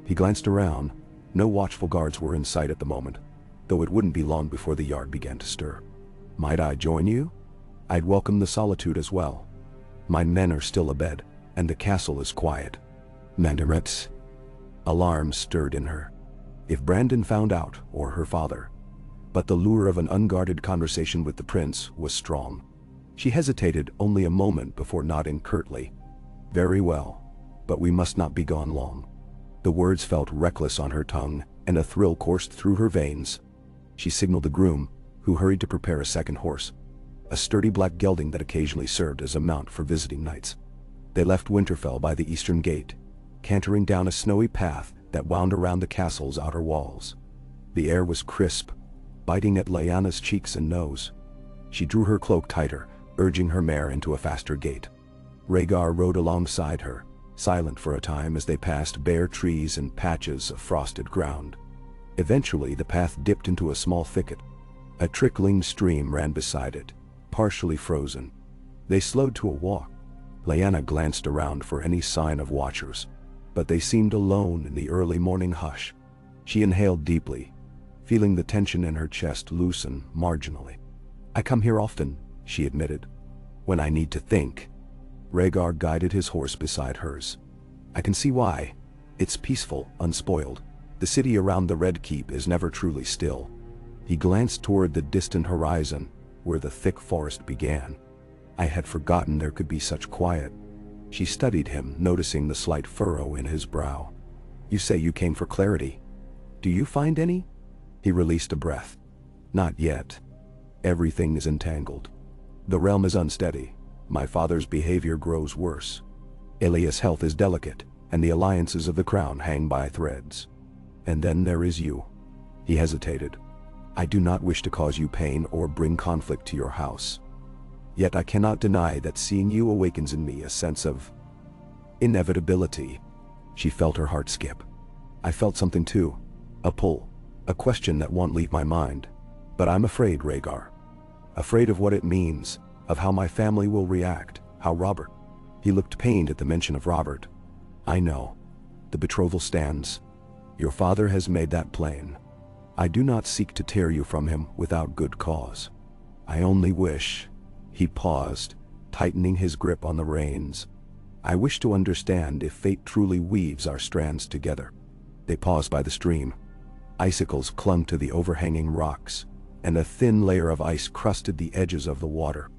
He glanced around. No watchful guards were in sight at the moment, though it wouldn't be long before the yard began to stir. Might I join you? I'd welcome the solitude as well. My men are still abed, and the castle is quiet. Mandarets. Alarm stirred in her. If Brandon found out, or her father. But the lure of an unguarded conversation with the prince was strong. She hesitated only a moment before nodding curtly. Very well, but we must not be gone long. The words felt reckless on her tongue, and a thrill coursed through her veins. She signaled the groom, who hurried to prepare a second horse, a sturdy black gelding that occasionally served as a mount for visiting knights. They left Winterfell by the eastern gate, cantering down a snowy path that wound around the castle's outer walls. The air was crisp, biting at Lyanna's cheeks and nose. She drew her cloak tighter, urging her mare into a faster gait. Rhaegar rode alongside her, silent for a time as they passed bare trees and patches of frosted ground. Eventually the path dipped into a small thicket. A trickling stream ran beside it, partially frozen. They slowed to a walk. Lyanna glanced around for any sign of watchers, but they seemed alone in the early morning hush. She inhaled deeply, feeling the tension in her chest loosen marginally. I come here often, she admitted, when I need to think. Rhaegar guided his horse beside hers. I can see why. It's peaceful, unspoiled. The city around the Red Keep is never truly still. He glanced toward the distant horizon, where the thick forest began. I had forgotten there could be such quiet. She studied him, noticing the slight furrow in his brow. You say you came for clarity. Do you find any? He released a breath. Not yet. Everything is entangled. The realm is unsteady. My father's behavior grows worse. Ilias' health is delicate, and the alliances of the crown hang by threads. And then there is you. He hesitated. I do not wish to cause you pain or bring conflict to your house. Yet I cannot deny that seeing you awakens in me a sense of inevitability. She felt her heart skip. I felt something too. A pull. A question that won't leave my mind. But I'm afraid, Rhaegar. Afraid of what it means, of how my family will react, how Robert. He looked pained at the mention of Robert. I know. The betrothal stands. Your father has made that plain. I do not seek to tear you from him without good cause. I only wish. He paused, tightening his grip on the reins. I wish to understand if fate truly weaves our strands together. They paused by the stream. Icicles clung to the overhanging rocks, and a thin layer of ice crusted the edges of the water.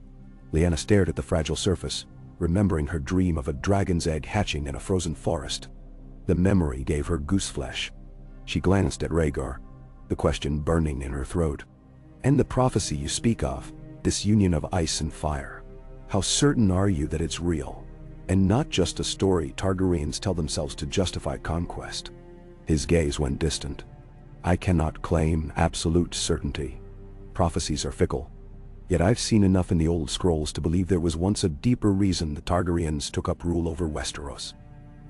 Lyanna stared at the fragile surface, remembering her dream of a dragon's egg hatching in a frozen forest. The memory gave her gooseflesh. She glanced at Rhaegar, the question burning in her throat. And the prophecy you speak of, this union of ice and fire, how certain are you that it's real, and not just a story Targaryens tell themselves to justify conquest? His gaze went distant. I cannot claim absolute certainty. Prophecies are fickle. Yet I've seen enough in the old scrolls to believe there was once a deeper reason the Targaryens took up rule over Westeros.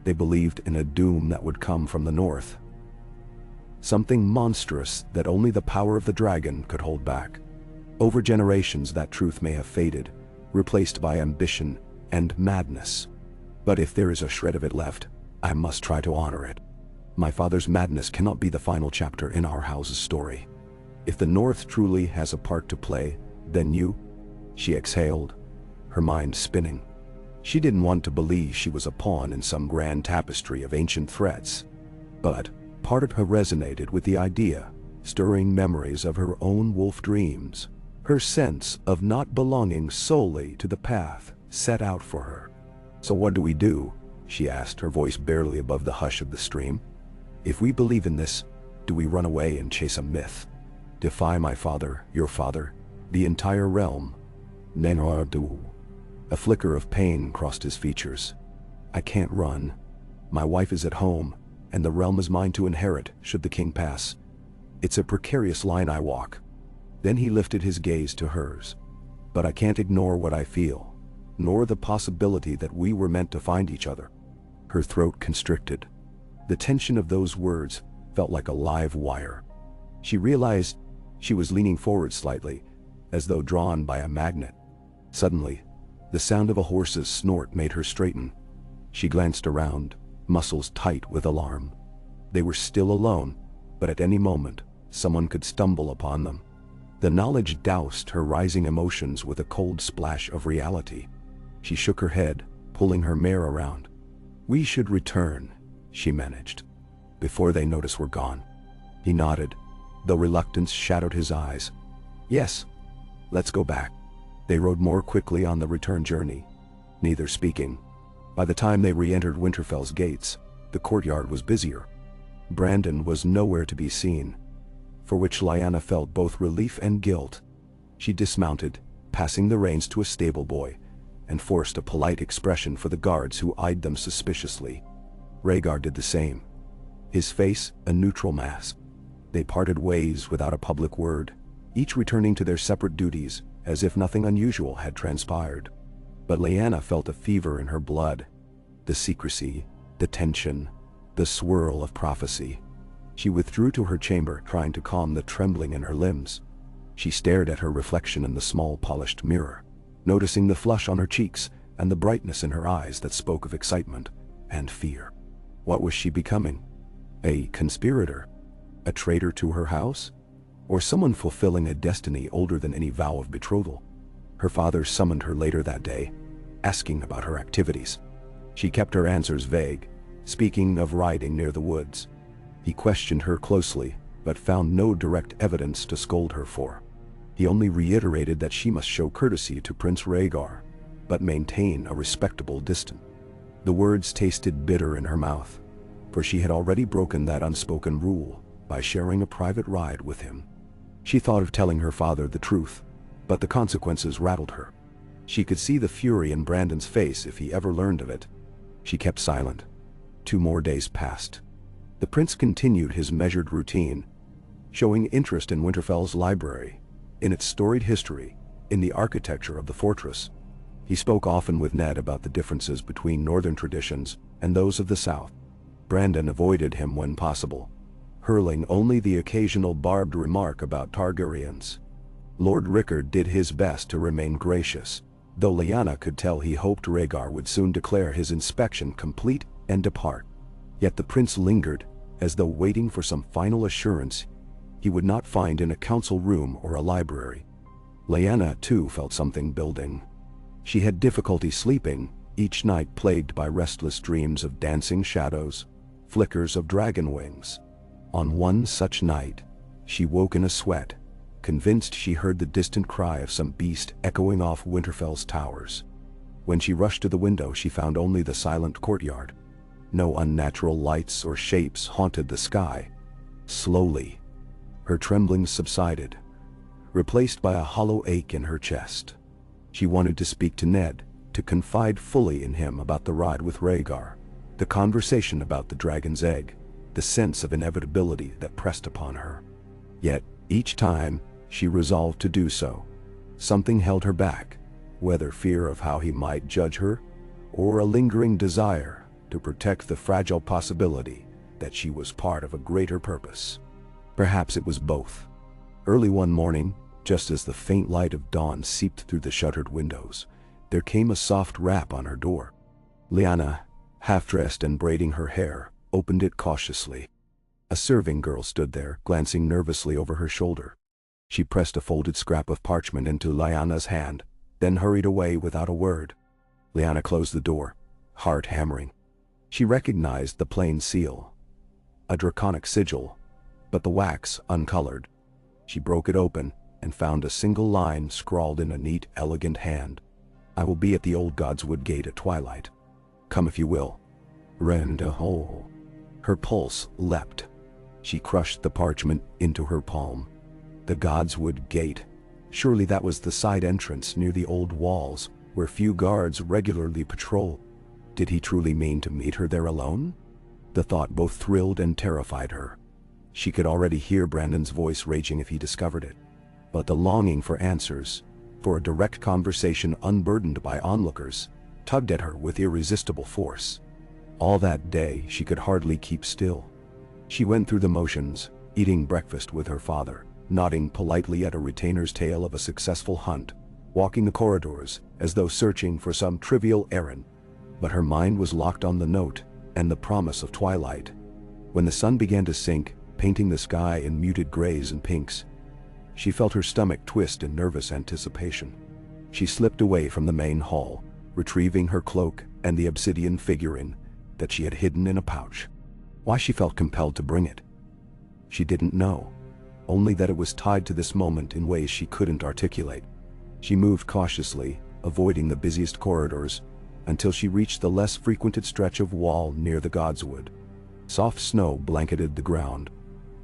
They believed in a doom that would come from the north. Something monstrous that only the power of the dragon could hold back. Over generations that truth may have faded, replaced by ambition and madness. But if there is a shred of it left, I must try to honor it. My father's madness cannot be the final chapter in our house's story. If the North truly has a part to play, then you, she exhaled, her mind spinning. She didn't want to believe she was a pawn in some grand tapestry of ancient threats. But part of her resonated with the idea, stirring memories of her own wolf dreams, her sense of not belonging solely to the path set out for her. So what do we do? She asked, her voice barely above the hush of the stream. If we believe in this, do we run away and chase a myth? Defy my father, your father, the entire realm? Nenardu. A flicker of pain crossed his features. I can't run. My wife is at home, and the realm is mine to inherit, should the king pass. It's a precarious line I walk. Then he lifted his gaze to hers. But I can't ignore what I feel, nor the possibility that we were meant to find each other. Her throat constricted. The tension of those words felt like a live wire. She realized she was leaning forward slightly, as though drawn by a magnet. Suddenly, the sound of a horse's snort made her straighten. She glanced around, muscles tight with alarm. They were still alone, but at any moment, someone could stumble upon them. The knowledge doused her rising emotions with a cold splash of reality. She shook her head, pulling her mare around. We should return, she managed, before they notice we're gone. He nodded, though reluctance shadowed his eyes. Yes, let's go back. They rode more quickly on the return journey, neither speaking. By the time they re-entered Winterfell's gates, the courtyard was busier. Brandon was nowhere to be seen, for which Lyanna felt both relief and guilt. She dismounted, passing the reins to a stable boy, and forced a polite expression for the guards who eyed them suspiciously. Rhaegar did the same, his face a neutral mask. They parted ways without a public word, each returning to their separate duties, as if nothing unusual had transpired. But Lyanna felt a fever in her blood. The secrecy, the tension, the swirl of prophecy. She withdrew to her chamber, trying to calm the trembling in her limbs. She stared at her reflection in the small polished mirror, noticing the flush on her cheeks and the brightness in her eyes that spoke of excitement and fear. What was she becoming? A conspirator? A traitor to her house? Or someone fulfilling a destiny older than any vow of betrothal? Her father summoned her later that day, asking about her activities. She kept her answers vague, speaking of riding near the woods. He questioned her closely, but found no direct evidence to scold her for. He only reiterated that she must show courtesy to Prince Rhaegar, but maintain a respectable distance. The words tasted bitter in her mouth, for she had already broken that unspoken rule by sharing a private ride with him. She thought of telling her father the truth, but the consequences rattled her. She could see the fury in Brandon's face if he ever learned of it. She kept silent. 2 more days passed. The prince continued his measured routine, showing interest in Winterfell's library, in its storied history, in the architecture of the fortress. He spoke often with Ned about the differences between northern traditions and those of the south. Brandon avoided him when possible, hurling only the occasional barbed remark about Targaryens. Lord Rickard did his best to remain gracious, though Lyanna could tell he hoped Rhaegar would soon declare his inspection complete and depart. Yet the prince lingered, as though waiting for some final assurance he would not find in a council room or a library. Lyanna, too, felt something building. She had difficulty sleeping, each night plagued by restless dreams of dancing shadows, flickers of dragon wings. On one such night, she woke in a sweat, convinced she heard the distant cry of some beast echoing off Winterfell's towers. When she rushed to the window, she found only the silent courtyard. No unnatural lights or shapes haunted the sky. Slowly, her trembling subsided, replaced by a hollow ache in her chest. She wanted to speak to Ned, to confide fully in him about the ride with Rhaegar, the conversation about the dragon's egg. the sense of inevitability that pressed upon her. Yet, each time, she resolved to do so. Something held her back, whether fear of how he might judge her, or a lingering desire to protect the fragile possibility that she was part of a greater purpose. Perhaps it was both. Early one morning, just as the faint light of dawn seeped through the shuttered windows, there came a soft rap on her door. Lyanna, half-dressed and braiding her hair, opened it cautiously. A serving girl stood there, glancing nervously over her shoulder. She pressed a folded scrap of parchment into Lyanna's hand, then hurried away without a word. Lyanna closed the door, heart hammering. She recognized the plain seal, a draconic sigil, but the wax uncolored. She broke it open and found a single line scrawled in a neat, elegant hand. "I will be at the old Godswood Gate at twilight. Come if you will. Rend a hole." Her pulse leapt. She crushed the parchment into her palm. The Godswood Gate. Surely that was the side entrance near the old walls, where few guards regularly patrol. Did he truly mean to meet her there alone? The thought both thrilled and terrified her. She could already hear Brandon's voice raging if he discovered it. But the longing for answers, for a direct conversation unburdened by onlookers, tugged at her with irresistible force. All that day she could hardly keep still. She went through the motions, eating breakfast with her father, nodding politely at a retainer's tale of a successful hunt, walking the corridors as though searching for some trivial errand. But her mind was locked on the note and the promise of twilight. When the sun began to sink, painting the sky in muted grays and pinks, she felt her stomach twist in nervous anticipation. She slipped away from the main hall, retrieving her cloak and the obsidian figurine that she had hidden in a pouch. Why she felt compelled to bring it, she didn't know, only that it was tied to this moment in ways she couldn't articulate. She moved cautiously, avoiding the busiest corridors, until she reached the less frequented stretch of wall near the Godswood. Soft snow blanketed the ground.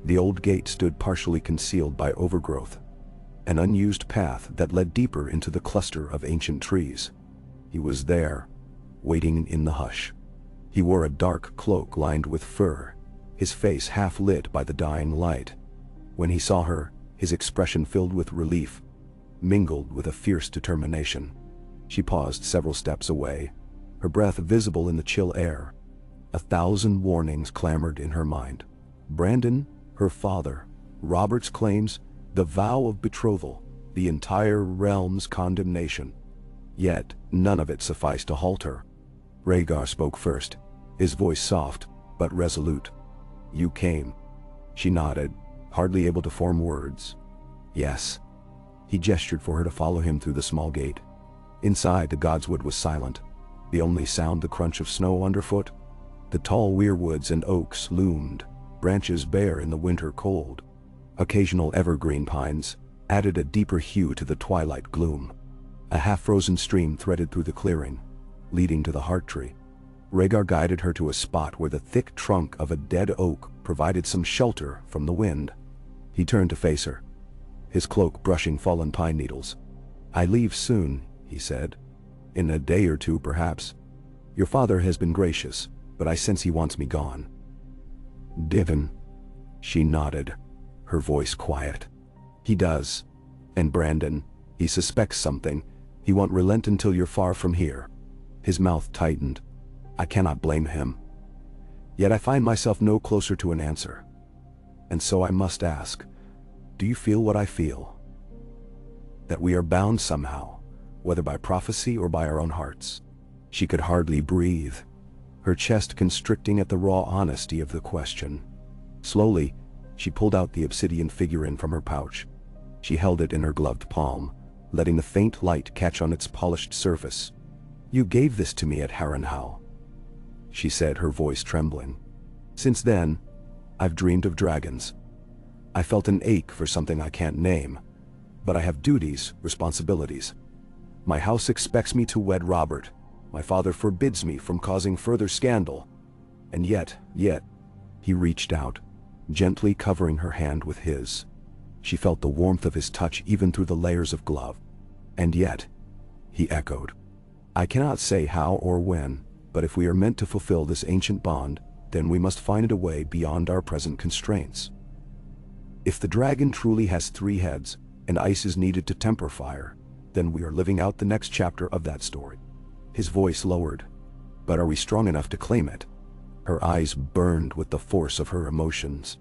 The old gate stood partially concealed by overgrowth, an unused path that led deeper into the cluster of ancient trees. He was there, waiting in the hush. He wore a dark cloak lined with fur, his face half lit by the dying light. When he saw her, his expression filled with relief, mingled with a fierce determination. She paused several steps away, her breath visible in the chill air. 1,000 warnings clamored in her mind. Brandon, her father, Robert's claims, the vow of betrothal, the entire realm's condemnation. Yet, none of it sufficed to halt her. Rhaegar spoke first, his voice soft, but resolute. "You came." She nodded, hardly able to form words. "Yes." He gestured for her to follow him through the small gate. Inside, the Godswood was silent, the only sound the crunch of snow underfoot. The tall weirwoods and oaks loomed, branches bare in the winter cold. Occasional evergreen pines added a deeper hue to the twilight gloom. A half-frozen stream threaded through the clearing, leading to the heart tree. Rhaegar guided her to a spot where the thick trunk of a dead oak provided some shelter from the wind. He turned to face her, his cloak brushing fallen pine needles. "I leave soon," he said. "In a day or two, perhaps. Your father has been gracious, but I sense he wants me gone." "Divin." She nodded, her voice quiet. "He does. And Brandon, he suspects something. He won't relent until you're far from here." His mouth tightened. I cannot blame him. Yet I find myself no closer to an answer. And so I must ask, do you feel what I feel? That we are bound somehow, whether by prophecy or by our own hearts. She could hardly breathe, her chest constricting at the raw honesty of the question. Slowly, she pulled out the obsidian figurine from her pouch. She held it in her gloved palm, letting the faint light catch on its polished surface. "You gave this to me at Harrenhal," she said, her voice trembling. "Since then, I've dreamed of dragons. I felt an ache for something I can't name, but I have duties, responsibilities. My house expects me to wed Robert. My father forbids me from causing further scandal. And yet, he reached out, gently covering her hand with his. She felt the warmth of his touch even through the layers of glove. "And yet," he echoed. "I cannot say how or when, but if we are meant to fulfill this ancient bond, then we must find a way beyond our present constraints. If the dragon truly has 3 heads, and ice is needed to temper fire, then we are living out the next chapter of that story. His voice lowered. But are we strong enough to claim it? Her eyes burned with the force of her emotions.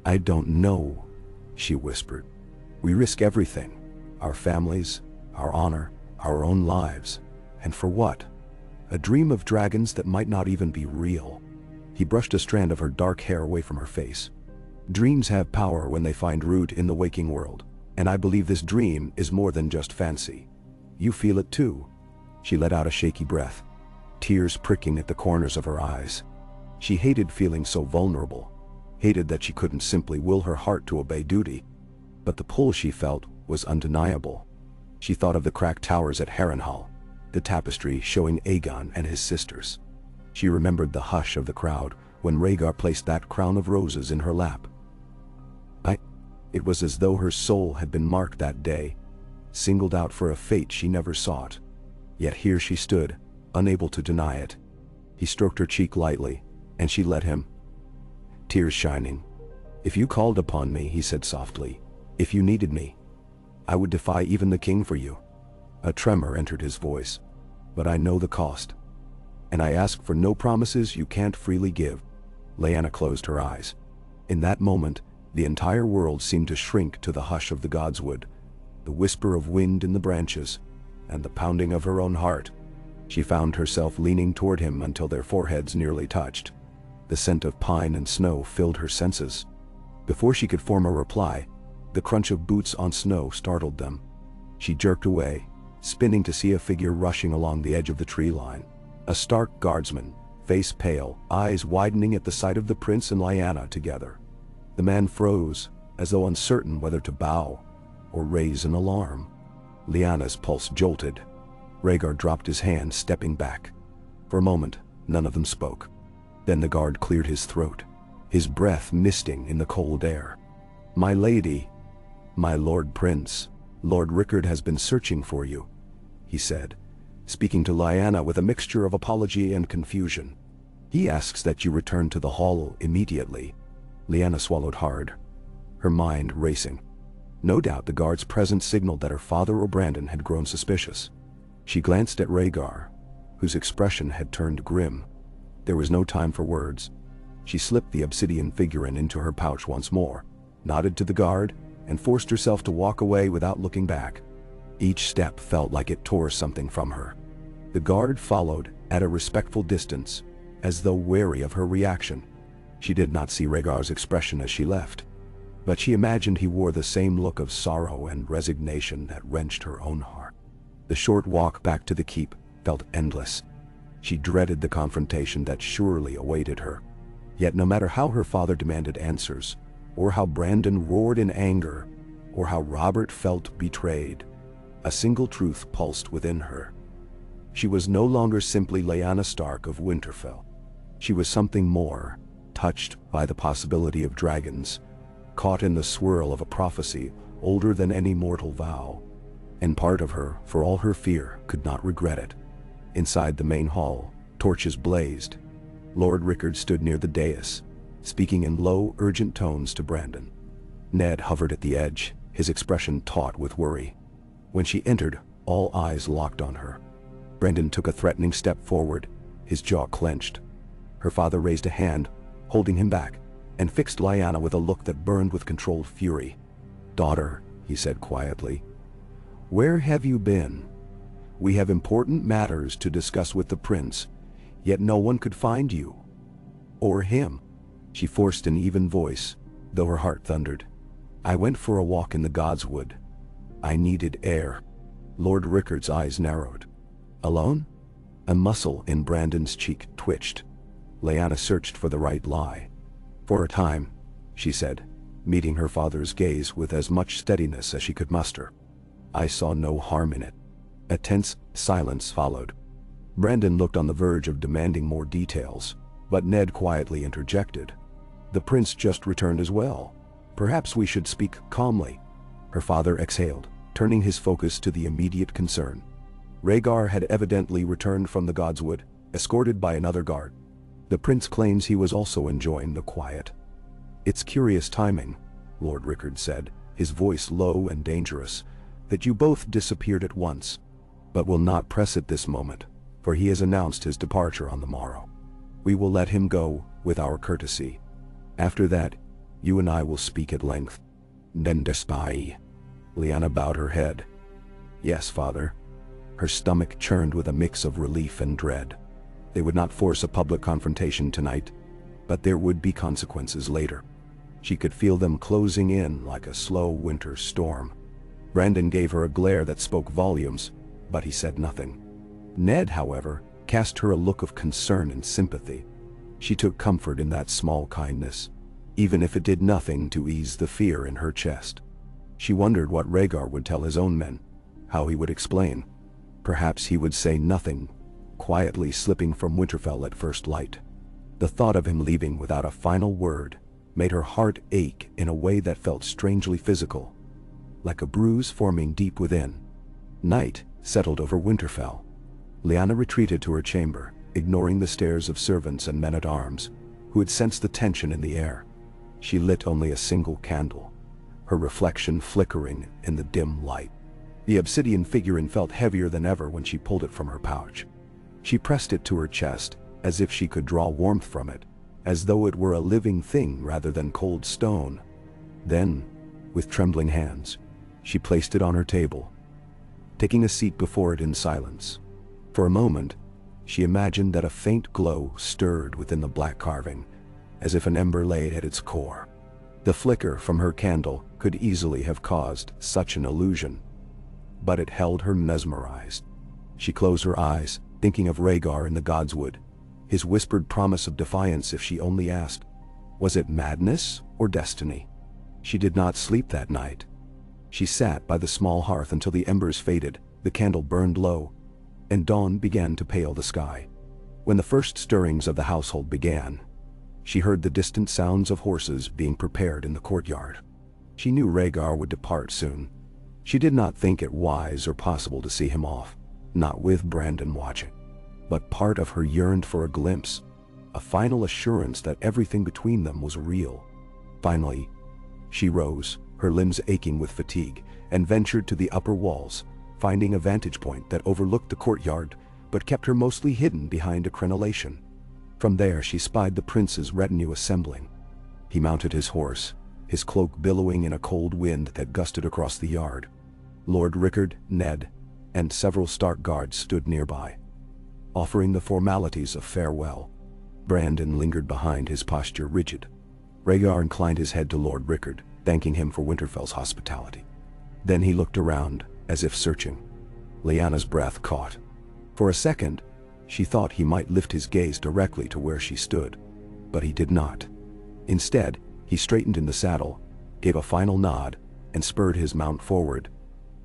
I don't know, she whispered. We risk everything. Our families, our honor, our own lives. And for what? A dream of dragons that might not even be real. He brushed a strand of her dark hair away from her face. Dreams have power when they find root in the waking world, and I believe this dream is more than just fancy. You feel it too. She let out a shaky breath, tears pricking at the corners of her eyes. She hated feeling so vulnerable, hated that she couldn't simply will her heart to obey duty. But the pull she felt was undeniable. She thought of the cracked towers at Harrenhal, the tapestry showing Aegon and his sisters. She remembered the hush of the crowd when Rhaegar placed that crown of roses in her lap. It was as though her soul had been marked that day, singled out for a fate she never sought. Yet here she stood, unable to deny it. He stroked her cheek lightly, and she let him, tears shining. If you called upon me, he said softly, if you needed me, I would defy even the king for you. A tremor entered his voice. But I know the cost. And I ask for no promises you can't freely give. Lyanna closed her eyes. In that moment, the entire world seemed to shrink to the hush of the godswood, the whisper of wind in the branches, and the pounding of her own heart. She found herself leaning toward him until their foreheads nearly touched. The scent of pine and snow filled her senses. Before she could form a reply, the crunch of boots on snow startled them. She jerked away, spinning to see a figure rushing along the edge of the tree line. A stark guardsman, face pale, eyes widening at the sight of the prince and Lyanna together. The man froze, as though uncertain whether to bow or raise an alarm. Lyanna's pulse jolted. Rhaegar dropped his hand, stepping back. For a moment, none of them spoke. Then the guard cleared his throat, his breath misting in the cold air. My lady, my lord prince, Lord Rickard has been searching for you, he said, speaking to Lyanna with a mixture of apology and confusion. He asks that you return to the hall immediately. Lyanna swallowed hard, her mind racing. No doubt the guard's presence signaled that her father or Brandon had grown suspicious. She glanced at Rhaegar, whose expression had turned grim. There was no time for words. She slipped the obsidian figurine into her pouch once more, nodded to the guard, and forced herself to walk away without looking back. Each step felt like it tore something from her. The guard followed at a respectful distance, as though wary of her reaction. She did not see Rhaegar's expression as she left, but she imagined he wore the same look of sorrow and resignation that wrenched her own heart. The short walk back to the keep felt endless. She dreaded the confrontation that surely awaited her. Yet no matter how her father demanded answers, or how Brandon roared in anger, or how Robert felt betrayed, a single truth pulsed within her. She was no longer simply Lyanna Stark of Winterfell. She was something more, touched by the possibility of dragons, caught in the swirl of a prophecy older than any mortal vow. And part of her, for all her fear, could not regret it. Inside the main hall, torches blazed. Lord Rickard stood near the dais, speaking in low, urgent tones to Brandon. Ned hovered at the edge, his expression taut with worry. When she entered, all eyes locked on her. Brandon took a threatening step forward, his jaw clenched. Her father raised a hand, holding him back, and fixed Lyanna with a look that burned with controlled fury. "Daughter," he said quietly, "where have you been? We have important matters to discuss with the prince, yet no one could find you. Or him." She forced an even voice, though her heart thundered. "I went for a walk in the godswood. I needed air." Lord Rickard's eyes narrowed. "Alone?" A muscle in Brandon's cheek twitched. Lyanna searched for the right lie. "For a time," she said, meeting her father's gaze with as much steadiness as she could muster. "I saw no harm in it." A tense silence followed. Brandon looked on the verge of demanding more details, but Ned quietly interjected. "The prince just returned as well. Perhaps we should speak calmly." Her father exhaled, turning his focus to the immediate concern. Rhaegar had evidently returned from the godswood, escorted by another guard. The prince claims he was also enjoying the quiet. It's curious timing, Lord Rickard said, his voice low and dangerous, that you both disappeared at once. But will not press at this moment, for he has announced his departure on the morrow. We will let him go, with our courtesy. After that, you and I will speak at length. Den despai. Lyanna bowed her head. Yes, father. Her stomach churned with a mix of relief and dread. They would not force a public confrontation tonight, but there would be consequences later. She could feel them closing in like a slow winter storm. Brandon gave her a glare that spoke volumes, but he said nothing. Ned, however, cast her a look of concern and sympathy. She took comfort in that small kindness, even if it did nothing to ease the fear in her chest. She wondered what Rhaegar would tell his own men, how he would explain. Perhaps he would say nothing, quietly slipping from Winterfell at first light. The thought of him leaving without a final word made her heart ache in a way that felt strangely physical, like a bruise forming deep within. Night settled over Winterfell. Lyanna retreated to her chamber, ignoring the stares of servants and men-at-arms, who had sensed the tension in the air. She lit only a single candle, her reflection flickering in the dim light. The obsidian figurine felt heavier than ever when she pulled it from her pouch. She pressed it to her chest, as if she could draw warmth from it, as though it were a living thing rather than cold stone. Then, with trembling hands, she placed it on her table, taking a seat before it in silence. For a moment, she imagined that a faint glow stirred within the black carving, as if an ember lay at its core. The flicker from her candle could easily have caused such an illusion, but it held her mesmerized. She closed her eyes, thinking of Rhaegar in the Godswood, his whispered promise of defiance if she only asked. Was it madness or destiny? She did not sleep that night. She sat by the small hearth until the embers faded, the candle burned low, and dawn began to pale the sky. When the first stirrings of the household began, she heard the distant sounds of horses being prepared in the courtyard. She knew Rhaegar would depart soon. She did not think it wise or possible to see him off, not with Brandon watching. But part of her yearned for a glimpse, a final assurance that everything between them was real. Finally, she rose, her limbs aching with fatigue, and ventured to the upper walls, finding a vantage point that overlooked the courtyard, but kept her mostly hidden behind a crenellation. From there she spied the prince's retinue assembling. He mounted his horse, his cloak billowing in a cold wind that gusted across the yard. Lord Rickard, Ned, and several Stark guards stood nearby, offering the formalities of farewell. Brandon lingered behind, his posture rigid. Rhaegar inclined his head to Lord Rickard, thanking him for Winterfell's hospitality. Then he looked around, as if searching. Lyanna's breath caught. For a second, she thought he might lift his gaze directly to where she stood, but he did not. Instead, he straightened in the saddle, gave a final nod, and spurred his mount forward.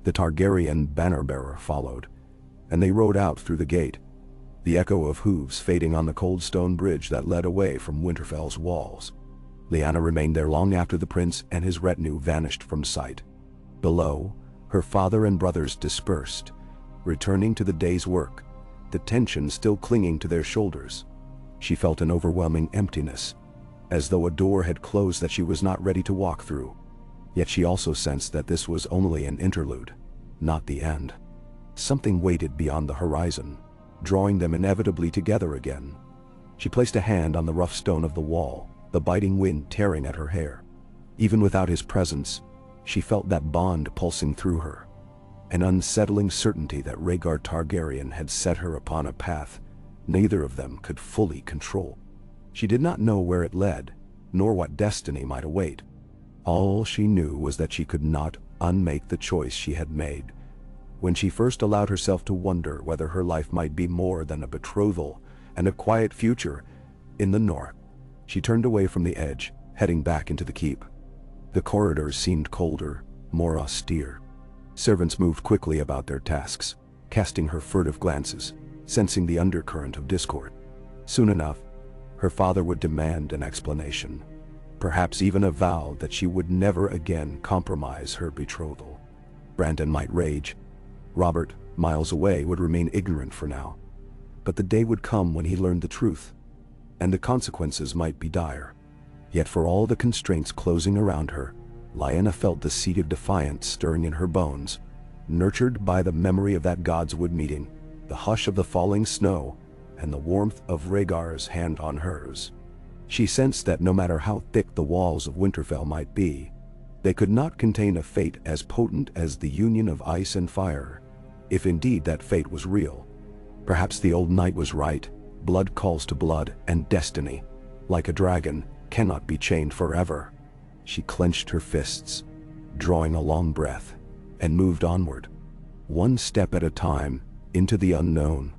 The Targaryen banner-bearer followed, and they rode out through the gate, the echo of hooves fading on the cold stone bridge that led away from Winterfell's walls. Lyanna remained there long after the prince and his retinue vanished from sight. Below, her father and brothers dispersed, returning to the day's work, the tension still clinging to their shoulders. She felt an overwhelming emptiness, as though a door had closed that she was not ready to walk through. Yet she also sensed that this was only an interlude, not the end. Something waited beyond the horizon, drawing them inevitably together again. She placed a hand on the rough stone of the wall, the biting wind tearing at her hair. Even without his presence, she felt that bond pulsing through her, an unsettling certainty that Rhaegar Targaryen had set her upon a path neither of them could fully control. She did not know where it led, nor what destiny might await. All she knew was that she could not unmake the choice she had made when she first allowed herself to wonder whether her life might be more than a betrothal and a quiet future in the north. She turned away from the edge, heading back into the keep. The corridors seemed colder, more austere. Servants moved quickly about their tasks, casting her furtive glances, sensing the undercurrent of discord. Soon enough, her father would demand an explanation, perhaps even a vow that she would never again compromise her betrothal. Brandon might rage. Robert, miles away, would remain ignorant for now. But the day would come when he learned the truth. and the consequences might be dire. Yet for all the constraints closing around her, Lyanna felt the seed of defiance stirring in her bones, nurtured by the memory of that Godswood meeting, the hush of the falling snow, and the warmth of Rhaegar's hand on hers. She sensed that no matter how thick the walls of Winterfell might be, they could not contain a fate as potent as the union of ice and fire. If indeed that fate was real, perhaps the old knight was right. Blood calls to blood, and destiny, like a dragon, cannot be chained forever. She clenched her fists, drawing a long breath, and moved onward, one step at a time, into the unknown.